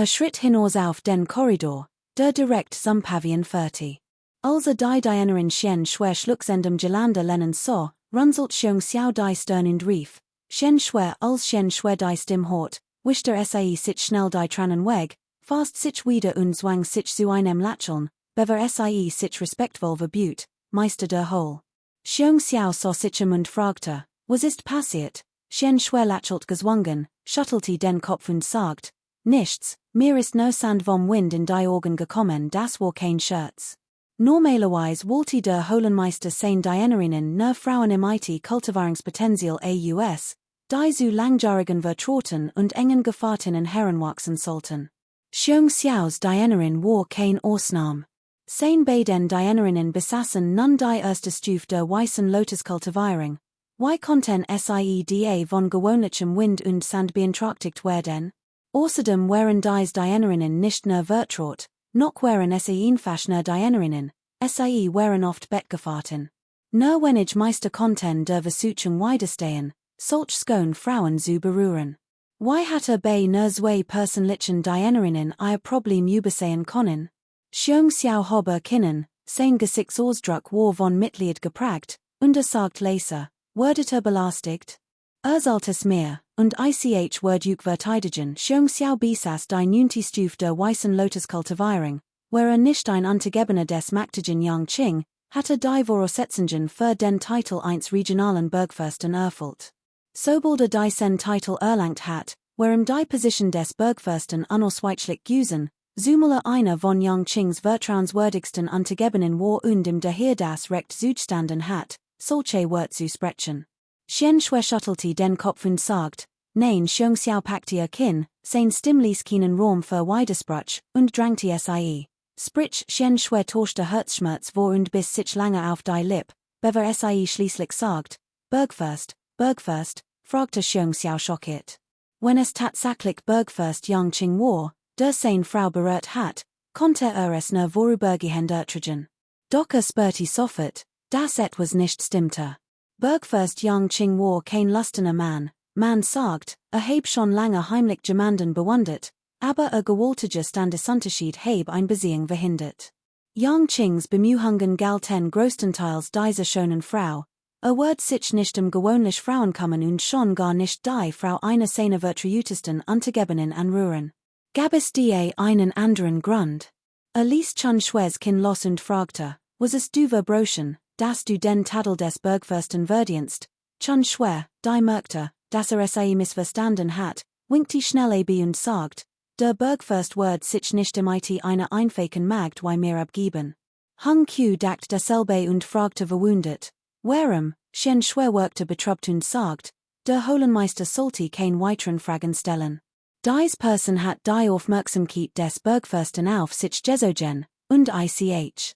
Schritt hinaus auf den Korridor, der direkt zum Pavillon führte. Als die Dienerin Xian schwer schlucksendem Gelande lennen sah, runzelt Xiong Xiao die Stirn und rief, Xian schwer als Xian schwer die Stimme hort, wischte sich schnell die Tranen weg, fast sich wieder und zwang sich zu einem Lächeln, bever sie sich respektvoll verbut, Meister der Hol. Xiong xiao so sichem und fragte, was ist passiert, schien schwerlachelt gezwungen, schüttelte den Kopf und sagt, nichts, mir ist no Sand vom Wind in die Augen gekommen, das war kein Scherz. Normalerweise wollte der Holenmeister sein Dienerinnen nur Frauen im IT-Kultivierungspotenzial aus, die zu langjährigen Vertrauten und engen Gefahrtinnen heranwachsen sollten. Xiong xiaos Dienerin war kein Ausnahme. Sein beiden Dienerinnen besaßen nun die erste Stufe der weißen Lotuskultivierung. Wie konnten sie von gewöhnlichem Wind und Sand beeinträchtigt werden? Außerdem waren diese Dienerinnen nicht nur vertraut, noch waren sie einfache Dienerinnen, sie waren oft Bettgefahrten. Nur wenig Meister konnten der Versuchung widerstehen, solch schöne Frauen zu berühren. Wie hatte bei nur zwei persönlichen Dienerinnen ihr Problem übersehen können? Xiong xiao habe können, sein Gesichtsausdruck war von Mitleid geprägt, und sagt Leser, wurdet belastigt? Sollte es mehr, und ich werduk verteidigen, Xiong xiao besaß die 9. Stufe der weißen Lotuskultivierung, where nicht ein Angegebener des mächtigen Yang Qing, hatte die Voraussetzungen für den Titel eines regionalen Bergfürsten erfüllt. Sobald die sen Titel erlangt hat, warum die Position des Bergfürsten unausweichlich gewesen, zumal einer von Yang Qings vertrauenswürdigsten Angegebenen war und im Daher das Recht zugestanden hat, solche Wort zu sprechen. Xian Shui schüttelte den Kopf und sagt, nein Xiong xiao packte ihr Kinn, sein Stimmließ keinen Raum für Widerspruch, und drängte sie. Sprich Xian Shui tauschte Herzschmerz war und biss sich lange auf die Lipp, bever sie schließlich sagt, Bergfürst, fragte Xiong xiao schockiert. Wenn es tatsächlich Bergfürst Yang Qing war, der seine Frau berührt hat, konnte es nur vorübergehend ertragen. Doch spürte sofort, dass etwas nicht stimmte. Bergfürst Yang Qing war kein lustiger man sagt, heb schon lange heimlich jemanden bewundert, aber gewaltiger Standesunterschied heb ein Beziehung verhindert. Yang Qings Bemühungen galten größtenteils dieser schönen Frau, wird sich nicht gewöhnlich Frauenkommen und schon gar nicht die Frau einer seiner vertrautesten Angegebenen anrühren. Gab es einen anderen Grund? Ließ Chun Shui's Kinn los und fragte, was es du verbrochen, dass du den Tadel des Bergfürsten verdienst? Chun Shui, die merkte, dass sie missverstanden hat, winkte schnell ab und sagt, der Bergfürst wird sich nicht im IT einer einfachen Magd wie mir abgeben. Hung Q dacht dasselbe und fragte verwundert, warum? Xian Shui wirkte betrübt und sagt, der Holenmeister sollte kein weiteren Fragen stellen. Diese Person hat die Aufmerksamkeit des Bergfürsten auf sich gezogen, und ich.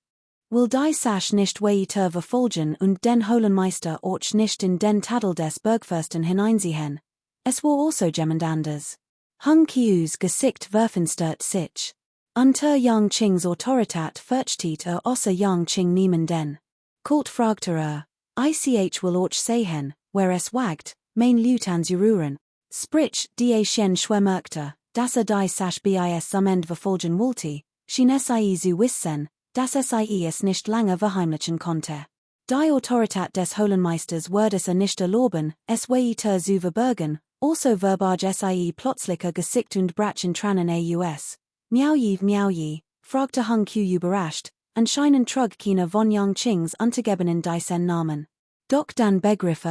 Will die Sache nicht weiter verfolgen und den Holenmeister auch nicht in den Tadel des Bergfürsten hineinsehen? Es war also jemand anders. Hung Qiu's Gesicht verfinstert sich. Unter Yang Qings Autorität fürchtet außer Yang Qing niemanden. Kalt fragte ich will auch sehen, wer es wagt, mein Lut anzurufen. Sprich, die Xian Shui merkte, dass die Sache bis zum Ende verfolgen wollte, schien sie zu wissen, dass sie es nicht lange verheimlichen konnte. Die Autorität des Holenmeisters würde es nicht erlauben, es weiter zu verbergen, also verbarg sie plötzlicher Gesicht und brach in Tränen aus. Miao yi, fragte Hung Q überrascht, anscheinend trug keiner von Yang Qings Angegebenen diesen Namen. Doch dann begriff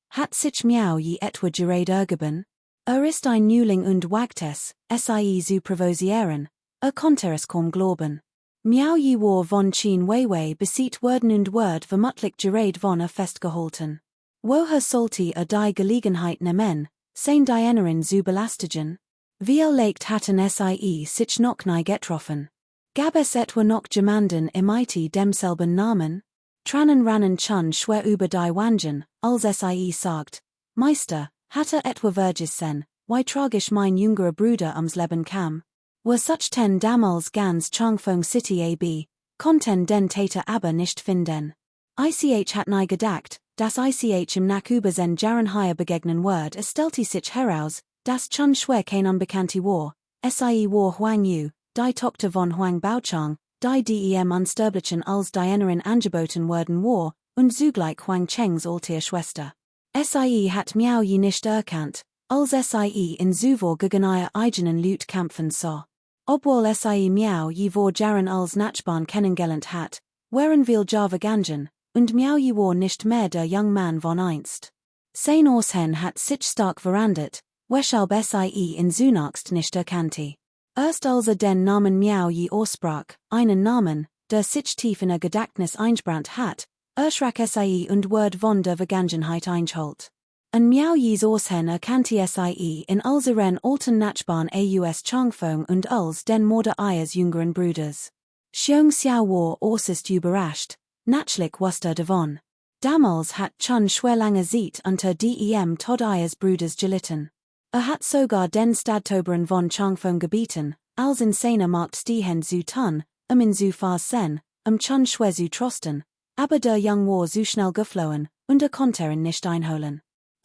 hat sich Miao yi etwa gerät ergeben? Ist ein Neuling und wagt es, sie zu provocieren, konnte es kaum glauben. Miao yi war von Qin Weiwei besiegt worden und wird vermutlich gerät von festgehalten. Woher sollte die Gelegenheit nehmen, sein Dienerin zu belastigen? Wie leicht hatten sie sich noch nie getroffen? Gab es etwa noch jemanden im IT demselben Namen? Tränen rannen Chun Shui über die Wangen, als sie sagt, Meister, hatte etwa vergessen, wie tragisch mein jüngerer Bruder ums Leben kam? Were such ten damals ganz Changfeng City ab, konnten den Täter aber nicht finden. Ich hat nie gedacht, dass ich im Nachübersehen Jarenheier begegnen wird. Es stellte sich heraus, dass Chun Shui kein Unbekannte war, sie war Huang Yu, die Tochter von Huang Baochang, die dem Unsterblichen als Dienerin angeboten worden war, und zugleich Huang Chengs alter Schwester. Sie hat Miao Yi nicht erkannt, als sie in Zuvor gegen ihr eigenen Lut kämpfen sah. Obwohl sie miau je vor Jahren als Nachbarn kennengelernt hat, waren viel Java gangen, und miau je war nicht mehr der young man von einst. Sein Aussehen hat sich stark verandert, weshalb sie in Zunächst nicht erkannte. Erst als den Namen miau je aussprach, einen Namen, der sich tief in ihr Gedächtnis eingebrannt hat, erschrak sie und Word von der Vergangenheit einholt. An miau jes Aussehen erkannte sie in als ihren alten Nachbarn aus Changfeng und als den Morde ihres jüngeren Bruders. Xiong Xiao war äußerst überrascht, natürlich wusste davon. Damals hat Chun Shui lange Zeit unter dem Tod ihres Bruders gelitten. Hat sogar den Stadtoberen von Changfeng gebeten, als in seiner Macht stehen zu tun, in zu fassen, Chun Shui zu trosten, aber der Jung war zu schnell geflohen, und konnte ihn nicht einholen.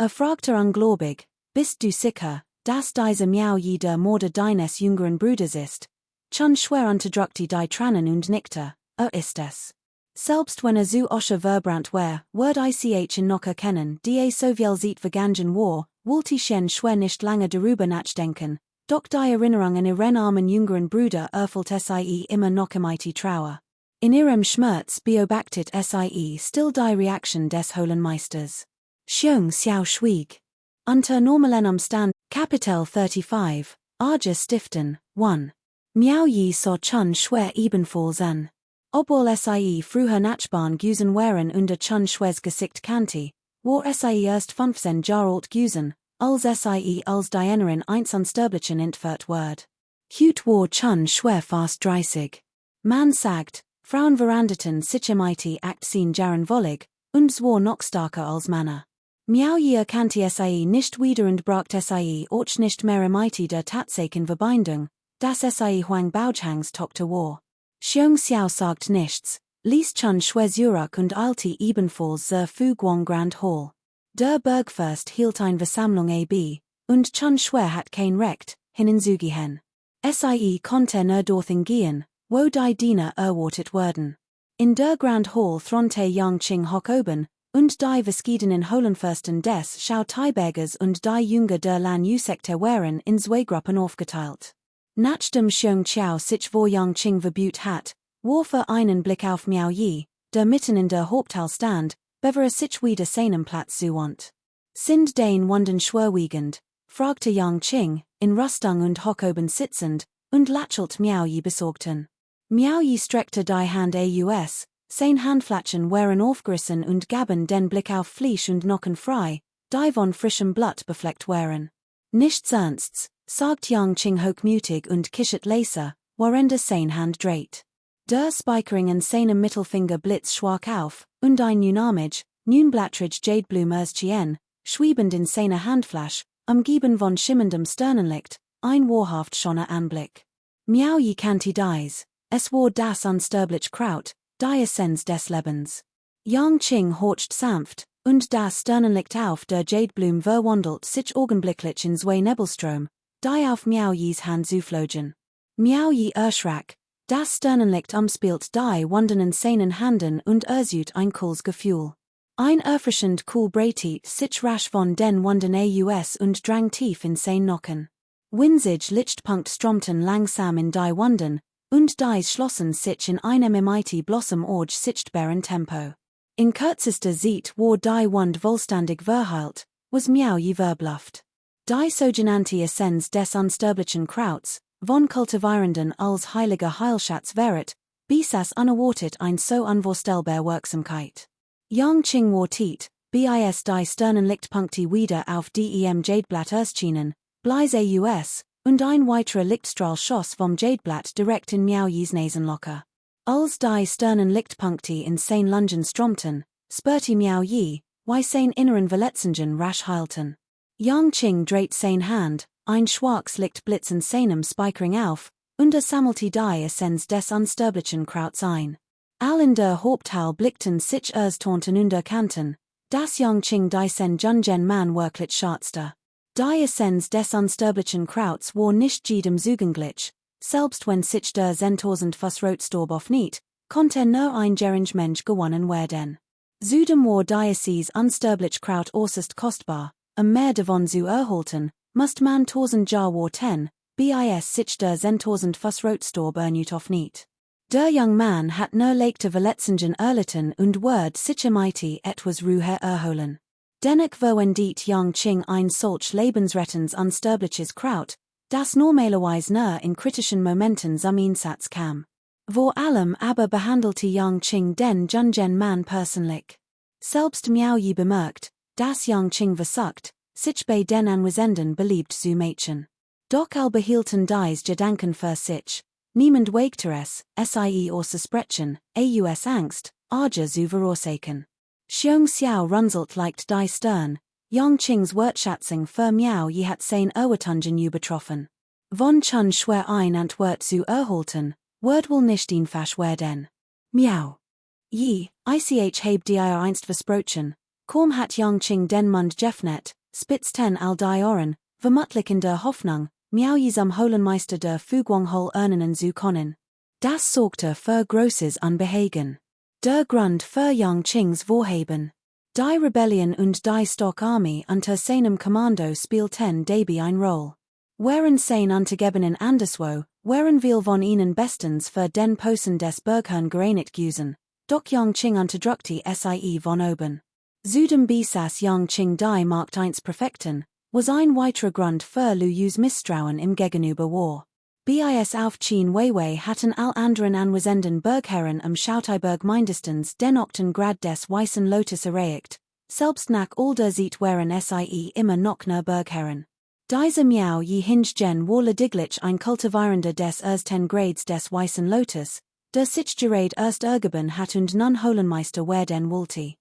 Fragte ungläubig, bist du sicher, dass diese Miao je der Morde deines jüngeren Bruders ist? Chun Shui unterdrückte die Tränen und nickte, ist es. Selbst wenn so osche verbrannt war, würde ich ihn noch erkennen, die so viel Zeit vergangen war, wollte Chen Shui nicht lange darüber nachdenken, doch die Erinnerung an ihren armen jüngeren Bruder erfüllte sie immer noch mit Trauer. In ihrem Schmerz beobachtet sie still die Reaktion des Höhlenmeisters. Xiong Xiao schwieg. Unter normalen Umständen, Kapitel 35, Arge stiften, 1. Miao Yi saw Chun Shui ebenfalls an. Obwohl sie früher Nachbarn gewesen waren und Chun Shuis Gesicht kannte, war sie erst 15 Jahre alt gewesen, als sie als Dienerin eins unsterblichen entführt ward. Heute war Chun Shui fast 30. Man sagt, Frauen veränderten sich mit Act 10 Jahren wollig, und war noch stärker als Männer. Miao Yi erkannte sie nicht wieder und brachte sie auch nicht mehr mit der Tatsachen Verbindung, dass sie Huang Baochang's Tochter war. Xiong Xiao sagt nichts, ließ Chun Shui zurück und eilte ebenfalls zur Fuguang Grand Hall. Der Bergfürst hielt eine Versammlung ab, und Chun Shui hat kein Recht, hinzugehen. Sie konnte nur dorthin gehen, wo die Diener erwartet wurden. In der Grand Hall thronte Yang Qing hoch oben, und die verschiedenen Höhlenfürsten des Schauteibergers und die Jünger der Lan Yu-Sekte waren in zwei Gruppen aufgeteilt. Nachdem Xiong Qiao sich vor Yang Qing verbüht hat, warf einen Blick auf Miao Yi, der mitten in der Haupthalle stand, bevor sich wieder seinem Platz zuwand. Sind den Wunden schwerwiegend, fragte Yang Qing, in Rüstung und hoch oben sitzend, und lächelte Miao Yi besorgten. Miao Yi streckte die Hand aus, sein Handflächen waren aufgerissen und gaben den Blick auf Fleisch und Knochen frei, die von frischem Blut befleckt waren. Nichts Ernsts, sagt Yang Qing hochmütig und kichert leise, während sein Hand dreht. Der Spikering in seinem Mittelfinger blitz schwach auf, und ein Nunamage, Nunblattrige Jadeblume Chien, schwebend in seiner Handfläche, umgeben von schimmerndem Sternenlicht, ein wahrhaft schöner Anblick. Miao Yi kannte dies, es war das unsterbliche Kraut, die Essenz des Lebens. Yang Qing horcht sanft, und das Sternenlicht auf der Jadeblume verwandelt sich augenblicklich in zwei Nebelstrom, die auf Miao Yis Hand zuflogen. Miao Yi erschrak, das Sternenlicht umspielt die Wunden in seinen Händen und erzeugt ein cooles Gefühl. Ein erfrischend cool breitet sich rasch von den Wunden aus und drang tief in sein Knochen. Winzig Lichtpunkt strömten langsam in die Wunden, und dies schlossen sich in einem mighty Blossom orge sichtbaren Tempo. In kürzester Zeit war die Wund vollständig verheilt, was Miao Yi verbluft. Die sogenannte Essenz des unsterblichen Krauts, von kultivierenden als heiliger Heilschatz wäret, besaß unerwartet ein so unvorstellbar Wirksamkeit. Yang Qing war tiet, bis die Sternenlichtpunkte wieder auf dem Jadeblatt erschienen, bleis aus, und ein weiterer Lichtstrahl schoss vom Jadeblatt direkt in Miao Yis Nasenlocher. Als die Sternenlichtpunkte in sein Lungen strömten, spürte Miao Yi, wie sein inneren Verletzungen rasch heilten. Yang Qing dreht sein Hand, ein schwaches Licht blitz in seinem Spikering auf, und sammelte die Essenz des unsterblichen Krauts ein. All in der Haupthalle blickten sich taunten und erkannten, dass Yang Qing diesen jungen Mann wirklich schätzte. Die Essenz des unsterblichen Krauts war nicht jedem zugänglich, selbst wenn sich der 10.000 Fass Rotstorb aufniet, konnte nur ein geringer Mensch gewonnen werden. Zudem war dieses unsterbliche Kraut äußerst kostbar, mehr davon zu erhalten, musste man 1000 Jahre warten, bis sich der 1000 Bernut auf niet. Der young man hat nur lekte Verletzungen erlitten und word sich MIT etwas Ruhe erholen. Dennoch verwendet Yang Qing ein solch lebensrettens unsterbliches Kraut, das normalerweise nur in kritischen Momenten zum Einsatz kam. Vor allem aber behandelte Yang Qing den jungen Mann persönlich. Selbst Miao Yi bemerkt, dass Yang Qing versagt, sich bei den Anwesenden beliebt zu machen. Doch behielten dies Gedanken für sich. Niemand wagte es, sie auszusprechen, aus Angst, Arge zu veroorzaken. Xiong Xiao runzelt leicht die Stern, Yang Qing's Wertschätzung für Miao Yi hat sein Erwartungen übertroffen. Von Chun schwer ein Antwort zu erhalten, wird wohl nicht einfach werden. Miao Yi, ich habe dir einst versprochen, kaum hat Yang Qing den Mund geöffnet, spitzten all die Ohren, vermutlich in der Hoffnung, Miao Yi zum Holenmeister der Fuguanghol ernennen zu können. Das sorgte für großes Unbehagen. Der Grund für Yang Qing's Vorhaben. Die Rebellion und die Stock Army unter seinem Kommando spielten dabei eine Rolle. Während sein untergebenen anderswo, wären wir von ihnen bestens für den Posen des Bergherrn gereinigt gewesen, doch Yang Qing unterdrückte sie von oben. Zudem besaß Yang Qing die Markt 1 Präfekten, was ein weiterer Grund für Luyu's Misstrauen im Gegenüber war. Bis auf Qin Weiwei hatten all anderen anwesenden Bergherren am Schauteiberg mindestens den 8. Grad des Weißen Lotus erreicht, selbst nach all der Zeit waren sie immer noch nur Bergherren. Diese Miao Yi hingegen war lediglich ein Kultivierender des 1. Grades des Weißen Lotus, der sich gerade erst ergeben hat und nun Holenmeister werden wollte.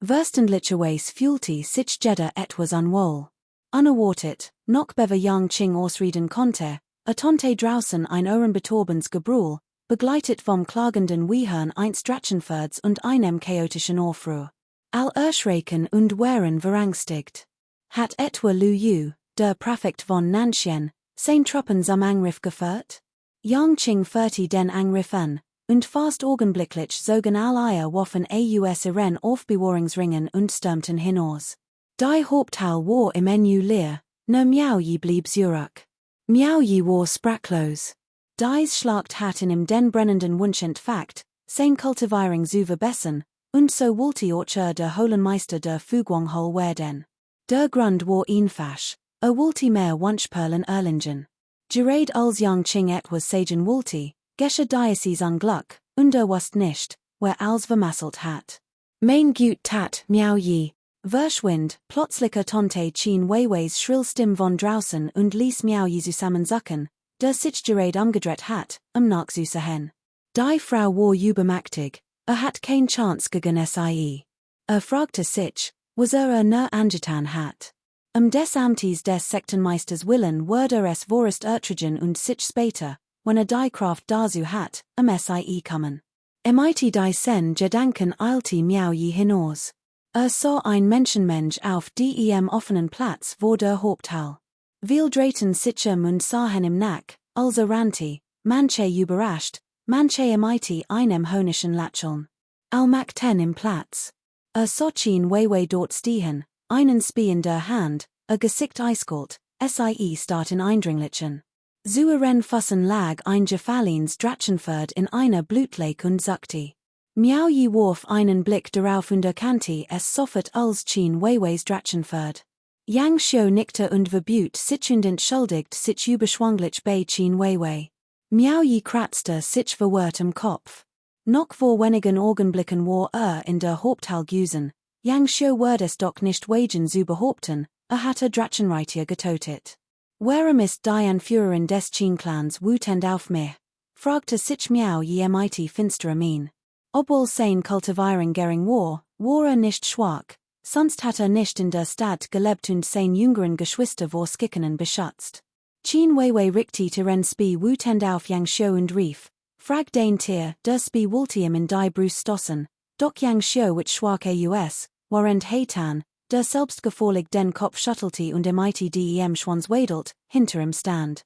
Verständlicherweise fühlte sich jeder etwas unwohl. Unerwartet, noch bevor Yang Qing ausreden konnte, ertönte draußen ein ohrenbetäubendes Gebrüll, begleitet vom klagenden Wiehern eines Drachenpferds und einem chaotischen Aufruhr. All erschrecken und waren verängstigt. Hat etwa Lu Yu, der Präfekt von Nanxian, sein Truppen zum Angriff geführt? Yang Qing führte den Angriff an, und fast augenblicklich zogen all ihre Waffen aus ihren Aufbewahrungsringen und stürmten hinaus. Die Hauptteil war im Menü leer, nur Miao Yi blieb zurück. Miao Yi war sprachlos. Dies Schlacht hatten ihm den brennenden Wunsch entfacht, sein Kultivierung zu verbessern, und so wollte auch der Holenmeister der Fuguanghol werden. Der Grund war einfach, wollte mehr Wunschperlen erlingen. Gerade als Yang Qing etwas sagen wollte, geschah dieses Unglück, und wusste nicht, wer alles vermasselt hat. Mein gut tat Miao Yi. Verschwind, plötzlich ertönte Qin Weiweis Schrillstimme von draußen und ließ Miao Yi zusammenzucken, der sich gerade umgedreht hat, nachzusehen. Die Frau war übermächtig, hat keine Chance gegen sie. Fragte sich, was nur angetan hat. Des Amtes des Sektenmeisters Willen wurde es vorerst ertragen und sich später, wenn die Kraft dazu hat, sie kommen. MIT die sen Gedanken eilte Miao Yi hinaus. Sah ein Menschenmensch auf dem offenen Platz vor der Haupthalle. Wir drehten sich und sahen ihm nach, als rannte, manche überrascht, manche mit einem honischen Lächeln. Machten im Platz. Sah Qin Weiwei dort stehen, einen Spie in der Hand, Gesicht eiskalt, sie starten eindringlichen. Zu ihren Füßen lag ein gefallenes Drachenpferd in einer Blutlake und sagte. Miao Yi warf einen Blick darauf und erkannte es sofort als Qin Weiweis Drachenpferd. Yang Xiu nickte und verbot sich und entschuldigt sich überschwänglich bei Qin Weiwei. Miao Yi kratzte sich verwirrt im Kopf. Noch vor wenigen Augenblicken war in der Haupthalle gewesen. Yang Xiu würde es doch nicht wagen zu behaupten, hatte Drachenreiter getötet. Warum ist die Anführerin des Qin-Clans wütend auf mich? Fragte sich Miao Yi mit finsterer Mien. Obwohl sein Kultivierung gering war nicht schwach, sonst hat nicht in der Stadt gelebt und sein jüngeren Geschwister vor Skickenen beschützt. Qin Weiwei richtete ihren Spie wütend auf Yang Xiu und rief, frag den Tier, der Spie wollte ihm in die Brust stoßen, doch Yang Xiu mit schwach warend heitan, der selbstgefällig den Kopf schüttelte und mit dem Schwanz wedelt, hinter ihm stand.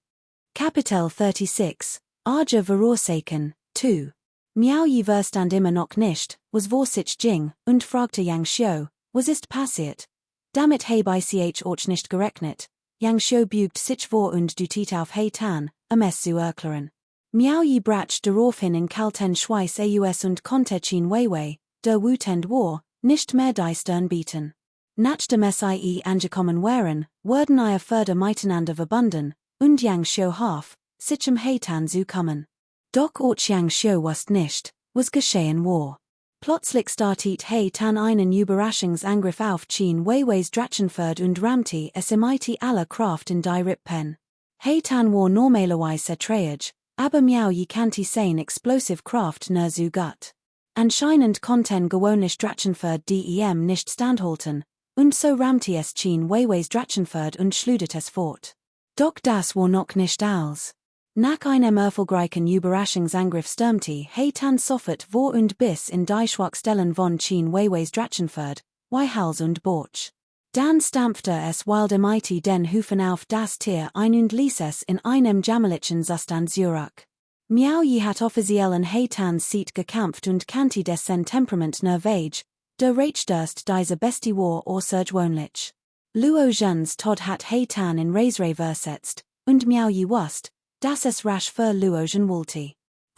Kapitel 36, Arge Veroorsaken, 2. Miao Yi verstand immer noch nicht, was vor sich ging, und fragte Yang Xiu, was ist passiert? Damit habe ich auch nicht gerechnet. yang Shio bugt sich vor und du tit auf hey tan, ms zu erklären. Miao yi brach daraufhin in kalten Schweiß aus und konnte Chin Weiwei, der wütend war, nicht mehr die Stirn bieten. Nach dem sie angekommen waren, wurden ihr further miteinander verbunden, und yang Shio half, sich hey tan zu kommen. Doch auch yang Shio wusste nicht, was geschehen war. Plötzlich startet hey tan einen Überraschungsangriff auf Chin Weiweis Drachenford und rammte es mit aller Kraft in die Rippen. Hey tan war normalerweise träge, aber Miao yi kannte seine explosive Kraft nur so gut. Anscheinend konnten gewöhnlich Drachenford dem nicht standhalten, und so rammte es Chin Weiweis Drachenford und schleuderte es fort. Doch das war noch nicht alles. Nach einem erfolgreichen Überraschungsangriff stürmte hey tan sofort vor und bis in die Schwachstellen von Chin Weiweis Drachenford, wie Hals und Borch. Dann stampfte es wilde Mighty den Hufen auf das Tier ein und ließ es in einem jammerlichen Zustand zurück. Miao yi hat offiziell in hey tans Seat gekämpft und kannte dessen Temperament nervös, der Reichdurst diese Bestie war außergewöhnlich. Luo Zhen's Todd hat hey tan in Reisre versetzt, und Miao yi wusste, dass es rasch für Luo Zhen wollte.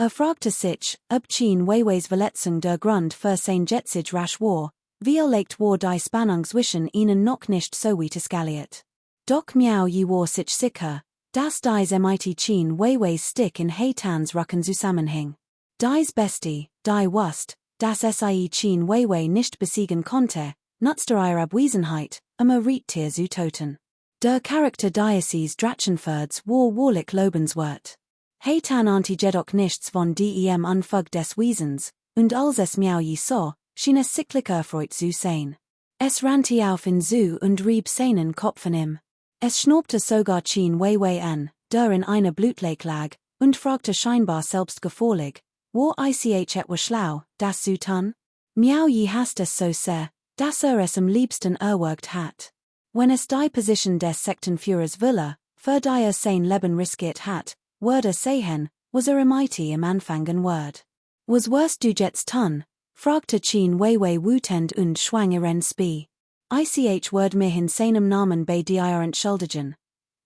Fragte sich, ob Chin Weiweis Verletzung der Grund für sein jetzig rasch war, vielleicht war die Spannung zwischen ihnen noch nicht so weit eskaliert. Doch Miao yi war sich sicher, dass diese mit Chin Weiweis Stick in hey tans Rücken zusammenhing. Dies Bestie, die wusste, dass es Chin Weiwei nicht besiegen konnte, nutzte ihre Abwesenheit, Riettier zu töten. Der Charakter dieses Drachenfords war wahrlich lobenswert. Hey tan ahnte jedoch nichts von dem Anfang des Wesens, und als es Miao yi sah, schien es sichtlich erfreut zu sein. Es rannte auf ihn zu und rieb seinen Kopf von ihm. Es schnaubte sogar Chin Weiwei an, der in einer Blutleck lag, und fragte scheinbar selbstgefällig, war ich etwas schlau, das zu tun? Miao yi hasste es so sehr, dass es am liebsten erwürgt hat. Wenn es die Position des Sektenführers Villa, für die sein Leben riskiert hat, würde sehen, was mighty im Anfangen word. Was wirst du jetzt tun? Fragte Chin Weiwei wütend und schwang ihren Spee. Ich word mir in seinem Namen bei dir entschuldigen.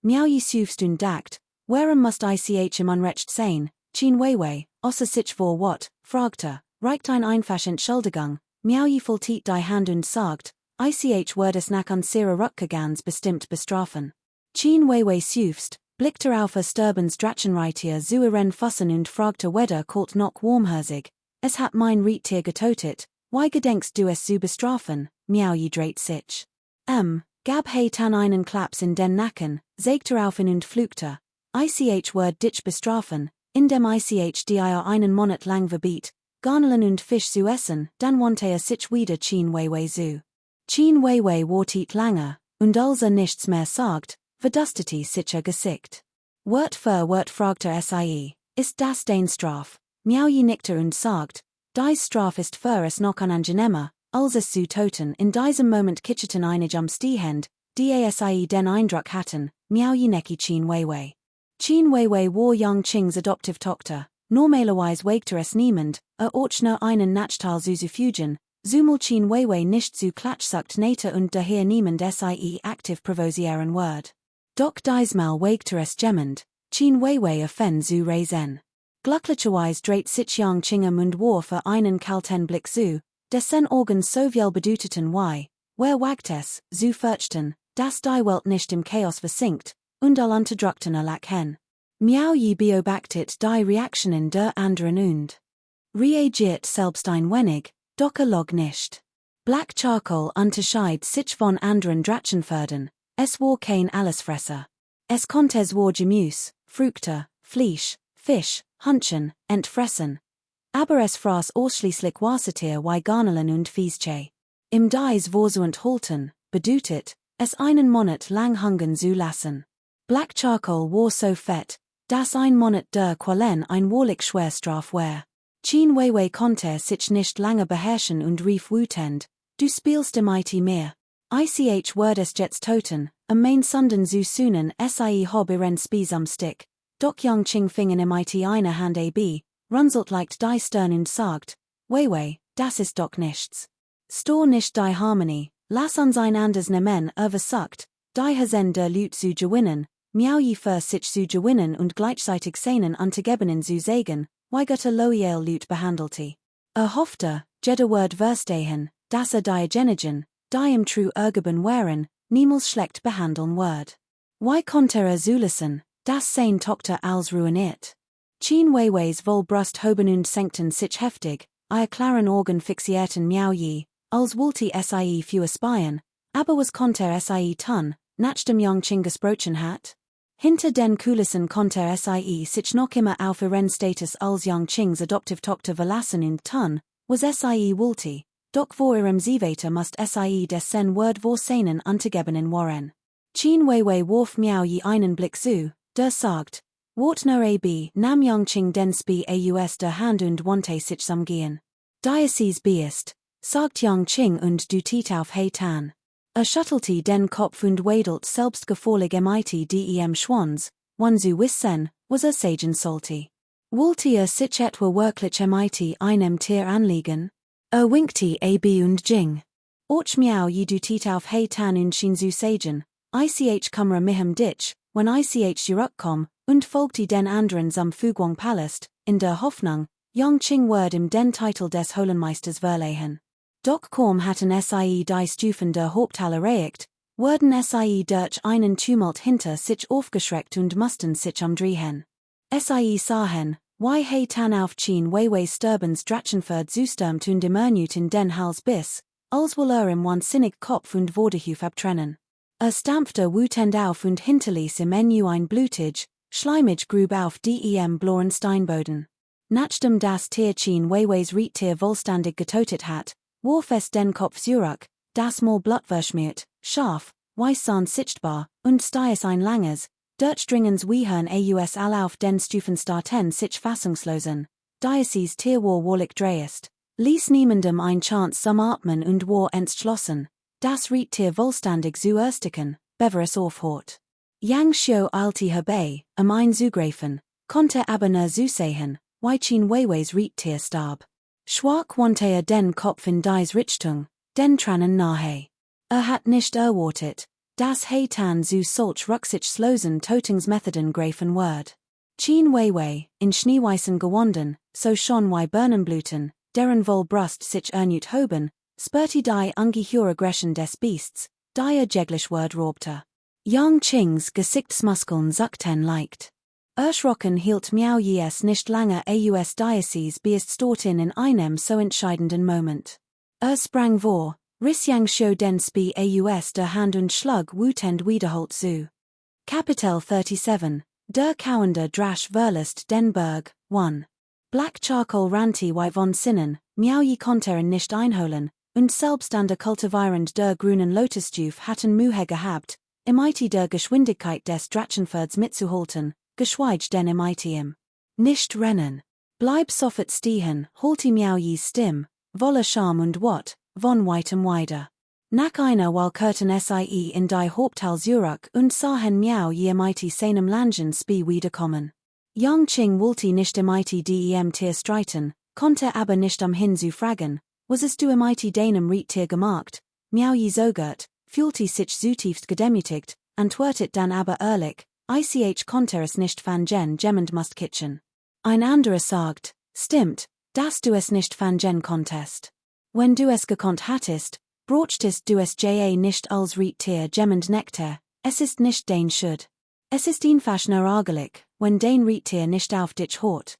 Miao yi suefst und dacht, warum must ich im Unrecht sein, Chin Weiwei, außer sich vor what, fragte, reicht ein einfach Entschuldigung, Miao yi faltet die Hand und sagt, ich word es nach unserer Rückgegans bestimmt bestrafen. Chin Weiwei suefst, blickte auf Sturbans Drachenreitier zu ihren Füßen und fragte weder kalt noch warmherzig, es hat mein Reittier getötet, why gedenkst du es zu bestrafen? Miao yi dreht sich. Gab hey tan einen Klaps in den Nacken, sägte auf ihn und flugte, ich word dich bestrafen, indem ich dir einen Monat lang verbiet, Garnelen und Fisch zu essen, dann wandte sich wieder Chin Weiwei zu. Chin Weiwei wartet lange, und als nichts mehr sagt, verdustete sich Gesicht. Wort für Wort fragte sie, ist das dein Straf? Miao yi nickte und sagt, dies Straf ist für es noch unangenehmer, als es zu töten. In diesem Moment kitscheten einige umstehend, die sie den Eindruck hatten, Miao yi necki Chin Weiwei. Chin Weiwei war Yang Qing's adoptive Tochter, normalerweise wagte es niemand, auch nur einen Nachteil zu fügen, zumal Chin Weiwei nicht zu klatschsucht nähte und daher niemand sie aktiv provozieren word. Doch diesmal wagte es jemand, Chin Weiwei offen zu reisen. Glücklicherweise dreht sich Yang Qing und war für einen kalten Blick zu, dessen Augen so viel bedeuteten wer wagt es, zu fürchten, dass die Welt nicht im Chaos versinkt, und all unterdrückten erlachen. Miao yi beobachtet die Reaktionen der anderen und reagiert selbst ein wenig, doch log nicht. Black Charcoal unterschied sich von anderen Drachenförden, es war kein Allesfresser. Es konnte zwar Gemüse, Früchte, Fleisch, Fisch, Hühnchen, entfressen. Aber es fraß ausschließlich Wassertier wie Garnelen und Fiesche. Im Dies war so enthalten, bedeutet, es einen Monat lang hungern zu lassen. Black Charcoal war so fett, dass ein Monat der Qualen ein wahrlich Schwerstraf war. Chin Weiwei konnte sich nicht lange beherrschen und rief wütend, du spielst mit mir. Ich word es jetzt töten, mein Sunden zu sühnen hob ihren Spies am Stick. Doch Yang Qing fingen mit einer Hand ab, runzelt leicht die Stirn und sagt, Weiwei, das ist doch nichts. Stor nicht die Harmonie, lass uns ein anders nehmen, sagt, die Hazen der Lüt zu gewinnen, miau je für sich zu gewinnen und gleichzeitig seinen Untergebenen zu sagen, weigerte loyal Lüt behandelte. Hoffte, jeder Word verstehen, dass die Genigen, die im true Ergeben wären, niemals schlecht behandeln Word. Why konnte zulassen, das sein Tochter als ruiniert? Schien Weiweis wohl Brust hoben und senkten sich heftig, klaren Organ fixierten miau je, als wollte sie für spien, aber was konnte sie tun, nach dem Yangqing gesprochen hat? Hinter den Kulissen konnte sie sich noch immer auf ihren Status als Yangqings Adoptivtochter verlassen und tun, was sie wollte, doch vor ihrem Zivater must sie dessen Word vor seinen Untergebenen waren. Schien Weiwei warf miau je einen Blick zu, der sagt, Wort nur ab, nam Yangqing den Spi aus der Hand und wandte sich zum Gehen. Diocese beist, sagt Yangqing und du tit auf Heitan. Schüttelte den Kopf und wedelt selbst gefällig mit dem Schwanz, wann wissen, was sagen sollte. Wollte sich etwa wirklich mit einem Tier anlegen? Winkte ab und ging. Och miau je du tit auf Heitan und schien zu sagen, ich kumre mihem ditch, wenn ich zurückkomm, und folgte den anderen zum Fugwang Palast, in der Hoffnung, Yangqing Word im den Titel des Holenmeisters verleihen. Doch kaum hatten sie die Stufen der Haupthalle erreicht, wurden sie durch einen Tumult hinter sich aufgeschreckt und mussten sich umdrehen. Sie sahen, wie Heitan auf Schien Weiweis Sturbens Drachenford zustürmt und immerniert in den Hals bis, als wohl im wahnsinnig Kopf und Vorderhuf abtrennen. Stampfte wütend auf und hinterließ im Menü ein blutig, schleimig Grub auf dem blauen Steinboden. Nachdem das Tier Schien Weiweis Riedtier vollständig getötet hat, warf es den Kopf zurück, das Maul blutverschmiert, scharf, weißzahn sichtbar, und stieß ein langes, durchdringendes Wiehern aus all auf den Stufen starten sich fassungslosen, Diocese Tier war wahrlich dreist, ließ niemandem ein Chance zum Atmen und war entschlossen, das Riedtier vollständig zu ersticken, bevor es aufhört. Yang Xiu eilte herbei, ein zugreifen, konnte aber nur zusehen, wie Schien Weiweis Riedtier starb. Schwach wandte den Kopf in dies Richtung, den Tranen nahe. Hat nicht erwartet, dass Heitan zu solch rücksichtslosen Tötungsmethoden greifen wird. Schien Weiwei, in schneeweißen Gewanden, so schon wie Birnenblüten, deren wohl Brust sich ernüt hoben, spürte die ungeheure Aggression des Beasts, die jeglich Word raubte. Yangqings Gesichtsmuskeln zuckten leicht. Erschrocken hielt miau je es nicht lange aus Diocese beist dorthin in einem so entscheidenden Moment. Sprang vor, riss Yang Xiu den Spi aus der Hand und schlug wütend wiederholt zu. Kapitel 37, der kauende Drasch verlässt den Berg, 1. Black Charcoal ranti wie von Sinnen, miau je konnte nicht einholen, und selbst an der Kultivierend der grünen Lotusstuf hatten Mühe gehabt, mit der Geschwindigkeit des Drachenfords mitzuhalten, geschweige denn mit nicht rennen. Bleib sofort stehen, holte miau je Stimm, wolle Scham und Wat, von weitem weiter. Nach einer Walkerten sie in die Haupthalle zurück und sahen miau je mit seinem langen Spi wiederkommen. Yangqing wollte nicht mit dem Tier streiten, konnte aber nicht umhin zu fragen, was es du mit deinem Riedtier gemacht, miau je zögert, fühlte sich zutiefst gedemütigt, antwortet dann aber ehrlich, ich konnte es nicht van gen jemand must kitchen. Ein anderer sagt, stimmt, dass du es nicht van gen konntest. Wenn du es gekonnt hattest, brochtest du es nicht als Riedtier jemand Nektar, es ist nicht dein Schuld. Es ist einfach nur ärgerlich, wenn dein Riedtier nicht auf dich hört.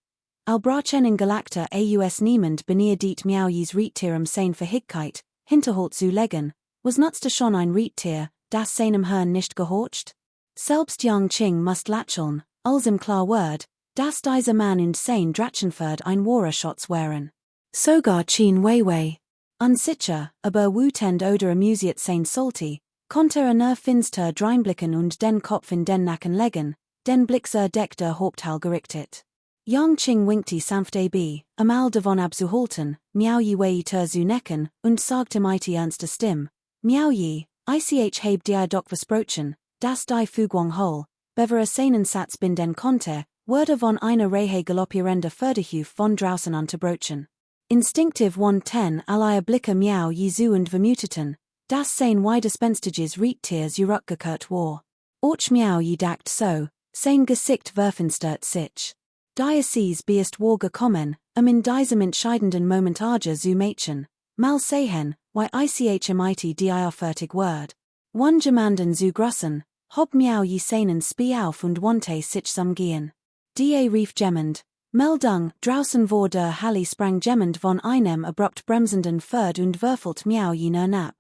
Al brachen in Galakter aus niemand benediet miau jes Riedtier sein Verhickkeit, hinterholt zu legen, was nutzte schon ein Riedtier, das seinem Herrn nicht gehorcht? Selbst Yangqing must lacheln, als im klar Word, dass dieser Mann und sein Drachenford ein wahrer Schatz wären. Sogar Schien Weiwei. Unsicher, aber wütend oder amüsiert sein sollte, konnte nur finster dreinblicken und den Kopf in den Nacken legen, den Blick deck der Haupthall gerichtet. Yangqing winkte sanft ab, einmal davon abzuhalten, miau je weiter zu necken, und sagte mit ernster Stimme, miau je, ich heb dir doch versprochen, dass die Fugwang hol, bevor seinen Satz binden konnte, wurde von einer Rehe galoppierender Förderhuf von draußen unterbrochen. Instinktiv wandten alle Blicke miau je zu und vermuteten, das sein Widerspenstige Riechtiers Urukgekurt war. Och miau je dakt so, sein Gesicht verfinstert sich. Diocese beest war gekommen, in diesem entscheidenden Moment zu Mädchen, mal sehen, ich mighty dir fertig word. One jemanden zu grossen, hob miau je seinen spie auf und wante sich zum gehen. Da rief jemand, Meldung, draußen vor der Halle sprang jemand von einem abrupt bremsenden Pferd und würfelt miau je nab.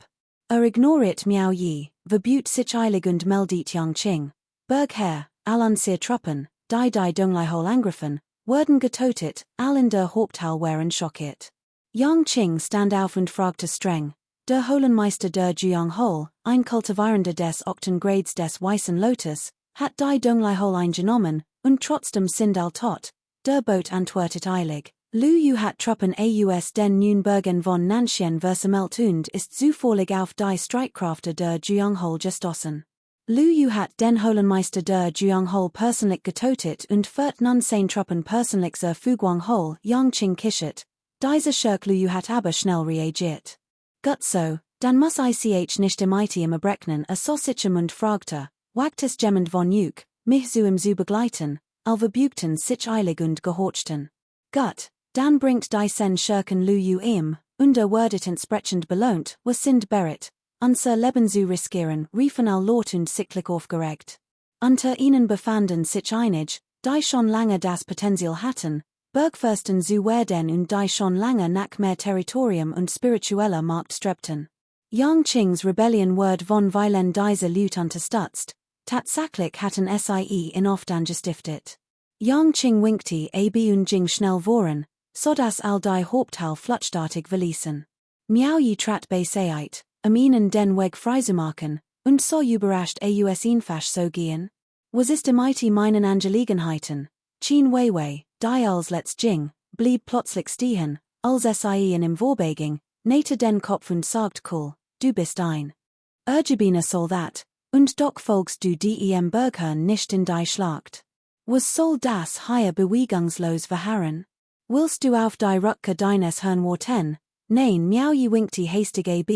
Ignoriert miau je, verbut sich eilig und meldet Yang Ching. Bergherr, allan sehr Truppen, die Dunglihol angriffen, werden getotet, all in der Haupthall waren schockiert. Yang Ching stand auf und fragte streng, der Holenmeister der Juanghol, ein Kultivierender des 8. Grades des Weißen Lotus, hat die Dunglihol eingenommen, und trotzdem sind all tot, der Boot antwortet eilig. Lu hat Truppen aus den Nürnbergen von Nanchen versammelt und ist zufällig auf die Streitkräfte der Juanghol gestoßen. Lu hat den Holenmeister der Juanghol persönlich getotet und 14 Truppen persönlich zur Fuguanghol Yang Ching kischet. Dieser Schurk Lu hat aber schnell reagiert. Gut so, dann muss ich nicht im Erbrechen Sausichem und fragte, wagt es jemand von Juk, mich zu begleiten, verbugten sich eilig und gehorchten. Gut, dann bringt sen Schurken Lu und werdet entsprechend belohnt, was sind bereit, unser Leben zu riskieren, riefen all Lot und sichtlich aufgeregt. Unter ihnen befanden sich einige, die schon lange das Potenzial hatten, Bergfürsten zu werden und die schon lange nach mehr Territorium und spiritueller Macht strebten. Yang Chings Rebellion word von Weilen diese Leute unterstützt, tatsächlich hatten sie in oft angestiftet. Yang Ching winkte ab und ging schnell voran, sodass all die Haupthall fluchtartig verließen. Miao Yi trat bei Seit, ihnen den Weg freizumachen, und so überrascht aus einfach so gehen. Was ist meinen Angelegenheiten? Chen Weiwei, die als let's Jing, blieb plötzlich stehen, als sie in im Vorbeging, nähte den Kopf und sagt cool, du bist ein Urgebiner Soldat, und doch folgst du dem Bergherrn nicht in die Schlacht. Was soll das hier bewegungslos verharren? Willst du auf die Rückkehr deines Herrn warten? Nein, Miao Yi winkte hastig ab,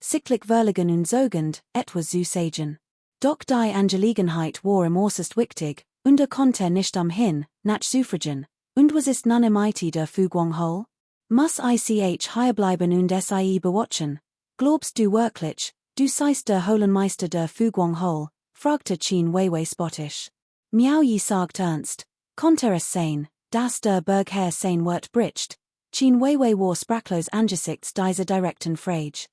sichtlich verlegen und sogend, etwas zu sagen. Doch die Angelegenheit war äußerst wichtig, und konnte nicht hin, nach suffragen, und was ist nun mighty der Fuguanghol? Muss ich hier bleiben und sie bewatchen? Glaubst du wirklich, du seist der Holenmeister der Fuguanghol? Fragte Chen Weiwei spottisch. Miao Yi sagt ernst, konnte es sein, dass der Bergherr sein Wort bricht? Chen Weiwei war sprachlos angesichts dieser direkten Frage.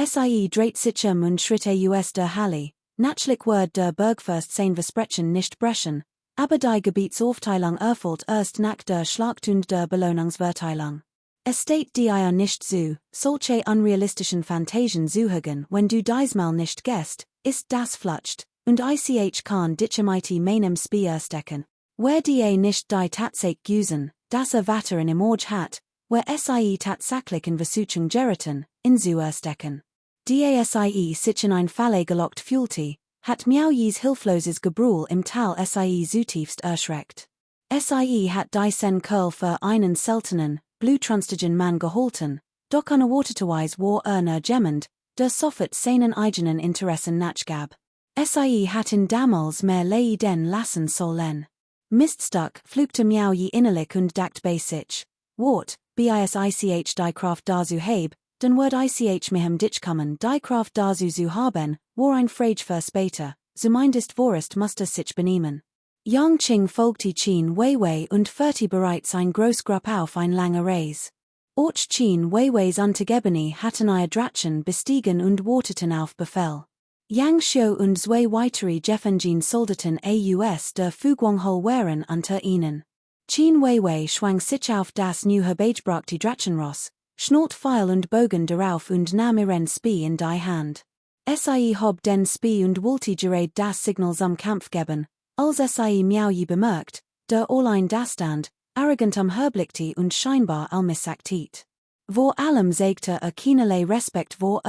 Sie dreht sich und schritt aus der Halle, natürlich wird der Bergfürst sein Versprechen nicht brechen, aber die Gebietsaufteilung erfolgt erst nach der Schlacht und der Belohnungsverteilung. Es steht dir nicht zu, solche unrealistischen Fantasien zu hegen, wenn du diesmal nicht gehst, ist das flutscht, und ich kann dich mighty meinem Speer stecken. Wer die nicht die Tatsache usen, dass weiter im Auge hat, wer sie tatsächlich in Versuchung geraten, in zu stecken. Die sich in ein Falle gelockt fühlte, hat Miao Yis hilfloses Gebrüll im Tal sie zutiefst erschreckt. Sie hat sen Curl für einen seltenen, blutrünstigen Mann gehalten, doch unerwarteterweise war nur jemand, der sofort seinen eigenen Interessen nachgab. Sie hat ihn damals mehr leiden lassen sollen. Miststuck flugte Miao Yi innerlich und dacht bei sich, wart, bis ich die Kraft dazu heb, dann wird ich mihem dich kommen, die Kraft dazu zu haben, war ein Frage für später, zumindest vorerst musste sich benehmen. Yang Ching folgte Chen Weiwei und führte bereits ein Großgrupp auf ein lange Reis. Auch Chen Weiweis Untergebene hatten ihr Dratchen bestiegen und warteten auf Befehl. Yang Xiu und zwei weitere Jeffenjin Soldaten aus der Fuguanghol waren unter ihnen. Chen Weiwei schwang sich auf das new herbeigebrachte Dratchenross, schnurrt Pfeil und Bogen darauf und nahm ihren Spee in die Hand. Sie hob den Spee und wollte gerade das Signal zum Kampf geben, als sie Miao Yi bemerkt, der allein dastand, arrogant herblickte und scheinbar allmissachtet. Vor allem zeigte keinerlei Respekt vor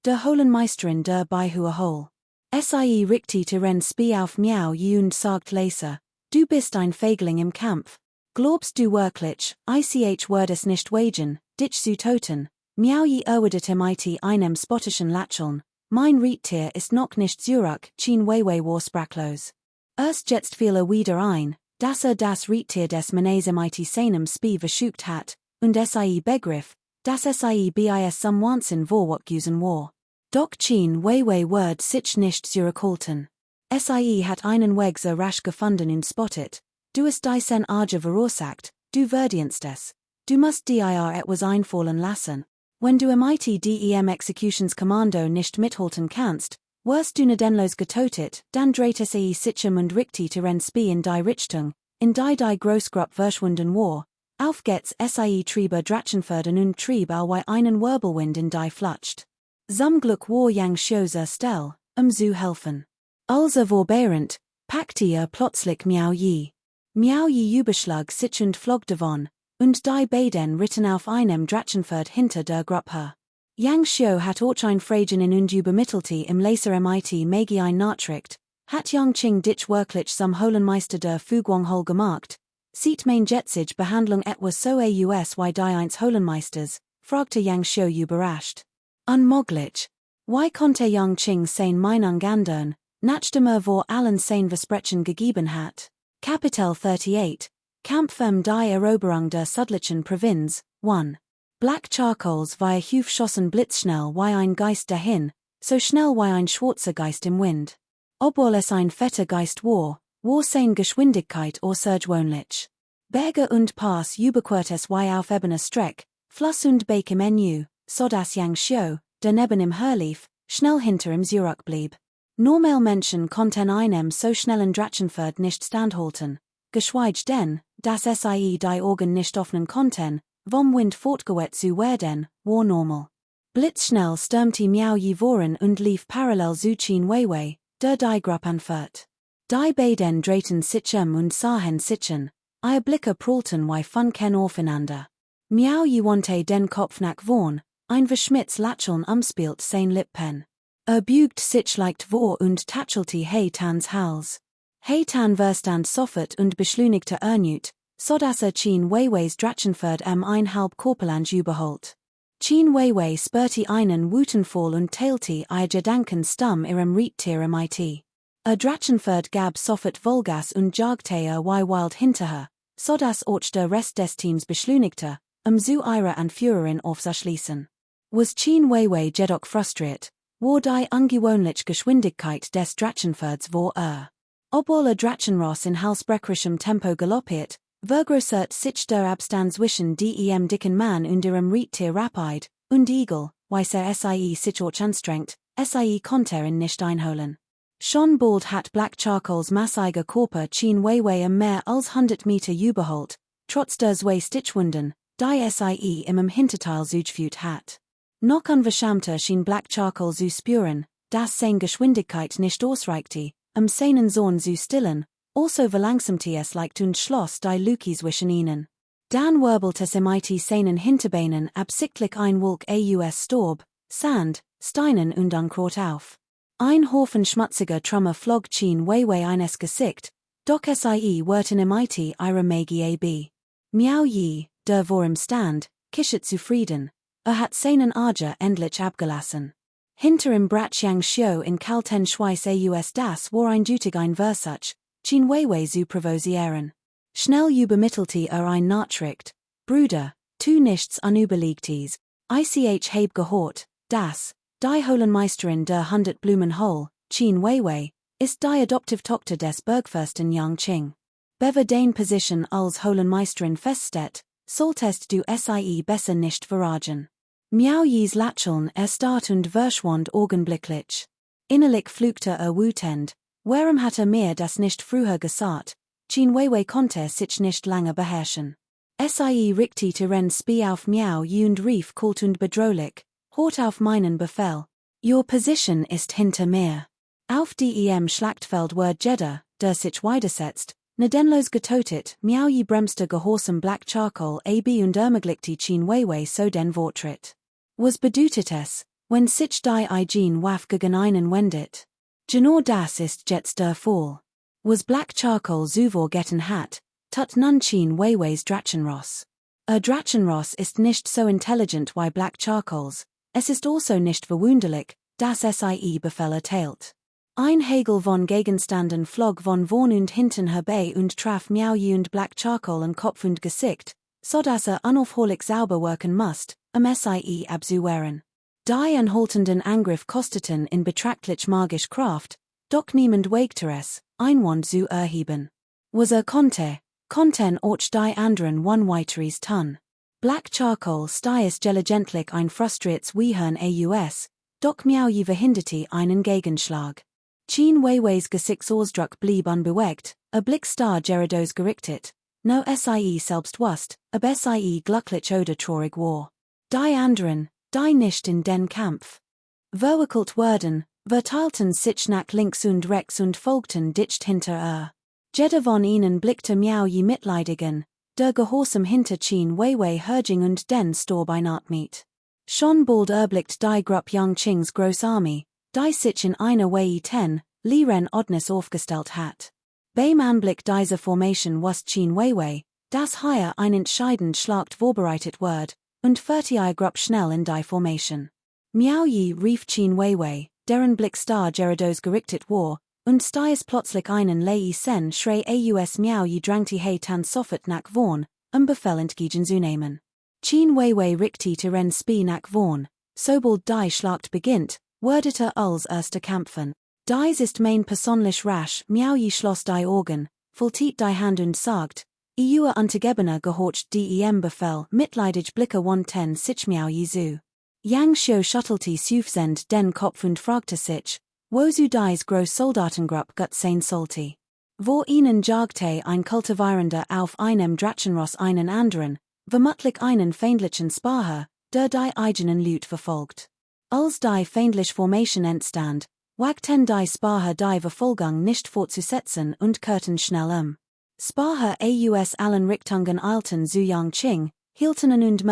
der Holenmeisterin der Beihuerhol. Sie richtete ihren Spee auf Miao Yi und sagt leise, du bist ein Feigling im Kampf. Glaubst du wirklich, ich würde es nicht wagen, dich zu töten? Miao je erwidet mit einem spottischen Lacheln, mein Riettier ist noch nicht zurück, schien Weiwei war sprachlos. Erst jetzt fiel wieder ein, dass das Riettier des Mannes mit seinem Spie verschucht hat, und sie begriff, dass sie bis zum Wahnsinn vorwärtsgegangen war. Doch schien Weiwei Word sich nicht zurückhalten. Sie hat einen Weg so rasch gefunden und spottet, du hast dein Arge verursacht, du verdienst es. Du musst dir etwas einfallen lassen. Wenn du mit dem Executionskommando nicht mithalten kannst, wirst du nedenlos getötet, dann dreht sich und richtig ren Spie in die Richtung, in die Großgruppe verschwunden war. Auf geht's Triebe Drachenförden und Trieb wie einen Wirbelwind in die Flucht. Zum Glück war Yang Xiu still, zu helfen. Also vorbeirend, packte plötzlich Miao je. Miao je überschlag sich und flog davon, und die beiden ritten auf einem Drachenford hinter der Gruppe. Yang Xiu hat auch ein Fragen in und übermittelte im Laser mit Magi ein Nachricht, hat Yang Qing dich wirklich zum Holenmeister der Fuguanghol gemacht, sieht mein jetzige Behandlung etwas so aus wie die eins Holenmeisters, fragte Yang Xiu überrascht. Unmöglich. Wie konnte Yang Qing sein Meinung ändern, nachdem vor allen sein Versprechen gegeben hat? Kapitel 38, Kampf die Eroberung der südlichen Provinz, 1. Black Charcoals wie Hufschossen blitzschnell wie ein Geist dahin, so schnell wie ein schwarzer Geist im Wind. Obwohl es ein fetter Geist war sein Geschwindigkeit außergewöhnlich. Berge und Pass überquert es wie auf ebener Streck, Fluss und Beek im Menü, so dass Yang Xiu, der neben ihm herlief, schnell hinter ihm zurückblieb. Normal Menschen konnten einem so schnellen Drachenford nicht standhalten, geschweige denn, dass sie die Augen nicht öffnen konnten, vom Wind fortgewehrt zu werden, war normal. Blitzschnell stürmte Miao je voran und lief parallel zu Qin Weiwei, der die Gruppe anführt. Die beiden drehten sich und sahen sich an, ihre Blicke prallten wie Funken aufeinander. Miao je wandte den Kopf nach vorn, ein verschmitztes Lächeln umspielt sein Lippen. Bügt sich leicht vor und tätschelte Heitans Hals. Heitan verstand sofort und beschleunigte erneut, so dass Qin Weiweis Drachenford einhalb Korpelange überholt. Qin Weiwei spürte einen Wutanfall und teilte ihr Gedanken stumm ihrem Riettier mit. Drachenford gab sofort Vollgas und jagte wie wild hinterher, so dass auch der Rest des Teams beschleunigte, zu ihrer Anführerin aufzuschließen. Was Qin Weiwei jedoch frustriert, war die ungewöhnliche Geschwindigkeit des Drachenfords war. Obwohl Drachenross in halsbrecherischem Tempo galoppiert, vergrößert sich der Abstand zwischen dem dicken Mann und ihrem Riettier rapid, und Igel, wie sich auch anstrengt, konnte ihn nicht einholen. Schon bald hat Black Charcoals massiger Körper Qin Weiwei mehr als 100 Meter überholt, trotz der zwei Stichwunden, die im Hinterteil zugeführt hat. Noch unverschämter schien Black Charcoal zu spüren, dass seine Geschwindigkeit nicht ausreichte, seinen Sohn zu stillen, also verlangsamte es leicht und schloss die Lücke zwischen ihnen. Dann wirbelte es mit seinen Hinterbeinen absichtlich ein Wolk aus Staub, Sand, Steinen und Unkraut auf. Ein Haufen schmutziger Trümmer flog Qin Weiwei eines Gesicht, doch wurden mit ihrer Magie ab. Miao je, der vor ihm stand, kichert zufrieden, hat seinen Arger endlich abgelassen. Hinter ihm brach Yang Xiu in kalten Schweiß aus das war eindeutig ein Versuch, Qin Weiwei zu provozieren. Schnell übermittelte ein Nachricht, Bruder, tu nichts Unüberlegtes, ich heb gehört, dass die Holenmeisterin der 100 Blumenhol, Qin Weiwei, ist die Adoptivtochter des Bergfürsten Yang Qing. Bever dein Position als Holenmeisterin feststeht, solltest du sie besser nicht verraten. Miao Yis Lächeln erstarrt und verschwand augenblicklich. Innerlich flügte wütend, warum hat mir das nicht früher gesagt? Qin Weiwei konnte sich nicht lange beherrschen. Sie richtete ihren Spie auf Miao Yi und rief kalt und bedrohlich, hört auf meinen Befehl. Your position ist hinter mir. Auf dem Schlachtfeld war Jeddah, der sich widersetzt, nedenlos getötet, Miao Yi bremste gehorsam Black Charcoal ab und ermöglichte Qin Weiwei so den Vortritt. Was bedeutet es, wenn sich die Eigen Waffe gegen einen wendet? Genau das ist jetzt der Fall. Was Black Charcoal zuvor getan hat, tut nun Qin Weiweis Drachenross. Drachenross ist nicht so intelligent wie black charcoals, es ist also nicht verwunderlich, dass sie Befehle teilt. Ein Hagel von Gegenständen flog von vorn und hinten herbei und traf Miaoyi und black charcoal an Kopf und Gesicht, sodass unaufhörlich sauber wirken musst, sie abzuwehren. Die anhaltenden Angriff kosteten in betrachtlich magisch Kraft, doch niemand wagte es, Einwand zu erheben. Was konnten auch die anderen one weiteres tun. Black charcoal stiess gelegentlich ein frustriertes Wiehern aus, doch Miaoyi verhinderte einen Gegenschlag. Qin Weiwei's Gesichtsausdruck blieb unbewegt, Blick starr Gerados gerichtet, no sie selbst wusst, sie glücklich oder traurig war. Die anderen, die nicht in den Kampf verwickelt wurden, verteilten sich nach links und rechts und folgten dicht hinter Jeder von ihnen blickte Miaoyi mitleidigen, der Gehorsam hinter Qin Weiwei Herjing und den Storbeinat mit. Schon bald erblickt die Gruppe Yangqings Großarmee, die sich in einer Wei 10, Liren Odnis aufgestellt hat. Beim Anblick dieser Formation wusste Qin Weiwei, dass hier ein entscheidend Schlacht vorbereitet wird, und führte die Gruppe schnell in die Formation. Miaoyi rief Qin Weiwei, deren Blick starr Gerados gerichtet war, und stiess plötzlich einen Lei Sen Schrei aus Miaoyi drangte he tan sofort nach vorn, Befehl entgegenzunehmen. Qin Weiwei richtete ren Spie nach vorn, sobald die Schlacht beginnt, wurdete als erste kämpfen. Dies ist mein persönlich rasch, Miaoyi schloss die Augen, fultiert die Hand und sagt, Ihr Untergebener gehorcht dem Befehl, mitleidig Blicke 110 sich Miaoyi zu. Yang Xiu schüttelte suffisant den Kopf und fragte sich, wozu dies groß Soldatengruppe gut sein sollte. Vor ihnen jagte ein Kultivierender auf einem Drachenross einen anderen, vermutlich einen feindlichen Sparer, der die eigenen Loot verfolgt. Als die feindliche Formation entstand, wagten die Sparer die Verfolgung nicht fortzusetzen und kehrten schnell Sparer aus allen Richtungen eilten zu Yangqing, hielten und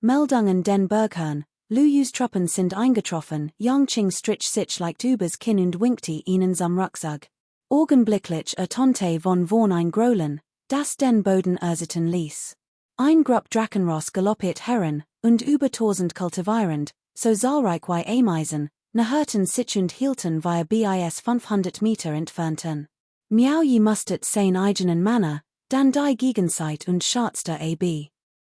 Meldungen den Berghern, Luyus Truppen sind eingetroffen, Yangqing strich sich leicht übers Kinn und winkte ihnen zum Rucksack. Augenblicklich ertönte von vorn ein Growlen, das den Boden ersitten ließ. Ein Grupp Drachenross galoppiert heran, und über 1000 kultivierend, so zahlreich wie Ameisen, naherten sich und hielten via bis 500 Meter entfernten. Miaoyi mustert sein eigenen Manner, dann die Gegenzeit und scherzte ab.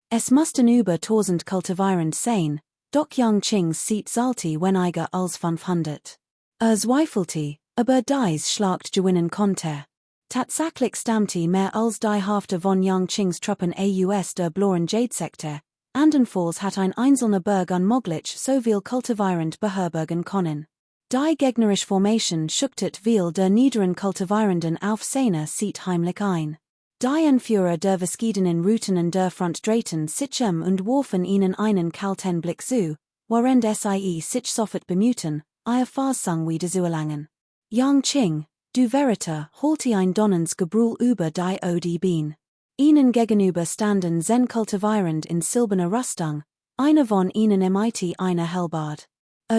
Es mussten über 1000 kultivierend sein, doch Yangqings sieht salti weniger als 500. Zweifelte, aber dies Schlacht gewinnen konnte. Tatsächlich stammte mehr als die Hälfte von Yangqings Truppen aus der blauen Jadesektor, andernfalls hat ein einzelner Berg unmöglich so viel kultivierend beherbergen können. Die gegnerische Formation schüchtert viel der niederen Kultivierenden auf seiner Seite heimlich ein. Die Anführer der verschiedenen Routen an der Front drehten sich und warfen ihnen einen kalten Blick zu, während sie sich sofort bemühten, ihr Fahrsang wieder zu erlangen. Yangqing, du Verita, holte ein donnens Gebrüll über die OD-Bien. Ihnen gegenüber standen zen kultivierend in silberner Rüstung, einer von ihnen mit einer Hellbard.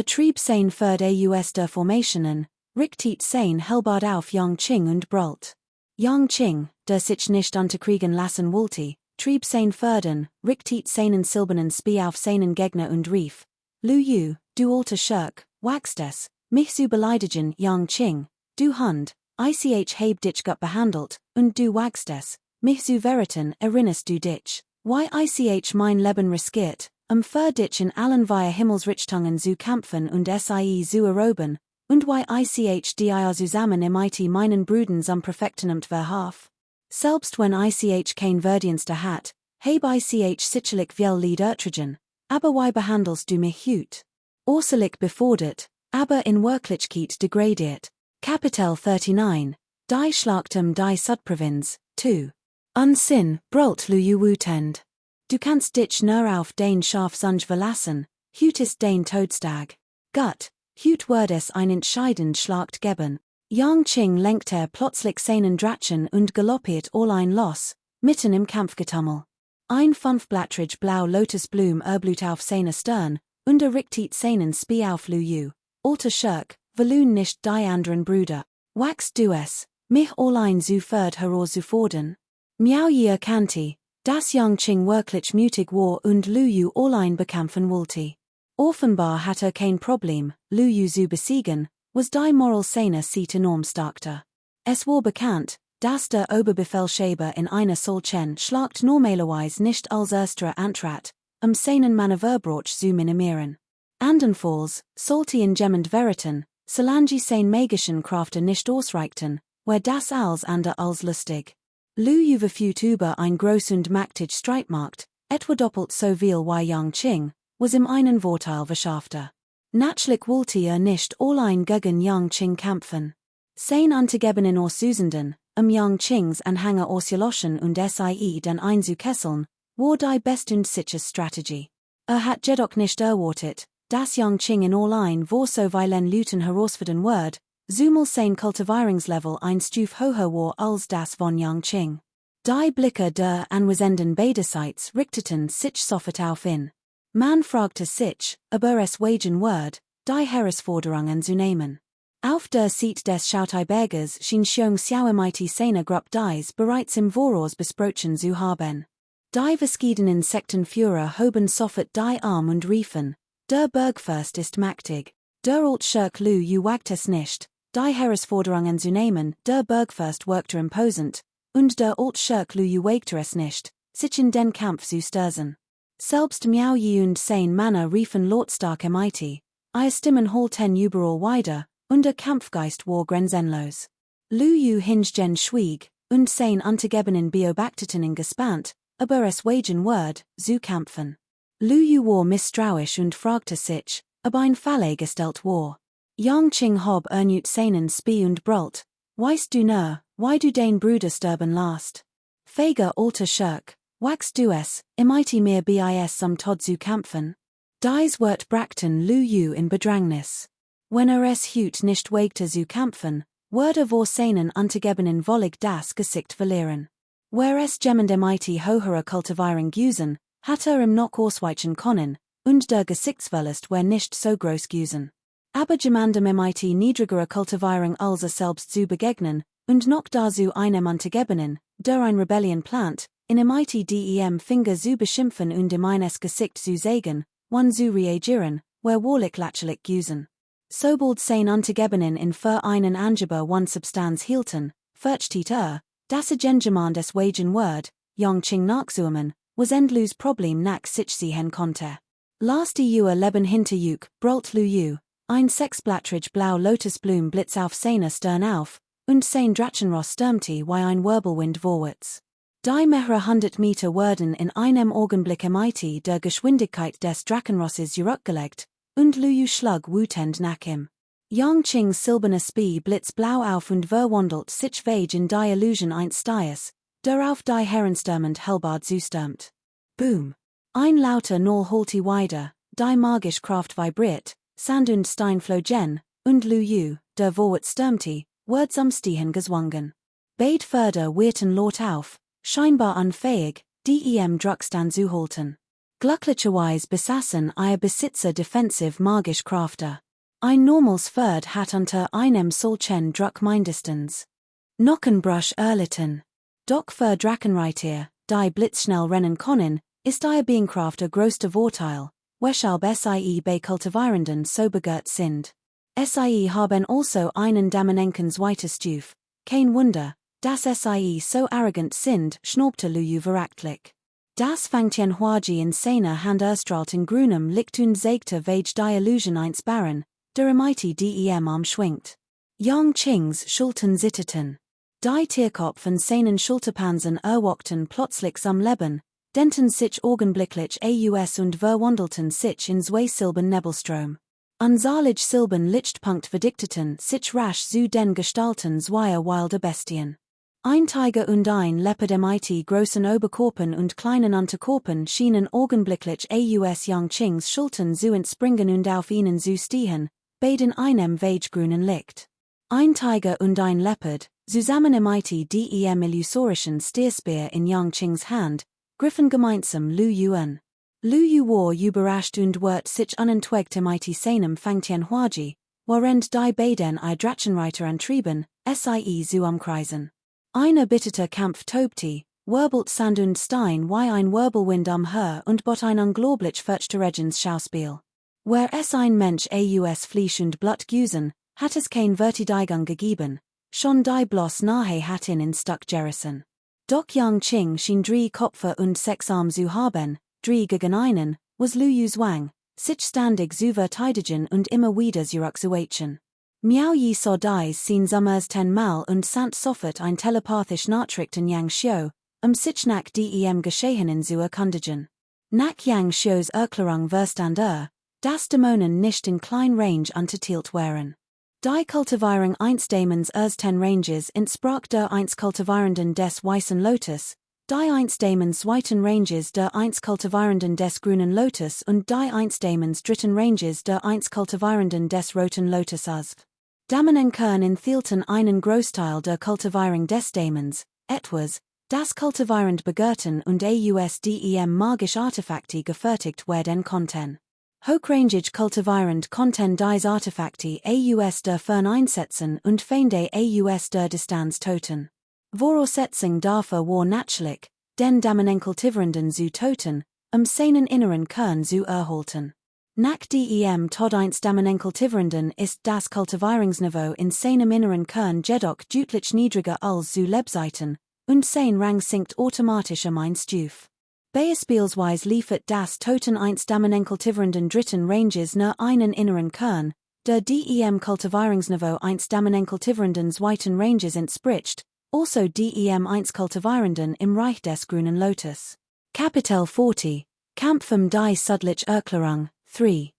Trieb sein Ferd aus der Formationen, richtet sein Hellbard auf Yangqing und brüllt. Yangqing, der sich nicht unterkriegen lassen wollte, trieb sein Ferden, richtet seinen silbernen Spie auf seinen Gegner und rief, Luyu, du alter Schurk, wagst es, mich zu beleidigen, Yangqing, du Hund, ich hab dich gut behandelt, und du wagst es, mich zu verraten, erinnerst du dich, wie ich mein Leben riskiert, für dich in allen via Himmelsrichtungen zu kämpfen und sie zu erobern, und wie ich dir zusammen mit meinen Brüdern am perfektenamt verhalf. Selbst wenn ich kein Verdienste hat, hab ich sicherlich viel Lied ertragen, aber wie behandelst du mich heut? Äußerlich befordert, aber in Wirklichkeit degradiert. Kapitel 39, die Schlacht die Südprovinz, 2. Unsinn, brüllt Luyu wütend. Du kannst dich nur auf den Schafsunge verlassen, heut ist den Todstag. Gut, heut wird es ein entscheidend Schlacht geben. Yangqing lenkte plötzlich seinen Drachen und galoppiert allein los, mitten im Kampfgetummel. Ein fünfblättrig blau Lotusblum erblut auf seiner Stirn, und richtet seinen Spie auf Luyu. Alter Schurk, verlun nicht die anderen Brüder. Wagst du es, mich allein zu ferd herauszufordern? Miaoyi erkannte, Das Yangqing wirklich mutig war und Luyu allein bekämpfen wollte. Offenbar hat kein Problem, Luyu zu besiegen, was die Moral seiner Seite enorm starkte. Es war bekannt, dass der Oberbefehlshaber in einer solchen Schlacht normalerweise nicht als erster antrat, seinen Manöverbruch zu minimieren. Andernfalls, sollte in jemand veriten, solange sein magischen Kräfte nicht ausreichten, war das als ander als lustig. Luyu verfügt über ein groß und mächtig Streitmacht, etwa doppelt so viel wie Yangqing, was ihm einen Vorteil verschaffte. Natürlich wollte nicht allein gegen Yangqing kämpfen. Sein anzugebenen Aussüßenden, Yangqings Anhänger auszuloschen und sie dann einzukesseln, war die best und sicher Strategie. Hat jedoch nicht erwartet, dass Yangqing in allein war so vielen Leuten herausfordern wird, zumal sein Kultivierungslevel ein Stuf hoher war als das von Yangqing. Die Blicke der Anwesenden beiderseits richteten sich sofort auf ihn. Man fragte sich, aber es wagen wird, die Herausforderungen zu nehmen. Auf der Seite des Schauteibergers schien Xiong Xiaomighty seine Gruppe dies bereits im Voraus besprochen zu haben. Die verschiedenen Sektenführer hoben sofort die Arm und riefen, der Bergfürst ist mächtig, der Altschirk Luyu wagt es nicht, die Herausforderungen zu nehmen, der Bergfürst wirkte imposant, und der Altschirk Luyu wagte es nicht, sich in den Kampf zu stürzen. Selbst Miao Yi und sein Männer riefen lautstark mighty, ihre Stimmen holten überall weiter, und der Kampfgeist war grenzenlos. Luyu hingegen schwieg, und sein anzugebenen beobachteten gespannt, aber es wagen wird, zu kämpfen. Luyu war misstrauisch und fragte sich, ob ein Falle gestellt war. Yangqing hob ernut seinen Spie und brüllt, weißt du nur, why du den Bruder sterben lasst? Fähiger alter Schurk, wachst du es, imitate mir bis zum Tod zu kämpfen? Dies wird brachten Luyu in Bedrängnis. Wenn es hüt nicht wagte zu kämpfen, würde vor seinen anzugebenen wollig das Gesicht verlieren. Where es jemand imitate hohere Kultivierung güsen, hat im noch ausweichen können, und der Gesichtsverlust war nicht so groß güsen. Aber jemandem imitate niedrigere Kultivierung als selbst zu begegnen, und noch dazu einem anzugebenen, der ein Rebellion plant, in imitate dem Finger zu beschimpfen und eines Gesicht zu sägen, one zu reagieren, where wahrlich lächerlich güsen. Sobald sein anzugebenen in für einen Angeber one Substanz hielten, fürchtet dass Genjemand des wagen wird, Yangqing nachzuahmen, was endlos Problem nach sich sehen konnte. Last Jahr leben hinterjuk, brüllt Luyu, ein sechsblättrig blau Lotusblum blitz auf seiner Stirn auf, und sein Drachenross stürmte wie ein Wirbelwind vorwärts. Die mehrere hundert Meter wurden in einem Augenblick mighty der Geschwindigkeit des Drachenrosses zurückgelegt, und Luyu schlug wütend nach ihm. Yangqings silberne Spie blitz blau auf und verwandelt sich vage in die Illusion eins Stiers, der auf die Herrenstürmend hellbad zustürmt. Boom! Ein lauter Null holte weiter, die magisch Kraft vibriert, Sand und Stein flogen, und Luyu, der vorwärts stürmte, wird zum Stehen gezwungen. Beid Förder wehrten laut auf, scheinbar unfähig, dem Druckstand zu halten. Glücklicherweise besaßen ihr Besitzer defensiv magisch Kräfte. Ein normals Pferd hat unter einem solchen Druck mindestens Nockenbruch erlitten. Doch für Drachenreiter, die blitzschnell rennen können, ist ihr Beinkraft der größte Vorteil, weshalb sie bei Kultivierenden so begehrt sind. Sie haben also einen Damenenkens zweite Stuf, kein Wunder, dass sie so arrogant sind, schnaubte Luyu verachtlich. Das Fangtian Huaji in seiner Hand erstrahlt in grünem Licht und sägte vage die Illusion eins Barren, der mighty dem Arm schwingt. Yangqings Schultern zitterten. Die Tierkopf und seinen Schulterpansen erwachten plötzlich am Leben, denten sich augenblicklich aus und verwandelten sich in zwei Silben Nebelstrom. Unsalig Silben Lichtpunkt verdikteten sich rasch zu den Gestalten zweier wilder Bestien. Ein Tiger und ein Leopard mighty großen Oberkörpern und kleinen Unterkörpern schienen augenblicklich aus Yangqings Schultern zu entspringen und auf ihnen zu stehen, beiden einem vagegrünen Licht. Ein Tiger und ein Leopard, zusammen mighty dem illusorischen Stierspeer in Yangqings Hand, griffen gemeinsam Luyu an. Luyu war überrascht und wird sich unentwegt mighty seinem Fangtian Huaji, während die beiden ihr Drachenreiter antrieben, sie zu umkreisen. Ein erbitterter Kampf tobte, Wirbelt Sand und Stein wie ein Wirbelwind am Her und bot ein unglaublich Furchtgeregens Schauspiel. Where es ein Mensch aus Fleisch und Blut güsen, hat es kein Vertidigung gegeben, schon die bloß nahe hat in Stuck gerissen. Doch Yang Ching schien 3 Kopfe und 6 Arme zu haben, 3 gegen einen, was Liu Zwang, sich ständig zu verteidigen und immer wieder zurückzuweichen. Miao Yi so dies sien Summers 10 Mal und sant sofort ein telepathisch Nachrichten Yang Xiu, sich nach dem Geschehenen zu erkundigen. Nach Yang Xius Erklärung verstand dass Dämonen nicht in klein Range unterteilt wären. Die Kultivierung eins Dämons 10 Ranges entsprach der 1 Kultivierenden des Weißen Lotus, die 1 Dämons zweiten Ranges der 1 Kultivierenden des Grünen Lotus und die 1 Dämons dritten Ranges der 1 Kultivierenden des Roten Lotus aus. Dämonen können enthielten einen Großteil der Kultivierung des Dämons, etwas, das kultivierend Begurten und ausdem magische Artefakte gefertigt werden konnten. Hochrangig kultivierend konnten dies Artefakte aus der Fern einsetzen und Feinde aus der Distanz töten. Voraussetzung dafür war natürlich, den Dämonen kultivierenden zu töten, seinen inneren Kern zu erhalten. Nach dem Tod eins Dämonen kultivierenden ist das Kultivierungsniveau in seinem inneren Kern jedoch deutlich niedriger als zu Lebzeiten, und sein Rang sinkt automatisch ein Stuf. Beispielsweise liefert das Toten eins Dämonen kultivierenden dritten Ranges nur einen inneren Kern, der dem Kultivierungsniveau eins Dämonen kultivierenden zweiten Ranges entspricht, also dem 1 Kultivierenden im Reich des Grünen Lotus. Kapitel 40, Kampf die Südliche Erklärung, 3.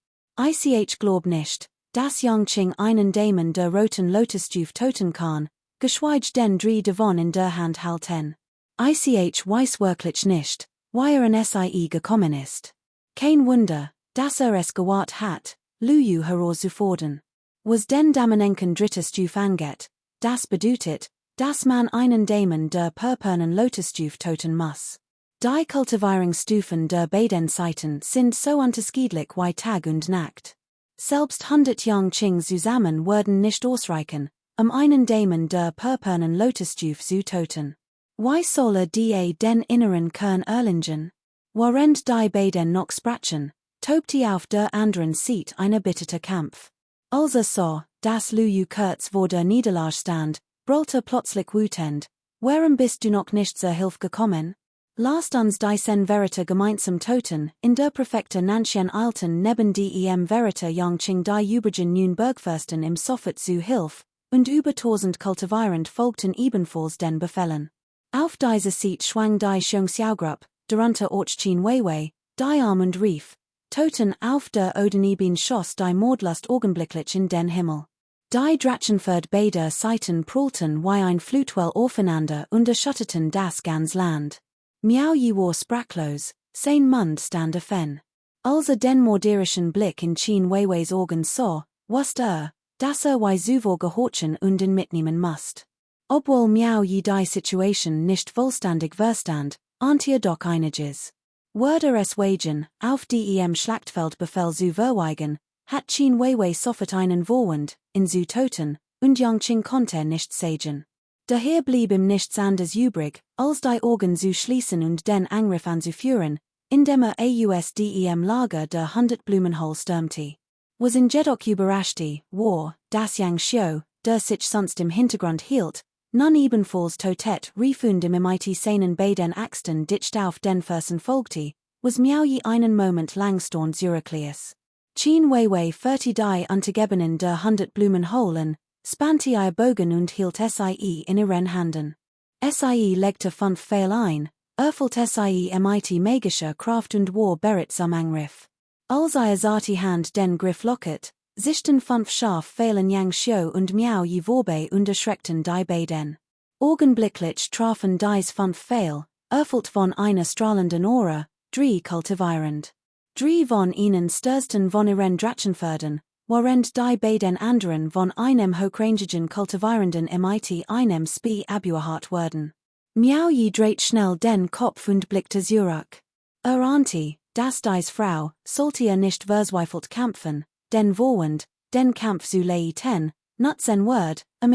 Ich glaub nicht, dass Yangqing einen Dämon der Roten Lotusstuf töten kann, geschweige denn 3 davon in der Hand halten. Ich weiß wirklich nicht, wie an SIE gekommen ist. Kein Wunder, dass es gewahrt hat, Liu herauszufordern. Was den Dämonenken drittes Stuf angeht, das bedeutet, dass man einen Dämon der purpurnen Lotusstuf töten muss. Die Kultivierungsstufen der beiden Seiten sind so unterschiedlich wie Tag und Nacht. Selbst 100 Yangqing zusammen würden nicht ausreichen, einen Dämon der purpurnen Lotusstuf zu töten. Wie soll den inneren Kern erlingen? Während die beiden noch sprachen, tobte auf der anderen Seite ein bitterer Kampf. Als so, dass Liu kurz vor der Niederlage stand, brüllte plötzlich wütend, warum bist du noch nicht zur Hilfe gekommen? Lasst uns diesen Verite gemeinsam töten, in der Präfekte Nanshan eilten neben dem Verite Yangqing die übrigen nun Bergfürsten im Sofort zu Hilfe, und über 1000 kultivierend folgten ebenfalls den Befehlen. Auf diese Seite schwang die Xiongxiaogruppe, darunter auch Qin Weiwei, die Arm und rief, Toten auf der Odenebene schoss die Mordlust augenblicklich in den Himmel. Die Drachenfurt beider Seiten prügelten wie ein Flutwell aufeinander und erschütterten das ganze Land. Miao Yi war sprachlos, sein Mund stand offen. Als den morderischen Blick in Qin Weiweis Augen sah, wusste dass wie zuvor gehorchen und ihn mitnehmen musste. Obwohl Miao Yi die Situation nicht vollständig verstand, ahnte doch einiges. Würde es wagen, auf dem Schlachtfeldbefehl zu verweigen, hat Qin Weiwei sofort einen Vorwand, ihn zu töten, und Yangqing konnte nicht sagen. Daher blieb ihm nichts anderes übrig, als die Augen zu schließen und den Angriff anzuführen, indem aus dem Lager der 100 Blumenhol stürmte. Was ihn jedoch überraschte, war, dass Yang Xiu, der sich sonst im Hintergrund hielt, nun ebenfalls totet rief und im seinen beiden Axten dicht auf den Fersen folgte, was Miao Yi einen Moment lang storn zurückließ. Qin Weiwei führte die Untergebenen der 100 Blumenholen, spannte ihr Bogen und hielt SIE in ihren Händen. SIE legte 5 Pfeil ein, erfüllt SIE magische Kraft und war bereits am Angriff. Als ihr zarte Hand den Griff lockert, sichten 5 scharf Pfeilen Yang Xiu und Miao Yi vorbei und erschreckten die beiden. Augenblicklich trafen dies 5 Pfeil, erfüllt von einer strahlenden Aura, 3 kultivierend. 3 von ihnen stürzten von ihren Drachenpferden, während die beiden anderen von einem hochrangigen kultivierenden einem Spee abgehört wurden. Miao Yi dreht schnell den Kopf und blickte zurück. Ahnte, dass dies Frau, sollte nicht verzweifelt kämpfen, den Vorwand, den Kampf zu leiten, nutzen Word, in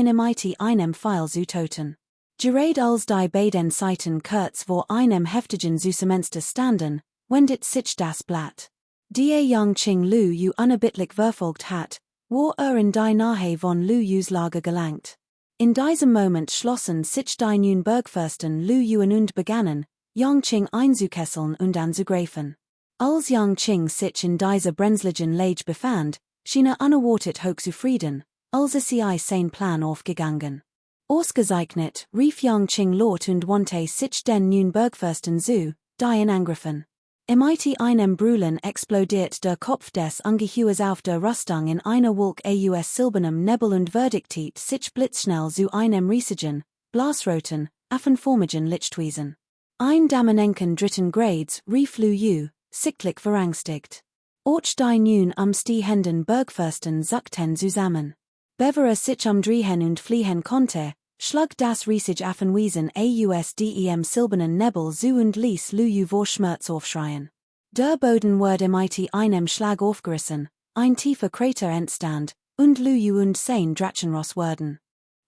einem Pfeil zu töten. Gerade als die beiden Seiten kurz vor einem heftigen Zusammenstoß standen, wendet sich das Blatt. Die Yang Qing Lu Yu unerbittlich verfolgt hat, war in die Nahe von Lu Yus Lager gelangt. In diesem Moment schlossen sich die nun Bergfürsten Lu Yuan und begannen, Yang Qing einzukesseln und anzugreifen. Als Yang Qing sich in dieser brenzligen Lage befand, schien unerwartet hochzufrieden, als sei sein Plan aufgegangen. Ausgezeichnet rief Yang Qing laut und wandte sich den nun Bergfürsten zu, die ihn angriffen. Im einem Brüllen explodiert der Kopf des Ungeheuers auf der Rüstung in einer Wolke aus silbernem Nebel und verdickt sich blitzschnell zu einem riesigen, blasroten, affenformigen Lichtwesen. Ein Damenenken dritten Grades rief Lu Yu, sichtlich verangstigt. Auch die nun stehenden Bergfürsten zuckten zusammen. Bevor sich drehen und fliehen konnte, schlug das riesige Affenwesen aus dem silbernen Nebel zu und ließ Lu Yu vor Schmerz aufschreien. Der Boden wurde mit einem Schlag aufgerissen, ein tiefer Krater entstand, und Lu Yu und sein Drachenross wurden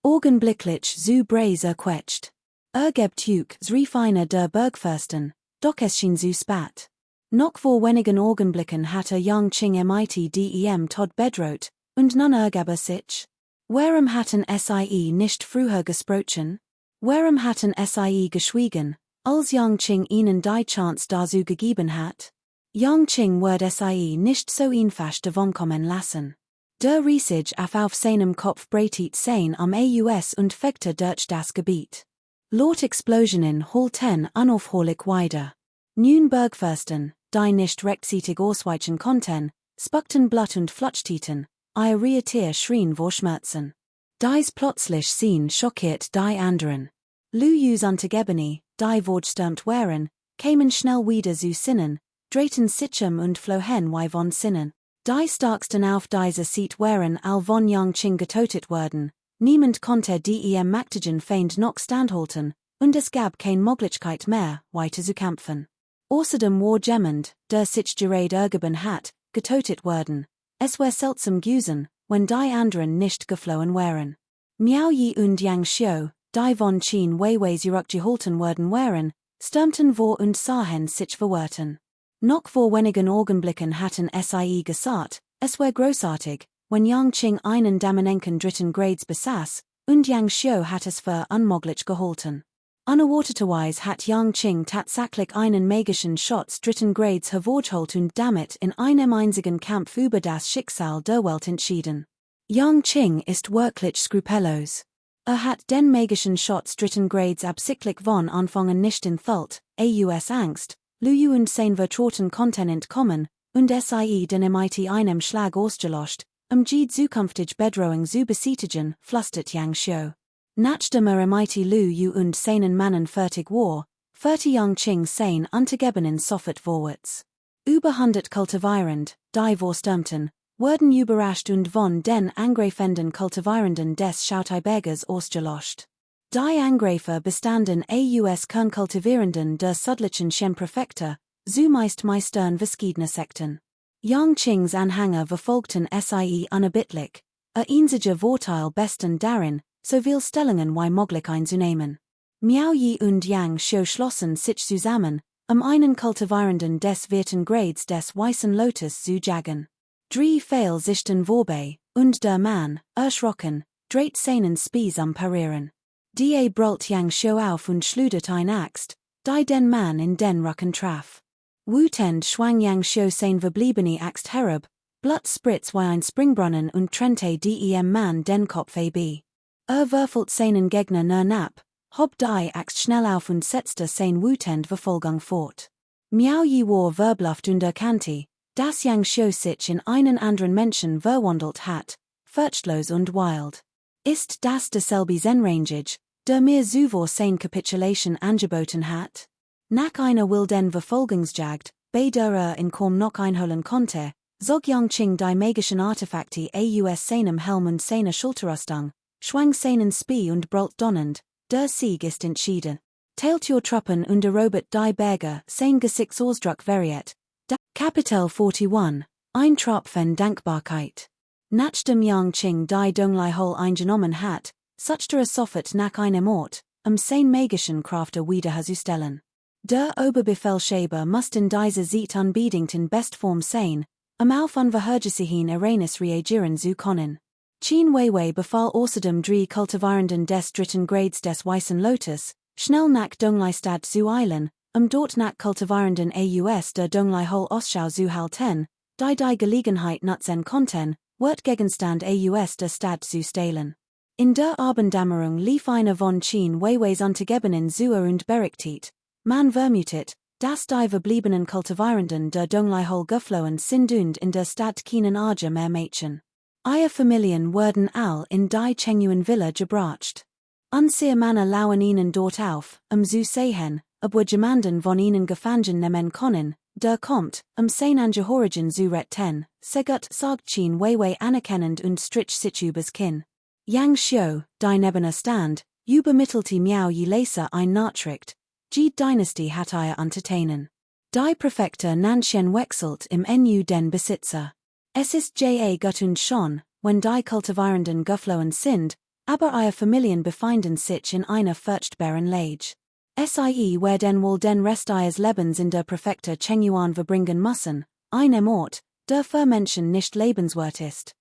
augenblicklich zu Brei zerquetscht. Gibt rief einer der Bergfürsten, doch es schien zu spät. Noch vor wenigen Augenblicken hatte Yang Qing mit dem Tod bedroht, und nun ergab sich. Warum hatten sie nicht früher gesprochen? Warum hatten sie geschwiegen, als Yang Qing ihnen die Chance dazu gegeben hat? Yang Qing würde sie nicht so einfach davonkommen lassen. Der riesige auf seinem Kopf breitet sein am Aus und fegte durch das Gebiet. Laut Explosionen holten unaufhörlich weiter. Nun Bergfürsten, die nicht rechtzeitig ausweichen konnten, spuckten Blut und flutschten, ihr Tier schrien vor Schmerzen. Dies plötzlich sehen schockiert die anderen. Lu Yus Untergebene, die wortstürmt waren, kamen schnell wieder zu Sinnen, drehten sich und flohen wie von Sinnen. Die starksten auf dieser Seite waren all von Yang Qing getötet worden, niemand konnte dem mächtigen Feind noch standhalten, und es gab keine Möglichkeit mehr, weiter zu kämpfen. Außerdem war jemand, der sich gerade ergeben hat, getötet worden. Es war seltsam gewesen, wenn die anderen nicht geflohen waren. Miao Yi und Yang Xiu, die von Qin Weiwei zurückgehalten worden waren, stürmten vor und sahen sich verwirrten. Noch vor wenigen Augenblicken hatten sie gesagt, es war großartig, wenn Yang Qing einen Damenenken dritten Grades besaß, und Yang Xiu hat es für unmöglich gehalten. Unerwarteterweise hat Yang Qing tatsächlich einen magischen Schatz dritten Grades hervorgeholt und damit in einem einzigen Kampf über das Schicksal der Welt entschieden. Yang Qing ist wirklich skrupellos. Hat den magischen Schatz dritten Grades absichtlich von Anfang an nicht entfällt, aus Angst, Lu Yu und sein vertrauten konnten entkommen, und sie den mit einem Schlag ausgelöscht, die zukünftige Bedrohung zu besiegen, flüstert Yang Xiu. Nachdem mit Lu Yu und seinen Mannen fertig war, führte Yang Qing sein Untergebenen sofort vorwärts. Überhundert kultivierend, die vorstürmten, wurden überrascht und von den angreifenden Kultivierenden des Schauteibergers ausgelöscht. Die Angreifer bestanden aus Kernkultivierenden der südlichen Chen-Präfektur, zumeist meistern verschiedene Sekten. Yang Qings Anhänger verfolgten sie unerbittlich, einziger Vorteil besten darin, so viel Stellungen wie möglich einzunehmen. Miao Yi und Yang Xiu schlossen sich zusammen, einen Kultivierenden des vierten Grades des Weißen Lotus zu jagen. Drei Fehlsichten vorbei, und der Mann, erschrocken, dreht seinen Spieß am Parieren. Die brüllt Yang Xiu auf und schludert ein Axt, die den Mann in den Rücken traf. Wütend schwang Yang Xiu sein verbliebene Axt herab, Blut spritz wie ein Springbrunnen und trennte dem Mann den Kopf ab. Würfelt seinen Gegner nab, hob die Axt schnell auf und setzte sein wütend Verfolgung fort. Miao Yi war verbluft und erkannte, dass Yang Xiu sich in einen anderen Menschen verwandelt hat, furchtlos und wild. Ist das derselbe Zenrangage, der mir zuvor sein Capitulation angeboten hat? Nach einer wilden Verfolgungsjagd, bei der in kaum noch einholen konnte, zog Yang Qing die magischen Artefakte aus seinem Helm und seiner Schulterrüstung, schwang seinen Spee und brüllt donnernd, der Sieg ist entschieden. Teilt your Truppen und erobert die Berge, sein Gesichtsausdruck variiert. Kapitel 41, ein Tropfen Dankbarkeit. Nachdem Yang Qing die Donglai Hole eingenommen hat, suchte sofort nach einem Ort, sein magischen Krafter wiederherzustellen. Der Oberbefehlshaber mussten diese Zeit unbedingt in Bestform sein, auf unverhörgesichen Uranus reagieren zu können. Chen Weiwei befahl außerdem drei Kultivierenden des dritten Grades des Weißen Lotus, schnell nach Donglei-Stad zu eilen, dort nach Kultivierenden aus der Donglei-Hol Ausschau zu halten, die Gelegenheit nutzen konnten, wird Gegenstand aus der Stadt zu stehlen. In der Abenddämmerung lief eine von Chen Weiweis Untergebenen Suhr und berichtet, man vermutet, dass die verbliebenen Kultivierenden der Donglei-Hol geflohen sind und in der Stadt keinen Arge mehr Mädchen. Ihre Familien wurden all in die Chengyuan Villa gebracht. Unsehe Männer lauen ihnen dort auf, zu sehen, ob wir jemanden von ihnen gefangen nehmen können, der kommt, sein Angehörigen zu retten, segut sagt Chen Weiwei anerkennend und strich sich übers Kinn. Yang Xiu, die neben stand, übermittelte Miao Yi Leser ein Nachricht, die Dynastie hat ihr entertainen. Die Präfektur Nanxian wechselt im Nu den Besitzer. Es ist ja gut und schon, wenn die Kultivierenden geflohen sind, aber ihre Familien befinden sich in einer furchtbaren Lage. Sie werden wohl den Rest ihres Lebens in der Präfektur Chengyuan verbringen müssen, einem Ort, der für Menschen nicht lebenswert ist.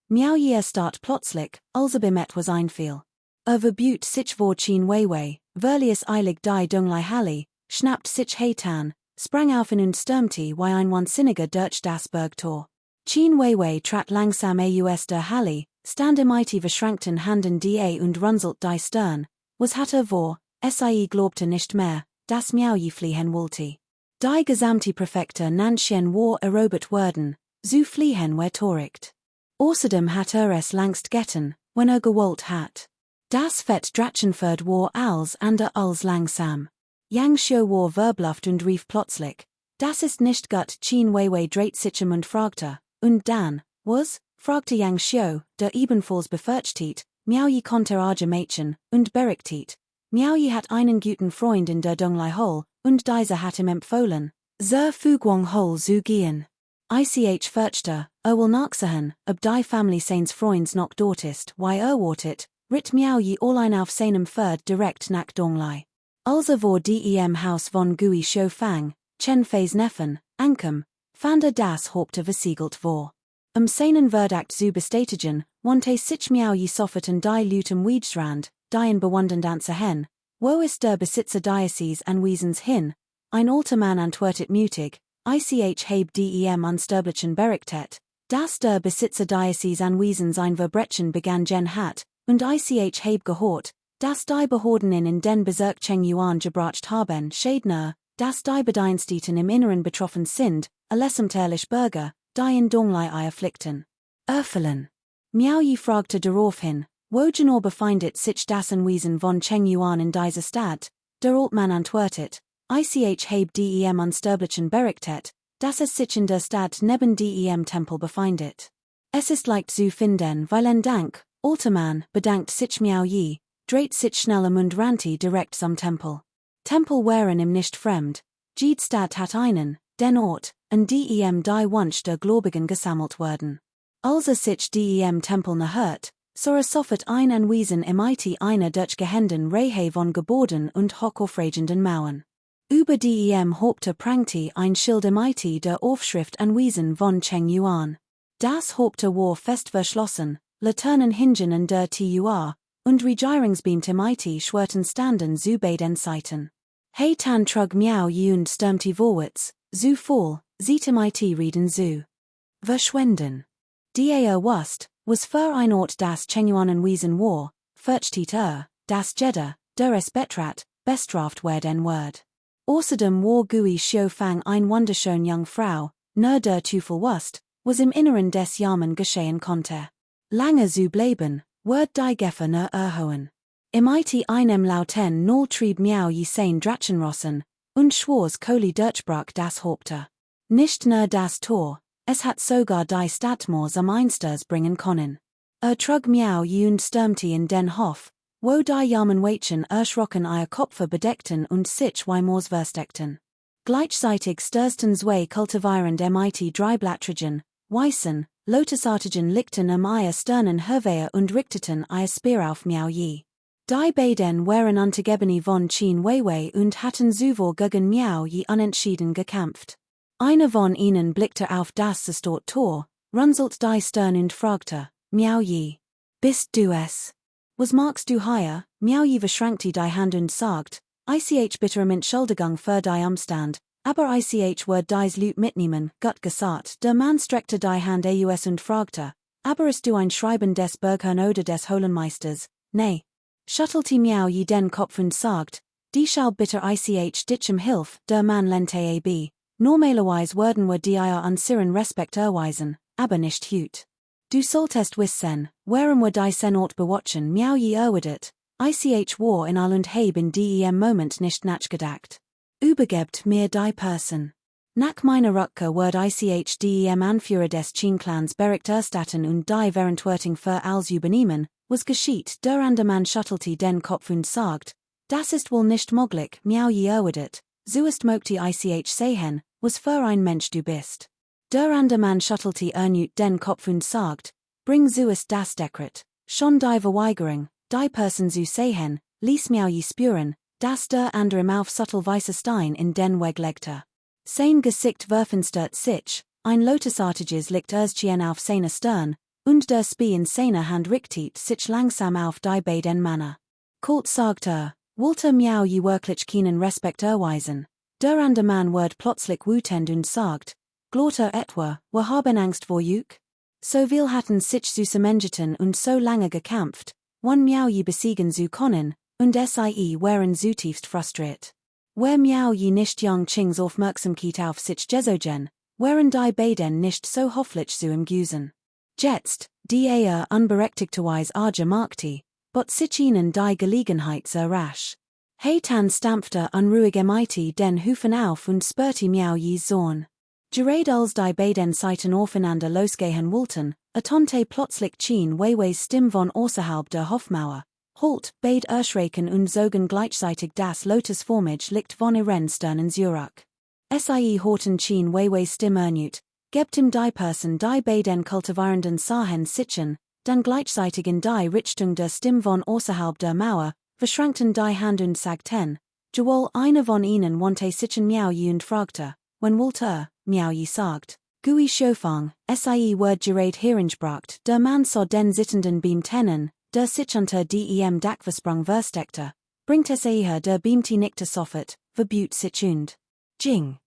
Miao Yi start plötzlich, als ihm etwas einfiel. Verbüht sich vor Chen Weiwei, verlies eilig die Donglei Halle, schnappt sich Heitan, sprang auf und stürmte wie ein wahnsinniger durch das Bergtor. Chen Weiwei trat langsam aus der Halle, stand im IT verschränkten Handen da und runzelt die Stirn, was hatte vor, sie glaubte nicht mehr, dass Miao Yi fliehen wollte. Die gesamte Präfektur Nanxian war erobert worden, zu fliehen war töricht. Außerdem hat es längst getan, wenn gewollt hat. Das Fett Drachenford war als langsam. Yang Xiu war verbluft und rief plötzlich, das ist nicht gut. Chen Weiwei dreht sich und fragte, und dann, was? Fragte Yang Xiu, der ebenfalls befürchtet, Miao Yi konnte arge Mädchen, und berichtet, Miao Yi hat einen guten Freund in der Donglei Hol, und dieser hat ihm empfohlen, zur Fuguang Hol zu gehen. Ich fürchte, will nachsehen, ob die Family seines Freunds noch dort ist, wie wartet, ritt Miao Yi allein auf seinem Pferd direkt nach Donglei. Also vor dem Haus von Gui Shou Fang, Chen Fei's Neffen, ankam, fand das Haupte versiegelt war. Seinen Verdacht zu bestätigen, wandte sich Miao Yi sofort an die Lutem Wiedstrand, die in bewundernd hen, wo ist der Besitzer Diocese anwesens hin, ein alter Mann antwortet mutig, habe dem unsterblichen berichtet, dass der Besitzer Diocese anwesens ein Verbrechen begann hat, und habe gehört, dass die Behörden in den Bezirk Chengyuan gebracht haben, Schädner, dass die Bediensteten im Inneren betroffen sind, allesamtlich Bürger, die in Donglei Eier pflichten. Erfüllen. Miao Yi fragte daraufhin, wo genau befindet sich das Anwesen von Chengyuan in dieser Stadt, der Altmann antwortet, habe dem unsterblichen berichtet, dass es sich in der Stadt neben dem Tempel befindet. Es ist leicht zu finden, weil Dank, alter Mann, bedankt sich Miao Yi, dreht sich schnell und rannte direkt zum Tempel. Tempel waren ihm nicht fremd, jede Stadt hat einen, den Ort, an dem die Wunsch der Gläubigen gesammelt werden. Als sich dem Tempel nahert, so sofort ein Anwesen im IT einer durch Gehenden Reihe von Geboten und hochaufregenden Mauern. Über dem Haupte prangte ein Schild im IT der Aufschrift Anwesen von Chengyuan. Das Haupte war fest verschlossen, Laternen hingen an der Tur, und Regierungsbeamte im IT schwörten standen zu beiden Seiten. Heitan trug Miao Yi und stürmte vorwärts, zu voll, sieht im IT reden zu. Verschwenden. Die wusst, was für ein Ort das Chengyuan Anwesen war, fürchtet das Jeddah, der es bestraft werden wird. Außerdem war Gui Shou Fang ein wunderschön Jungfrau, nur der Teufel wusst, was im Inneren des Yamen geschehen konnte. Lange zu bleiben, wird die Gefahr nur erhöhen. Im IT einem lauten Null trieb Miao Yi sein Drachenrossen, und schwors Kohli durchbrach das Haupte. Nicht nur das Tor, es hat sogar die Stadtmauer am Einsters bringen können. Trug Miao Yi und stürmte in den Hof, wo die Yamen Mädchen erschrocken ihr Kopfe bedeckten und sich wie Moors versteckten. Gleichzeitig stürzten zwei kultivierende MIT Dreiblattrigen, weißen, lotusartigen Lichten ihr Stirnen hervor und richteten ihr Speer auf Miao Yi. Die beiden waren untergebene von Chen Weiwei und hatten zuvor gegen Miao Yi unentschieden gekämpft. Einer von ihnen blickte auf das zerstört Tor, runzelt die Stirn und fragte, Miao Yi. Bist du es? Was magst du hier? Miao Yi verschränkte die Hand und sagt, ich bitte Entschuldigung für die Umstand, aber ich würde dies Lut mitnehmen, gut gesagt. Der Mann streckte die Hand aus und fragte, aber ist du ein Schreiben des Burgherrn oder des Holenmeisters? Nee. Schüttelte Miao Yi den Kopf und sagt, die schall bitte ich dich Hilf, der Mann lehnte ab. Normalerweise würden wir dir unseren Respekt erweisen, aber nicht hüt. Du solltest wissen, warum wir die Ort bewatchen. Miao Yi erwidert, ich war in all und heb in dem Moment nicht nachgedacht. Übergebt mir die Person. Nach meiner Rückkehr wurde ich dem Anführer des Qin-Clans Bericht erstatten und die Verantwortung für alles übernehmen. Was geschieht? Der Andermann schüttelte den Kopf und sagt, das ist wohl nicht möglich. Miao Yi erwidert, so ist mögte ich sehen, was für ein Mensch du bist. Der Andermann schüttelte erneut den Kopf und sagt, bring so ist das Dekret, schon die Verweigerung, die Person zu sehen, ließ Miao Yi spüren, dass der andere auf weiße Stein in den Weg legte. Sein Gesicht verfinstert sich, ein lotusartiges Licht erschien auf seiner Stirn, und der Spie in seiner Hand richtet sich langsam auf die beiden Männer. Kalt sagte, wollte Miao Yi wirklich keinen Respekt erweisen. Der Andermann wird plötzlich wütend und sagt, Glotter etwa, wir haben Angst vor Juk? So viel hatten sich zusammengetan und so lange gekämpft, wann Miao Yi besiegen zu können, und sie waren zutiefst frustriert. Wer Miao Yi nicht Yang Qings Aufmerksamkeit auf sich gezogen, waren die beiden nicht so hoffentlich zu ihm gewesen. Jetzt, die unberechtigterweise arge markte, but sich ihnen die Gelegenheit sehr rasch. Heitan stampfte unruhig den Hufen auf und spürte Miao Yis Zorn. Gerade als die beiden Seiten aufeinander losgehen wollten, ertönte plötzlich Chen Weiweis Stimme von außerhalb der Hofmauer. Halt, beid erschrecken und zogen gleichzeitig das lotusformig Licht von ihren Sternen zurück. Sie horten Chen Weiweis Stimme erneut, gebt ihm die Person die beiden kultivierenden Sachen sichern, dann gleichzeitig in die Richtung der Stimme von außerhalb der Mauer, verschränkten die Hand und sagten, Joel einer von ihnen wandte sich an Miao Yi und fragte, wenn wollte Miao Yi sagt, Gui Shofang, wird gerade hereingebracht, der Mann sah den sittenden Beam tennen, der sich unter dem Dach versprung versteckte, bringt her der Beamte nickte sofort, verbüht sich und Jing.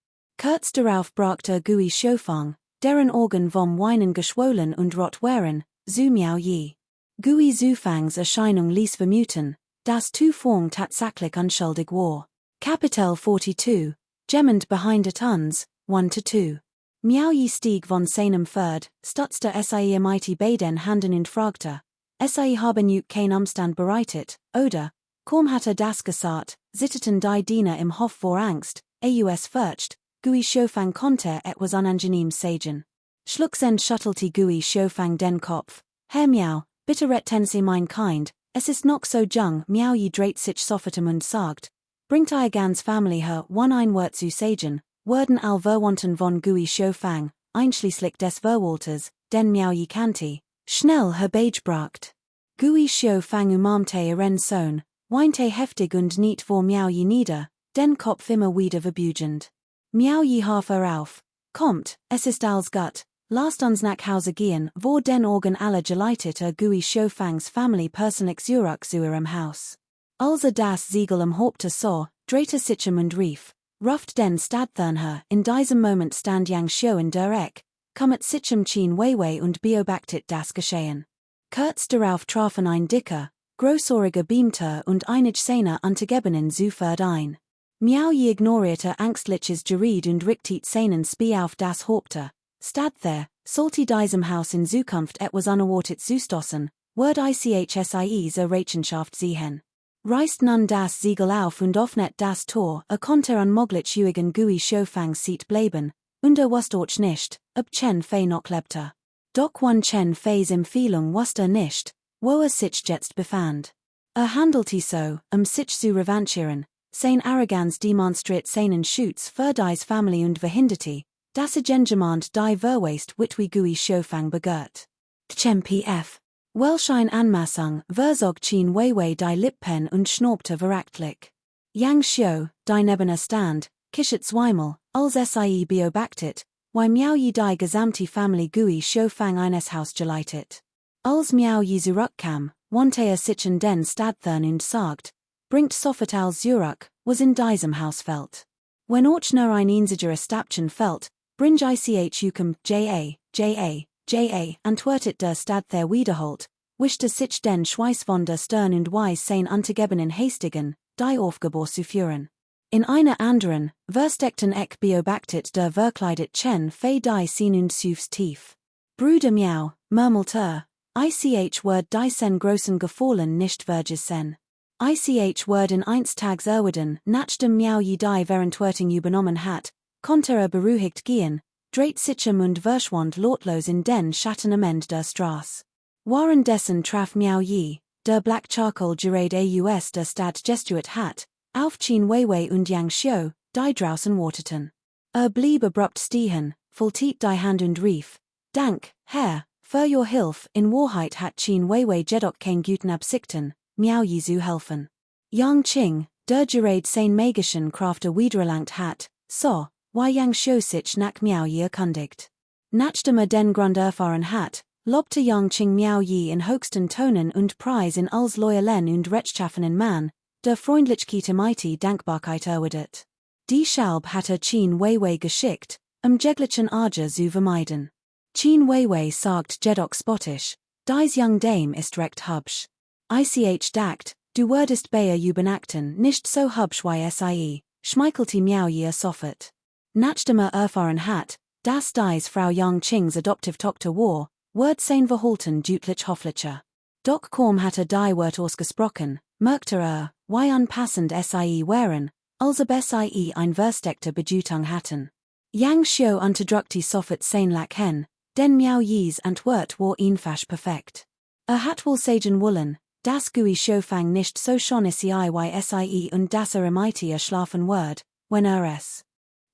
Kurz darauf brachte Gui Shofang, deren Augen vom Weinen geschwollen und rot waren, zu Miao Yi. Gui Zufangs Erscheinung ließ vermuten, dass Tu Fong tatsächlich unschuldig war. Kapitel 42, Gemmend behind it uns, 1-2. Miao Yi stieg von seinem Pferd, stutzte mighty beiden Handen und fragte, haben Juk kein Umstand bereitet, oder? Kaum hatte das gesagt, sitteten die Diener im Hof vor Angst, fürcht, Gui Shofang konnte etwas unangenehm sagen. Schlucksend schüttelte Gui Shofang den Kopf. Herr Miao, bitte retten Sie mein Kind, es ist noch so jung. Miao Yi dreht sich sofort und sagt, bringt ihr ganz Family her, ein Wort zu sagen, werden all Verwandten von Gui Shofang, einschließlich des Verwalters, den Miao Yi kannte, schnell herbeigebracht. Gui Shofang umarmte ihren Sohn, weinte heftig und nicht vor Miao Yi nieder, den Kopf immer wieder verbugend. Miao Yi half auf, kommt, es ist alles gut, lasst uns nach Hause gehen, wo den Organ aller geleitete Gui Shofangs Family persönlich zurück zu ihrem Haus. Als das Siegel am Haupte sah, drehte sich und rief, ruft den Stadtthernherr, in diesem Moment stand Yang Xiu in der Eck, kommet sich Chen Weiwei und beobachtet das Geschehen. Kurz darauf trafen ein dicker, großohriger Beamter und einige seiner Untergebenen sofort ein. Miao Yi ignorierte ängstliches Gerede und richtete seinen Spie auf das Haupte. Stadther, sollte diesem Haus in Zukunft etwas unerwartet zustoßen, würde ihre Rechenschaft sehen. Reißt nun das Siegel auf und öffnet das Tor, konnte unmöglich in Gui Shofangs Seat bleiben, und wusste auch nicht, ob Chen Fei noch lebte. Doch wann Chen Feis Empfehlung wusste nicht, wo sich jetzt befand. Handelte so, sich zu revanchieren, sein Arroganz demonstriert seinen Schutz für dies Family und verhinderte, dass Gengemand die Verwaist witwi Gui Shofang begehrt. Chen Pf. Welschein Anmassung, Verzog Chen Weiwei die Lippen und Schnaubte verachtlich. Yang Xiu, die Nebener Stand, Kishet Zweimel, als Sie beobachtet, wie Miao Yi die gesamte Family Gui Shou Fang eines Haus geleitet. Als Miao Yi zurückkam, wandte sich in den Stadthern und sagt, bringt sofort als zurück, was in diesem Haus fällt. Wenn auch nur ein einziger Stapchen fällt, bring ich ukum, antwortet der Stadther wiederholt, wischte sich den Schweiß von der Stirn und Weiss sein anzugebenen Hastigen, die Aufgabe zu führen. In einer anderen, versteckten Eck beobachtet der verkleidet Chen Fei die Sin und Sufs tief. Bruder Miao, murmelte ich word die sen großen Gefallen nicht vergessen. Ich word in einstags erwiden, nachdem Miao Yi die Verantwortung übernommen hat, konnte beruhigt gehen, dreht sich und verschwand lautlos in den Schatten am Ende der Straße. Währenddessen traf Miao Yi, der Black Charcoal Gerade aus der Stadt gestuert hat, auf Chen Weiwei und Yang Xiu, die draußen warteten. Blieb abrupt stehen, faltiert die Hand und rief, Dank, Herr, für your Hilfe, in Wahrheit hat Chen Weiwei jedoch kein guten Absichten, Miao Yi zu helfen. Yang Qing, der Gerade sein magischen Kraft wiedererlangt hat, so, wie Yang Xiu sich nach Miao Yi erkundigt. Nachdem den Grund erfahren hat, lobte Yang Qing Miao Yi in höchsten Tonen und Preis in als loyalen und rechtschaffenen Mann, der Freundlichkeit mighty Dankbarkeit erwidert. Die Schaub hatte Chen Weiwei geschickt, jeglichen Ärger zu vermeiden. Chen Weiwei sagt jedoch spottisch, dies young Dame ist recht hübsch. Ich dacht, du würdest bei übernachten nicht so hübsch wie sie, schmeichelte Miao Yi sofort. Nachdem erfahren hat, dass dies Frau Yang Qings Adoptivtochter war, wird sein Verhalten deutlich hofflicher. Doch kaum hatte die Wort ausgesprochen, merkte wie unpassend sie wären, als ob sie ein versteckte Bedeutung hatten. Yang Xiu unterdrückte sofort sein Lachen, denn Miao Yis Antwort war einfach perfekt. Hat wohl sagen wollen, dass Gui Shofang nicht so schon ist wie sie und dass mighty schlafen wird, wenn es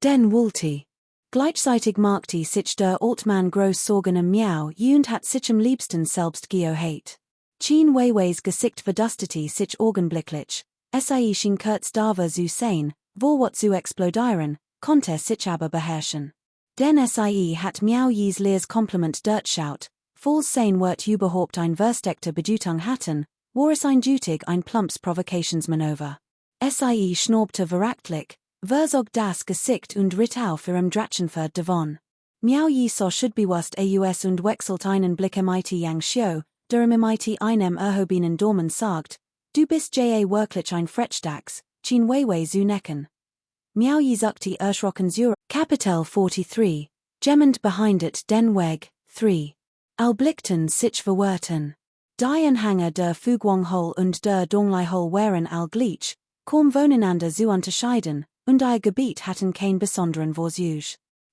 denn wollte. Gleichzeitig machte sich der Altmann groß Sorgen Miao Yi und hat sich am liebsten selbst geohat. Chen Weiweis Gesicht verdustete sich augenblicklich, sie schien kurz davor zu sein, vor wat zu explodieren, konnte sich aber beherrschen. Denn sie hat Miao Yis leers Kompliment durchschaut, falls sein wird überhaupt ein versteckte Bedeutung hatten, war es eindeutig ein plumps Provocationsmanöver. Sie schnaubte verachtlich, verzog das Gesicht und ritt auf ihrem Drachenferd davon. Miao Yi so bewusst aus und wechselt einen Blick mighty Yang Xiu, der mighty einem erhobenen Dormen sagt, du bist wirklich ein Fretchdax, Chen Weiwei zu necken. Miao Yi zuckte erschrocken zur Kapitel 43, gemmend behindet den Weg, 3. Alblickten sich verwirrten. Die Anhänger der Fuguang-Hole und der Donglai-Hole waren allgleich, kaum voneinander zu unterscheiden, und ihr Gebiet hatten kein besonderen Vorzug.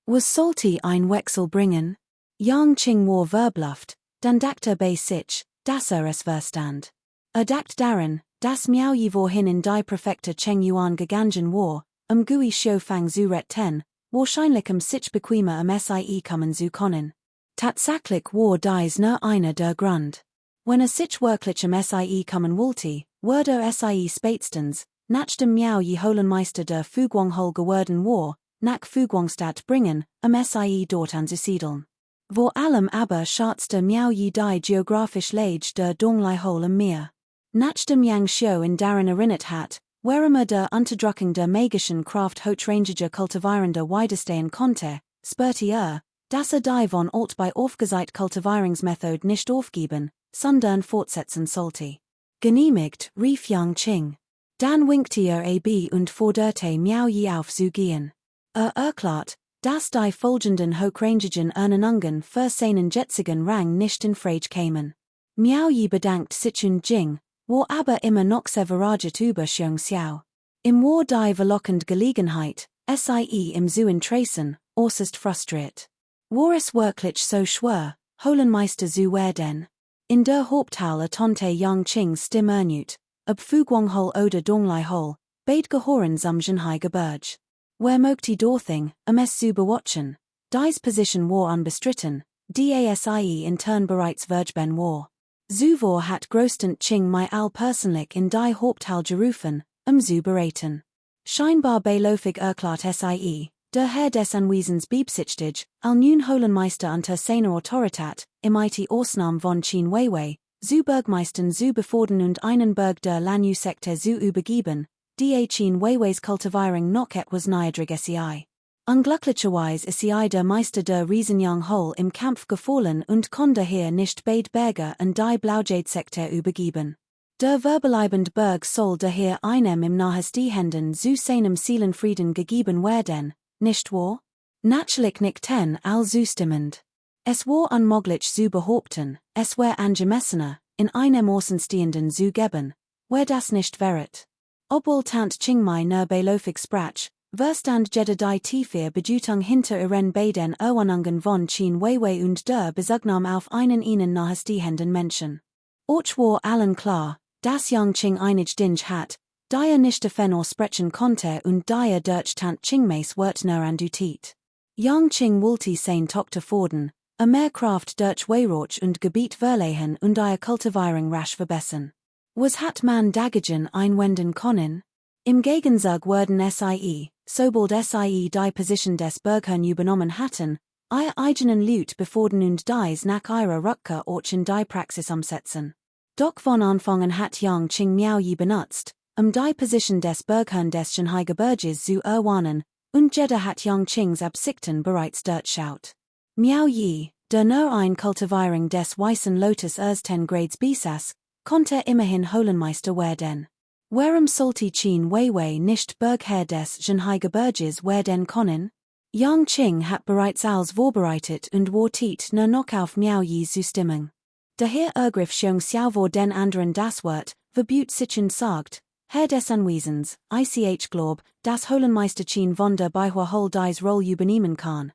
Was sollte ein Wechsel bringen? Yang Qing war verbluft, dann dachte bei sich, dass es verstand. Dacht daran, dass Miao Yi vorhin in die Präfektur Chengyuan gegangen war, Gui Shofang zu retten, wahrscheinlich sich bequemer sie kommen zu können. Tatsächlich war dies nur einer der Grund. Wenn sich wirklich sie kommen wollte, würde sie spätestens, nachdem Miao Yi Holenmeister der Fuguang-Hole geworden war, nach Fuguangstadt bringen, sie dort anzusiedeln. Vor allem aber schätzte Miao Yi die geografisch Lage der Donglai-Hole am Meer. Nachdem Yang Xiu in daran erinnert hat, warum der Unterdrückung der magischen Kraft hochrangiger kultivierender widerstehen konnte, spürte dass die von alt bei aufgeseit Kultivierungsmethode nicht aufgeben, sondern fortsetzen sollte. Genehmigt, rief Yang Qing. Dann winkte ab und forderte Miao Yi auf zu gehen. Erklärt, dass die folgenden hochrangigen Ernennungen für seinen jetzigen Rang nicht in Frage kämen. Miao Yi bedankt sich und ging, war aber immer noch severaget über Xiong Xiao. Im war die verlockende Gelegenheit, sie im zu entressen, äußerst frustriert. War es wirklich so schwer, Holenmeister zu werden? In der Haupthalle tonte Yang Qings Stimme ernüt, ob Fuguang-Hole oder Donglai-Hole, beid gehoren zum Shanghai Gebirge. Wer möchte dorthing, es zu bewatchen? Dies Position war unbestritten, die ASIE in turn bereits vergeben war. Zuvor hat größtent Ching my al personlich in die Haupthalle gerufen, zu beraten. Scheinbar beilofig erklärt sie, der Herr des Anwesens beabsichtigt, al nun Holenmeister unter seiner Autorität, im IT Ausnahme von Chin Weiwei, zu Bergmeistern zu befordern und einen Berg der Lanyu-Sekte zu übergeben, die Chin Weiweis Kultivierung noch etwas niedrig sei. Unglücklicherweise sei der Meister der Riesenjung Hole im Kampf gefallen und konnte daher nicht beide Berge an die Blaujade-Sekte übergeben. Der verbleibende Berg soll daher einem im Nahestehenden zu seinem Seelenfrieden gegeben werden, nicht wahr? Natürlich nicht all zustimmend. Es war unmöglich zu behaupten, es wäre angemessener, in einem Außenstehenden zu geben, wer das nicht wäret. Obwohl Tant Chingmai nur beilofig sprach, verstand jede die tiefe Bedeutung hinter ihren beiden Erwartungen von Chin Weiwei und der Bezugnahme auf einen ihnen nahestehenden Menschen. Auch war allen klar, dass Yang Ching einig Dinge hat, die nicht davon sprechen konnte und die durch Tant Chingmeis Wörtner andutit. Yang Ching wollte sein Tochter fordern, mehr Kraft durch Weiroch und Gebiet verlegen und die Kultivierung rasch verbessern. Was hat man dagegen einwenden können? Im Gegenzug wurden sie, sobald sie die Position des Bergherrn übernommen hatten, ihr eigenen Leute befordern und dies nach ihrer Rückkehr auch in die Praxis umsetzen. Doch von Anfangen hat Yang Ching Miao Yi benutzt, die Position des Bergherrn des Shanhai-Gebirges zu erwarnen, und jeder hat Yang Chings Absichten bereits durchschaut. Miao Yi, der nur ein Kultivierung des Weißen Lotus ersten Grades besaß, konnte immerhin Holenmeister werden. Warum sollte Chin Weiwei nicht Bergherr des Shanhai-Gebirges werden können? Yang Ching hat bereits alles vorbereitet und wartet nur noch auf Miao Yis Zustimmung. Daher ergriff Xiong Xiao vor den anderen das Wort, verbot sich und sagt, Herr des Anwesens, ich glaub, dass Holenmeister Chin von der Beihua dies Roll übernehmen kann.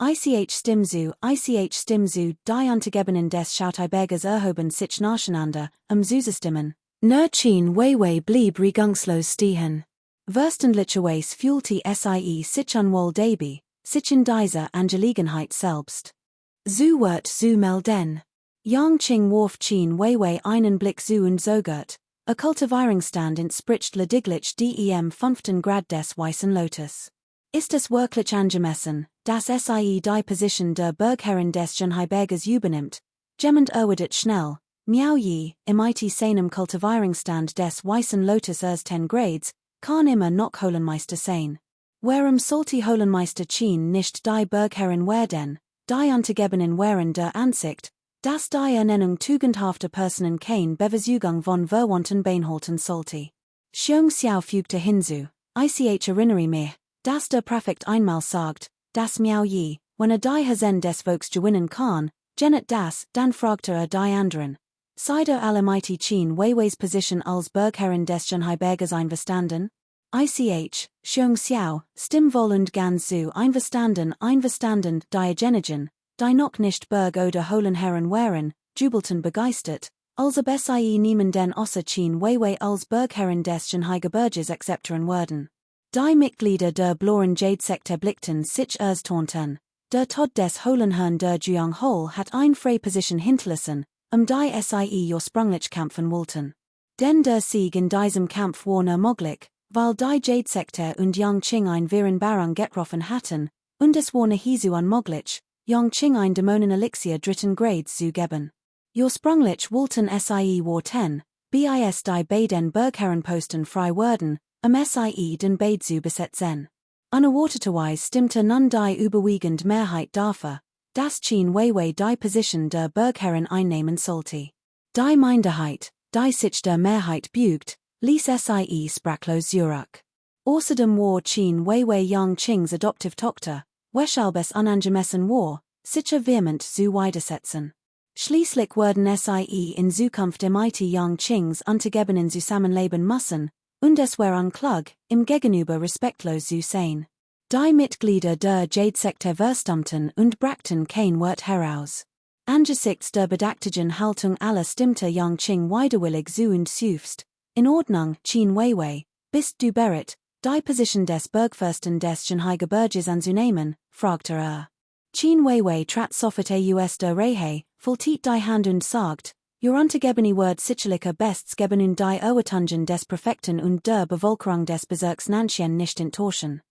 Ich stimme zu, die Untergebenen des Schauteibergers erhoben sich nacheinander, zustimmen. Nur Chin Weiwei blieb regungslos stehen. Verständlicherweise fühlte sie sich unwohl dabei, sich in dieser Angelegenheit selbst. So wird zu melden. Yang Ching warf Chin Weiwei einen Blick zu und sogert, Kultivierungsstand entspricht lediglich dem 5. Grad des Weißen Lotus. Ist es wirklich angemessen, dass sie die Position der Bergherrin des Shanhai-Berges übernimmt? Jemand erwidert schnell, Miao Yi, im IT seinem Kultivierungsstand des Weißen Lotus ersten Grades, kann immer noch Holenmeister sein. Warum sollte Holenmeister Chin nicht die Bergherrin werden? Die Untergebenen wären der Ansicht, dass die Ernennung tugendhafter Personen kein Bevorzugung von Verwandten beinhalten sollte. Xiong Xiao fügte hinzu, ich erinnere mich, dass der Präfekt einmal sagt, dass Miao Yi, wenn die Hazen des Volks gewinnen kann, genet das, dann fragte die anderen. Seid allem IT Chin Weiweis Position als Bergherrin des Shanhai-Berges einverstanden? Xiong Xiao, stimmwohl und ganz zu einverstanden, die Genigen, die noch nicht Berg oder Holenherren wären, jubelten begeistert, als ob sie niemanden außer Chin Weiwei als Bergherrin des Shanhai-Gebirges akzeptieren würden. Die Mitglieder der Blauen Jade-Sekte blickten sich erstaunten. Der Tod des Holenherrn der Jiang Hole hat eine freie Position hinterlassen, die sie ursprünglich kämpfen wollten. Denn der Sieg in diesem Kampf war nur möglich, weil die Jade-Sekte und Yang Ching ein Vereinbarung getroffen hatten, und es war nahezu unmöglich, Yang Ching ein Dämonenelixier dritten Grades zu geben. Ursprünglich wollten sie warten, bis die beiden Bergherrenposten frei wurden, sie den beide zu besetzen. Unerwarteterweise stimmte nun die überwiegende Mehrheit dafür, dass Chin Weiwei die Position der Bergherrin einnehmen sollte. Die Minderheit, die sich der Mehrheit bügt, ließ sie sprachlos zurück. Außerdem war Chin Weiwei Yang Chings Adoptivtochter, weshalb es unangemessen war, sich vehement zu widersetzen. Schließlich wurden sie in Zukunft im IT Yang Chings Untergebenen zusammenleben müssen, und es war unklar, im Gegenüber respektlos zu sein. Die Mitglieder der Jade-Sekte verstummten und brachten kein Wort heraus. Angesichts der bedachtlichen Haltung aller stimmte Yang Ching widerwillig zu und seufzt, in Ordnung, Chin Weiwei, bist du bereit, die Position des Bergfürsten des Shanhai-Gebirges anzunehmen, fragte Chin Weiwei trat sofort aus der Reihe, vollzieht die Hand und sagt, Urantegebene Word sicherlicher Bestgebene und die Erwartungen des Perfekten und der Bevölkerung des Bezirks Nantian nicht enttäuschen.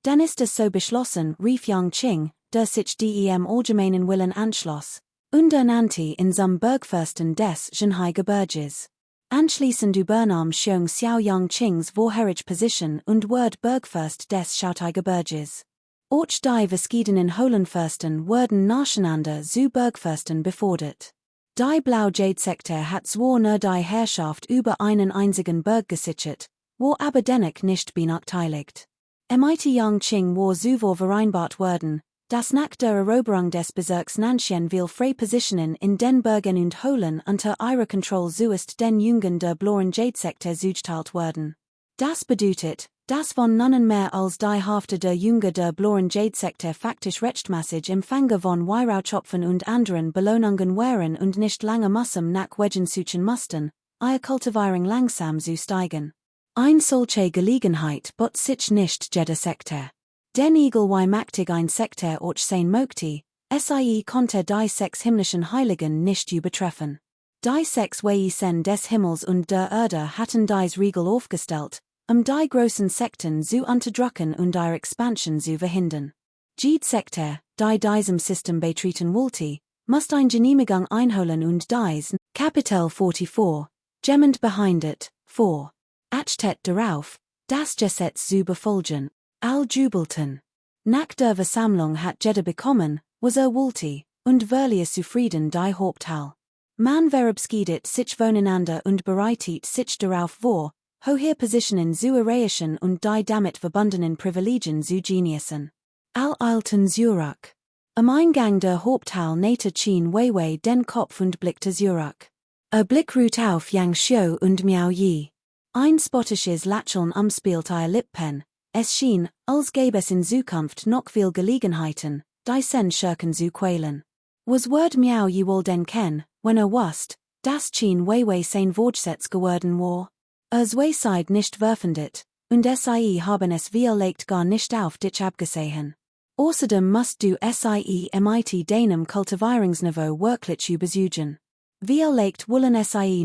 Dann ist es so beschlossen, rief Yang Qing, der sich dem allgemeinen Willen anschloss, und ernannte in zum Bergfürsten des Shanghai-Gebirges. Anschließend übernahm Xiong Xiao Yang Qings vorherige Position und wurde Bergfürst des Shanghai-Gebirges. Auch die verschiedenen Höhlenfürsten wurden nacheinander zu Bergfürsten befördert. Die Blau-Jade-Sekte hat zwar nur die Herrschaft über einen einzigen Berg gesichert, wo aber dennoch nicht benachteiligt. Mit Yang Qing war zuvor vereinbart worden, dass nach der Eroberung des Bezirks Nantian viel freie Positionen in den Bergen und Höhlen unter ihrer Kontrolle zuerst den Jungen der Blauen-Jade-Sekte zugeteilt wurden. Das bedeutet, dass von nonnen mehr als die Hälfte der Jünger der Blauen-Jade-Sekte faktisch rechtmäßig Empfänger von Weihrauchopfern und anderen Belohnungen wären und nicht lange Mussum nach Wegen suchen mussten, ihr Kultivierung langsam zu steigen. Ein solche Gelegenheit bot sich nicht jeder Sekte. Den Eagle wie mächtig ein Sekte auch sein möchte, sie konnte die 6 himmlischen Heiligen nicht übertreffen. Die 6 Wesen des Himmels und der Erde hatten dies Riegel aufgestellt, die großen Sekten zu unterdrücken und ihre Expansion zu verhindern. Jede Sekte, die diesem System beitreten wollte, musste eine Genehmigung einholen und dies, Kapitel 44, jemand behindet, vor. Achtet darauf, das Gesetz zu befolgen. All jubelten. Nach der Versammlung hat jeder bekommen, was wollte, und verlieh zufrieden die Hauptteil. Man verabschiedet sich voneinander und bereitet sich darauf vor, hohe Positionen zu erreichen und die damit verbundenen Privilegien zu genießen. All eilten zurück. Am Eingang der Hauptteil nähte Qin Weiwei den Kopf und blickte zurück. Blick ruht auf Yang Xiu und Miao Yi. Ein spottisches Lächeln umspielte ihr Lippen. Es schien, als gäbe es in Zukunft noch viel Gelegenheiten, die sen Schurken zu quälen. Was Word Miao Yi wohl denn ken, wenn wusst, dass Qin Weiwei sein Wortsetz geworden war? Zweiside nicht werfendet, und sie haben es vielleicht gar nicht auf dich abgesehen. Außerdem musst du mit deinem Kultivierungsniveau wirklich übersuchen. Vielleicht wollen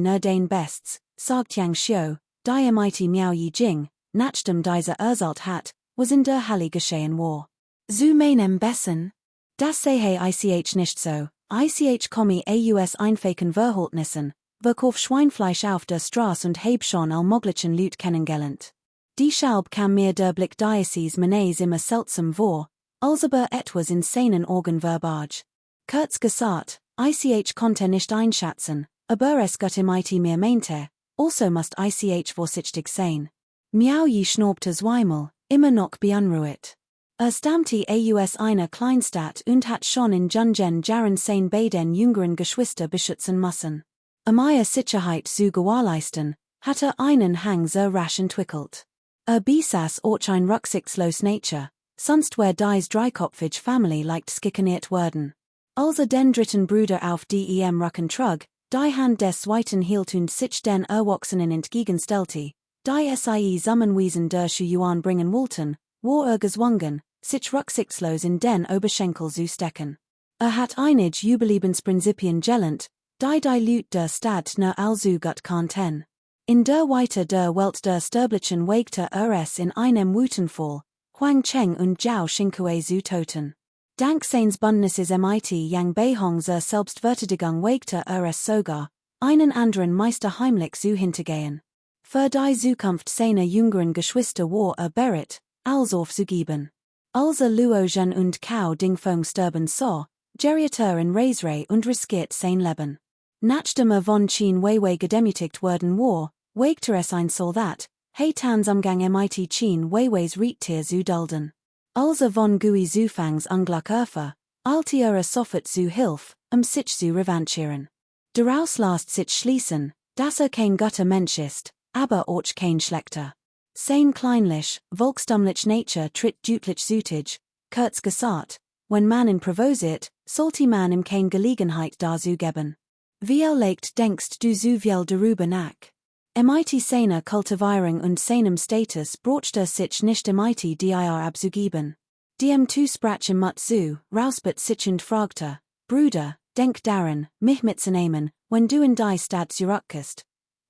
nur den Bests, sagt Yang Xiu, die mit Miao Yi Jing, nachdem dieser erzählt hat, was in der Halle geschehen war. Zu meinem Bessen? Das sehe ich nicht so, ich komme aus einfachen Verhältnissen, verkauf Schweinfleisch auf der Straße und heb schon allmöglichen Leute kennengelernt. Deshalb kam mir der Blick dieses Mannes immer seltsam vor, als aber etwas in seinen Augen verbage. Kurz gesagt, ich konnte nicht einschätzen, aber es Gott mit mir meinte, also musst ich vorsichtig sein. Miao Yi schnaubte zweimal, immer noch beunruhigt. Stammte aus einer Kleinstadt und hat schon in Jungen Jahren sein beiden jüngeren Geschwister beschützen müssen. Ihre Sicherheit zu gewährleisten, hatte einen Hang so rasch entwickelt. Besaß auch ein rücksichtslos Nature, sonst wär dies dreikopfige Family leicht skikaniert worden. Als den dritten Bruder auf dem Rücken trug, die Hand des zweiten hielt und sich den Erwachsenen entgegenstellte, die Zusammenwiesen der Yuan bringen wollten, war gezwungen, sich rücksichtslos in den Oberschenkel zu stecken. Hat einige Überlebensprinzipien gelernt, die Leute der Stadt nur allzu gut kannten. In der Weite der Welt der Sterblichen wegte es in einem Wutanfall, Huang Cheng und Zhao Xinkue zu toten. Dank seines Bündnisses mit Yang Beihong zur Selbstverteidigung wegte es sogar, einen anderen Meister heimlich zu hintergehen. Für die Zukunft seiner jüngeren Geschwister war bereit, alles aufzugeben. Als Luo Zhen und Cao Dingfeng sterben sah, geriet in Reisrei und riskiert sein Leben. Nachdem von Qin Weiwei gedemütigt worden war, wagte es ein Soldat, Heitans Umgang mit Qin Weiweis Riettier zu dulden. Als von Gui Zufangs Unglück eilte sofort zu Hilfe, sich zu revanchieren. Daraus lässt sich schließen, dass kein guter Mensch ist, aber auch kein schlechter. Sein kleinlich, volksdomlich Nature tritt deutlich zutage, kurz gesagt, wenn man ihn provoziert, sollte man ihm keine Gelegenheit dazu geben. Wie leicht denkst du so viel darüber nach? Mit seiner Kultivierung und seinem Status brauchte sich nicht mit dir abzugeben. Dem tu sprach im Mut zu, rausbet sich und fragte, Bruder, denk daran, mich mitzunehmen, wenn du in die Stadt zurückkehrst.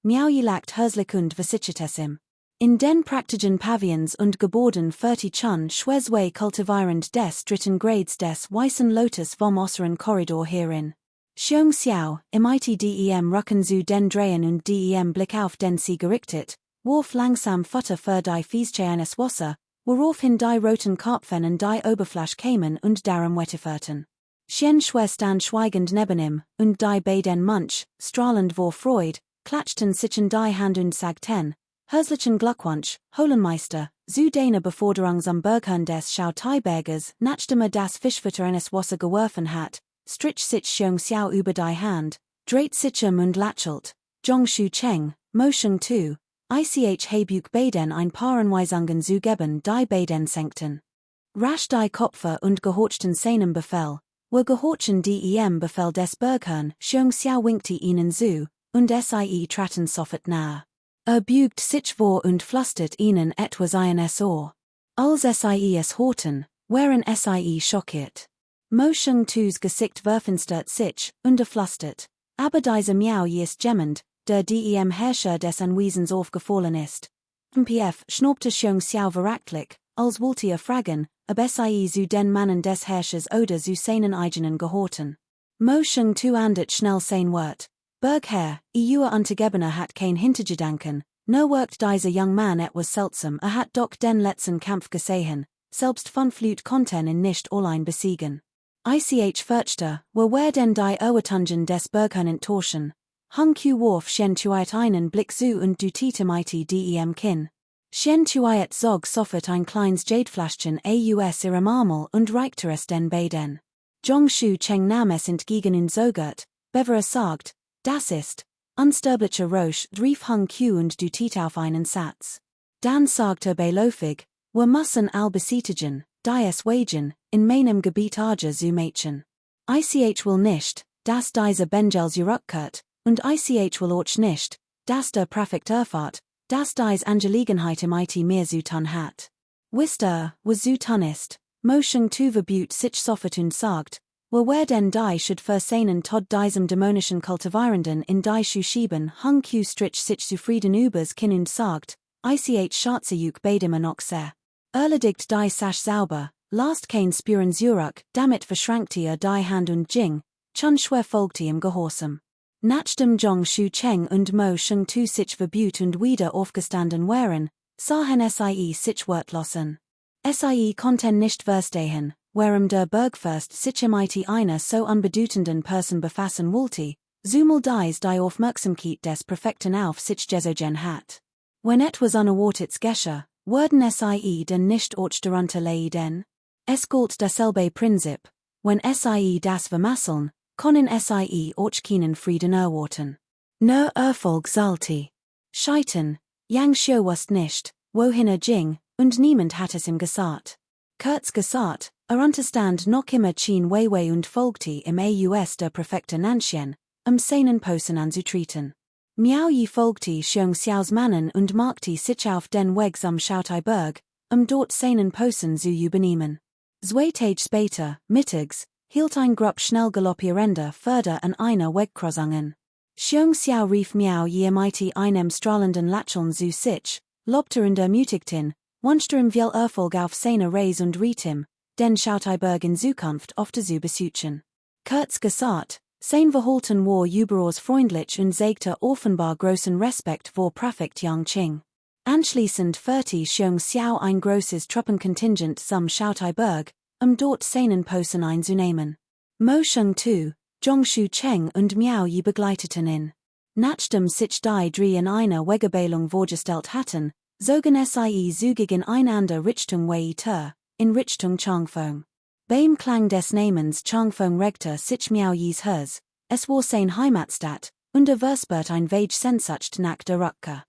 Miau je lagt herzlich und versichertesim. In den praktischen Pavillons und Gebäuden 30 Chun Schwesway kultivierend des dritten Grades des Weißen Lotus vom äußeren Korridor hierin. Xiong Xiao, im dem Rucken zu den Drehen und dem Blick auf den Sie gerichtet, warf langsam Futter für die Fiesche eines Wasser, woraufhin die roten Karpfen und die Oberfläche kamen und darum wetterführten. Xian Schwe stand schweigend neben ihm, und die beiden Munch, strahlend vor Freud, klatschten sich in die Hand und sagten, Herzlichen Glückwunsch, Holenmeister, zu deiner Beforderung am Berghorn des Schauteibergers, nachdem das Fischfutter eines Wasser geworfen hat, strich sich Xiong Xiao über die Hand, dreht sich und lächelt, Zhongshu Cheng, Mosheng tu, ich Hebuk beiden ein paar Anweisungen zu geben, die beiden senkten. Rasch die Kopfer und gehorchten seinem Befehl, gehorchen dem Befehl des Berghorn, Xiong Xiao winkte ihnen zu, und sie traten sofort nahe. Bügt sich vor und flüstert ihnen etwas ins Ohr. Als sie es horten, waren sie schockiert. Mosheng tu's Gesicht verfinstert sich, und flüstert, aber diese Miau ist jemand, der dem Herrscher des Anwesens aufgefallen ist. MPF schnaubte Xiong Xiao verächtlich, als wollte fragen, ob sie zu den Mannen des Herrschers oder zu seinen eigenen gehorten. Mosheng tu andet schnell sein Wort. Bergherr, ihr Untergebener hat kein Hintergedanken, nur wirkt dieser young man etwas seltsam, hat doch den letzten Kampf gesehen, selbst von Flut konnten ihn nicht allein besiegen. Ich fürchte, wer den die Erwartungen des Berghorn enttäuschen. Hung Q warf Shen Tuait einen Blick zu und dutete dem Kinn. Shen Tuait zog sofort ein kleines Jadefläschchen aus ihrem Armel und reichte es den beiden. Zhongshu Cheng nahm es entgegen und sogert, bevor sagt, das ist, unsterblicher Roche, rief Hung Q und dutete auf einen Satz. Dann sagte beiläufig, wir müssen albesietigen, dies wagen, in meinem Gebiet Arge zu Mädchen. Ich will nicht, dass diese Bengels zurückkehrt, und ich will auch nicht, dass der Präfekt erfahrt, dass dies Angelegenheit im mehr zu tun hat. Wisst was zu tun ist, Mosheng tu verbut sich sofort und sagt, wer denn die should verseinen tod diesem dämonischen Kultivierenden in die Schuh schieben, Hung Q strich sich zufrieden übers Kinn und sagt, ich schatze juk beidem noch sehr. Erledigt die Sache sauber, lasst kein Spuren zurück, damit verschränkte die Hand und Jing, Chun Shue folgte im Gehorsam. Nachdem Zhongshu Cheng und Mosheng tu sich verbut und wieder aufgestanden waren, sahen sich wortlosen. Sie konnten nicht verstehen, warum der Bergfürst sich mit einer so unbedeutenden Person befassen wollte, zumal dies die Aufmerksamkeit des Präfekten auf sich gezogen hat. Wenn etwas Unerwartetes geschah, würden sie denn nicht auch darunter leiden? Es gilt dasselbe Prinzip, wenn sie das vermasseln, können sie auch keinen Frieden erwarten. Nur Erfolg sollte scheitern, Yang Xiu wusste nicht, wohin ging, und niemand hat es ihm gesagt. Kurz gesagt, unterstand noch immer Qin Weiwei und folgte im Aus der Präfekte Nanxian, seinen Posen anzutreten. Miao Yi folgte Xiong Xiaos Mannen und machte sich auf den Weg am Schauteiberg, dort seinen Posen zu übernehmen. 2 Tage später, mittags, hielt ein Grupp schnell galoppierender Förder an einer Wegkreuzung. Xiong Xiao rief Miao Yi mit einem strahlenden Lächeln zu sich, lobte und ermutigten, wünschte ihm viel Erfolg auf seiner Reise und riet ihm, den Schauteiberg in Zukunft öfter zu besuchen. Kurz gesagt, sein Verhalten war überaus freundlich und zeigte offenbar großen Respekt vor Präfekt Yang Qing. Anschließend führte Xiong Xiao ein großes Truppenkontingent zum Schauteiberg, dort seinen Posten einzunehmen. Mosheng tu, Zhongshu Cheng und Miao Yi begleiteten ihn. Nachdem sich die drei in einer Wegebelung vorgestellt hatten, zogen sie zügig in einander Richtung Wei Ter, in Richtung Changfeng. Beim Klang des Namens Changfeng regte sich Miao Yis Herz, es war sein Heimatstadt, und verspürt ein Weich Sehnsucht nach der Rückkehr.